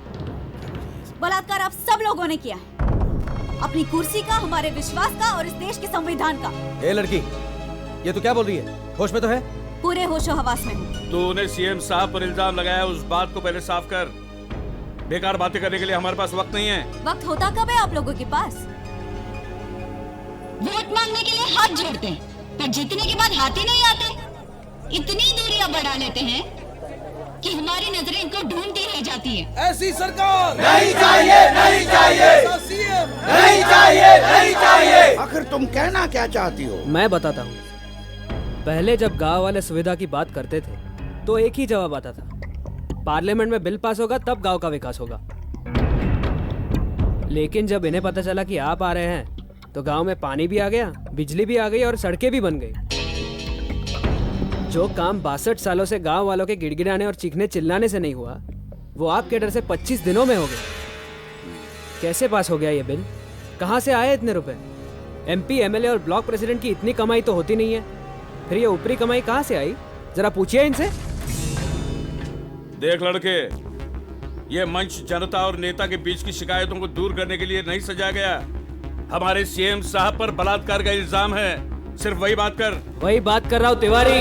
बलात्कार आप सब लोगों ने किया है, अपनी कुर्सी का, हमारे विश्वास का और इस देश के संविधान का। ए लड़की, ये तो क्या बोल रही है? होश में तो है? पूरे होशो हवास में हूँ। तूने सीएम साहब पर इल्जाम लगाया, उस बात को पहले साफ कर। बेकार बातें करने के लिए हमारे पास वक्त नहीं है। वक्त होता कब है आप लोगों के पास? वोट मांगने के लिए हाथ जोड़ते हैं, पर जीतने के बाद हाथ ही नहीं आते। इतनी दूरियां बढ़ा लेते हैं कि हमारी नजरें इनको ढूंढती रह जाती है। ऐसी सरकार नहीं चाहिए, नहीं चाहिए, ऐसा सीएम नहीं चाहिए, नहीं चाहिए। आखिर तुम कहना क्या चाहती हो? मैं बताता हूँ। पहले जब गांव वाले सुविधा की बात करते थे तो एक ही जवाब आता था, पार्लियामेंट में बिल पास होगा तब गांव का विकास होगा। लेकिन जब इन्हें पता चला कि आप आ रहे हैं तो गांव में पानी भी आ गया, बिजली भी आ गई और सड़कें भी बन गई। जो काम 62 सालों से गांव वालों के गिड़गिड़ाने और चीखने चिल्लाने से नहीं हुआ, वो आपके डर से 25 दिनों में हो गया। कैसे पास हो गया ये बिल? कहाँ से आए इतने रुपए? MP, MLA और ब्लॉक प्रेसिडेंट की इतनी कमाई तो होती नहीं है, फिर ये ऊपरी कमाई कहाँ से आई? जरा पूछिए इनसे। देख लड़के, ये मंच जनता और नेता के बीच की शिकायतों को दूर करने के लिए नहीं सजाया गया। हमारे सीएम साहब पर बलात्कार का इल्जाम है, सिर्फ वही बात कर। वही बात कर रहा हूँ तिवारी।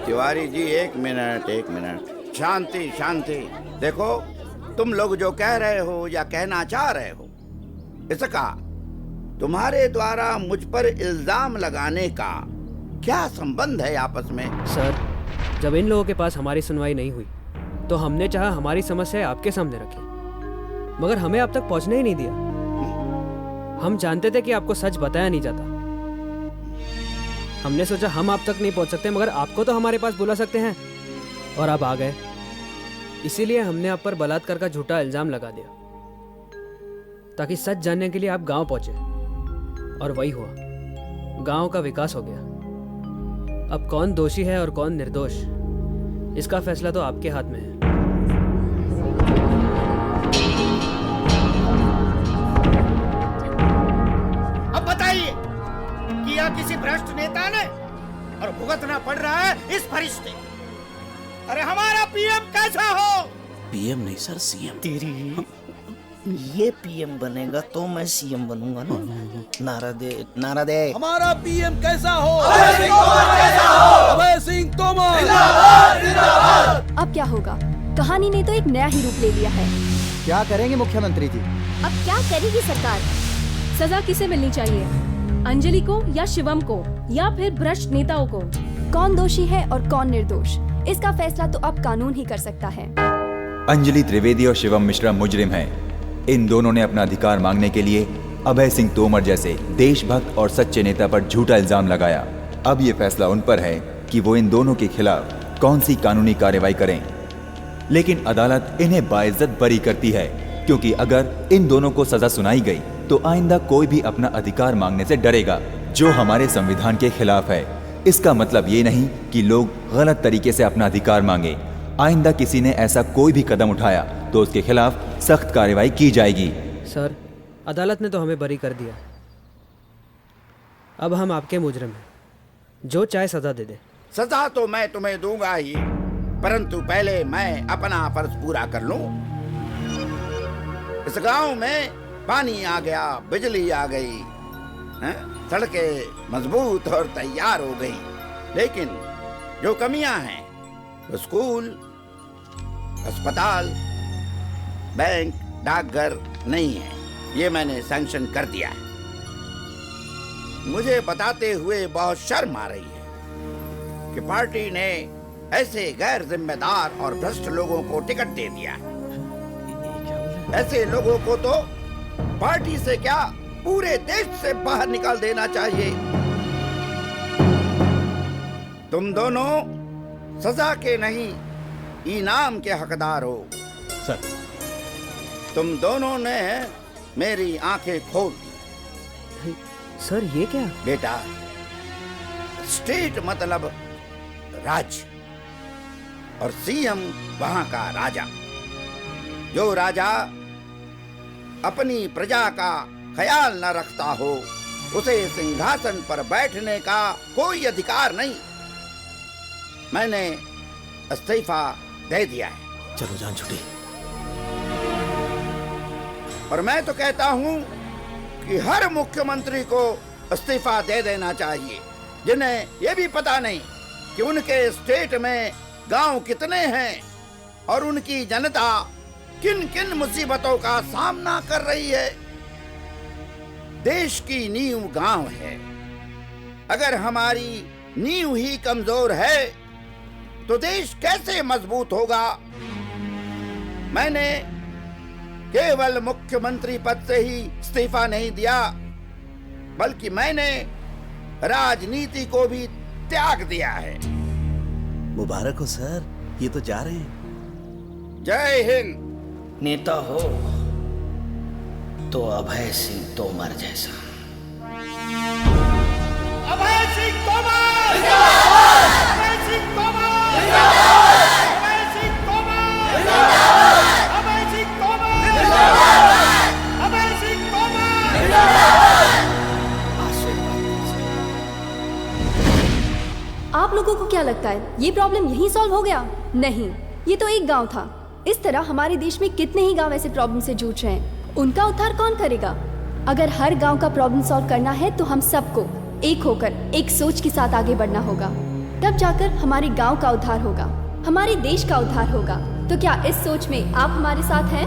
तिवारी जी एक मिनट। शांति शांति। देखो, तुम लोग जो कह रहे हो या कहना चाह रहे हो, इसका तुम्हारे द्वारा मुझ पर इल्जाम लगाने का क्या संबंध है आपस में? सर, जब इन लोगों के पास हमारी सुनवाई नहीं हुई तो हमने चाहा हमारी समस्या आपके सामने रखी, मगर हमें अब तक पहुंचने ही नहीं दिया। हम जानते थे कि आपको सच बताया नहीं जाता। हमने सोचा हम आप तक नहीं पहुंच सकते, मगर आपको तो हमारे पास बुला सकते हैं, और आप आ गए। इसीलिए हमने आप पर बलात्कार का झूठा इल्जाम लगा दिया, ताकि सच जानने के लिए आप गांव पहुंचे। और वही हुआ, गांव का विकास हो गया। अब कौन दोषी है और कौन निर्दोष, इसका फैसला तो आपके हाथ में है। भुगतना पड़ रहा है इस फरिश्ते। अरे हमारा पीएम कैसा हो? पीएम नहीं सर, सीएम। तेरी ये पीएम बनेगा तो मैं सीएम बनूंगा ना। नारा दे, नारा दे। हमारा पीएम कैसा हो? अभय सिंह तोमर। अब क्या होगा? कहानी ने तो एक नया ही रूप ले लिया है। क्या करेंगे मुख्यमंत्री जी? अब क्या करेगी सरकार? सजा किसे मिलनी चाहिए? अंजलि को या शिवम को या फिर भ्रष्ट नेताओं को? कौन दोषी है और कौन निर्दोष, इसका फैसला तो अब कानून ही कर सकता है। अंजलि त्रिवेदी और शिवम मिश्रा मुजरिम हैं। इन दोनों ने अपना अधिकार मांगने के लिए अभय सिंह तोमर जैसे देशभक्त और सच्चे नेता पर झूठा इल्जाम लगाया। अब ये फैसला उन पर है कि वो इन दोनों के खिलाफ कौन सी कानूनी कार्रवाई करें। लेकिन अदालत इन्हें बाइज्जत बरी करती है, क्योंकि अगर इन दोनों को सजा सुनाई गई तो आइंदा कोई भी अपना अधिकार मांगने से डरेगा, जो हमारे संविधान के खिलाफ है। इसका मतलब ये नहीं कि लोग गलत तरीके से अपना अधिकार मांगे। आइंदा किसी ने ऐसा कोई भी कदम उठाया तो उसके खिलाफ सख्त कार्रवाई की जाएगी। सर, अदालत ने तो हमें बरी कर दिया। अब हम आपके मुजरिम हैं, जो चाहे सजा दे दे। सजा तो मैं तुम्हें दूंगा ही, परंतु पहले मैं अपना फर्ज पूरा कर लूं। इस गांव में पानी आ गया, बिजली आ गई, सड़कें मजबूत और तैयार हो गई, लेकिन जो कमियां हैं वो स्कूल, अस्पताल, बैंक, डाकघर नहीं है। ये मैंने सैंक्शन कर दिया है। मुझे बताते हुए बहुत शर्म आ रही है कि पार्टी ने ऐसे गैर जिम्मेदार और भ्रष्ट लोगों को टिकट दे दिया है। ऐसे लोगों को तो पार्टी से क्या पूरे देश से बाहर निकाल देना चाहिए। तुम दोनों सजा के नहीं, इनाम के हकदार हो। सर, तुम दोनों ने मेरी आंखें खोल दी। सर, ये क्या? बेटा, स्टेट मतलब राज्य और सीएम वहां का राजा। जो राजा अपनी प्रजा का ख्याल न रखता हो, उसे सिंहासन पर बैठने का कोई अधिकार नहीं। मैंने इस्तीफा दे दिया है। चलो जान छुट्टी। और मैं तो कहता हूं कि हर मुख्यमंत्री को इस्तीफा दे देना चाहिए, जिन्हें यह भी पता नहीं कि उनके स्टेट में गांव कितने हैं और उनकी जनता किन किन मुसीबतों का सामना कर रही है। देश की नींव गांव है। अगर हमारी नींव ही कमजोर है तो देश कैसे मजबूत होगा। मैंने केवल मुख्यमंत्री पद से ही इस्तीफा नहीं दिया, बल्कि मैंने राजनीति को भी त्याग दिया है। मुबारक हो सर, ये तो जा रहे हैं। जय हिंद। नेता हो तो अभय सिंह तोमर जैसा। अभय सिंह तोमर जिंदाबाद! अभय सिंह तोमर जिंदाबाद! अभय सिंह तोमर जिंदाबाद! अभय सिंह तोमर जिंदाबाद! अभय सिंह तोमर जिंदाबाद! आप लोगों को क्या लगता है ये प्रॉब्लम यहीं सॉल्व हो गया? नहीं, ये तो एक गांव था। इस तरह हमारे देश में कितने ही गांव ऐसे प्रॉब्लम से जूझ रहे हैं। उनका उद्धार कौन करेगा? अगर हर गांव का प्रॉब्लम सॉल्व करना है तो हम सबको एक होकर एक सोच के साथ आगे बढ़ना होगा। तब जाकर हमारे गांव का उद्धार होगा, हमारे देश का उद्धार होगा। तो क्या इस सोच में आप हमारे साथ हैं?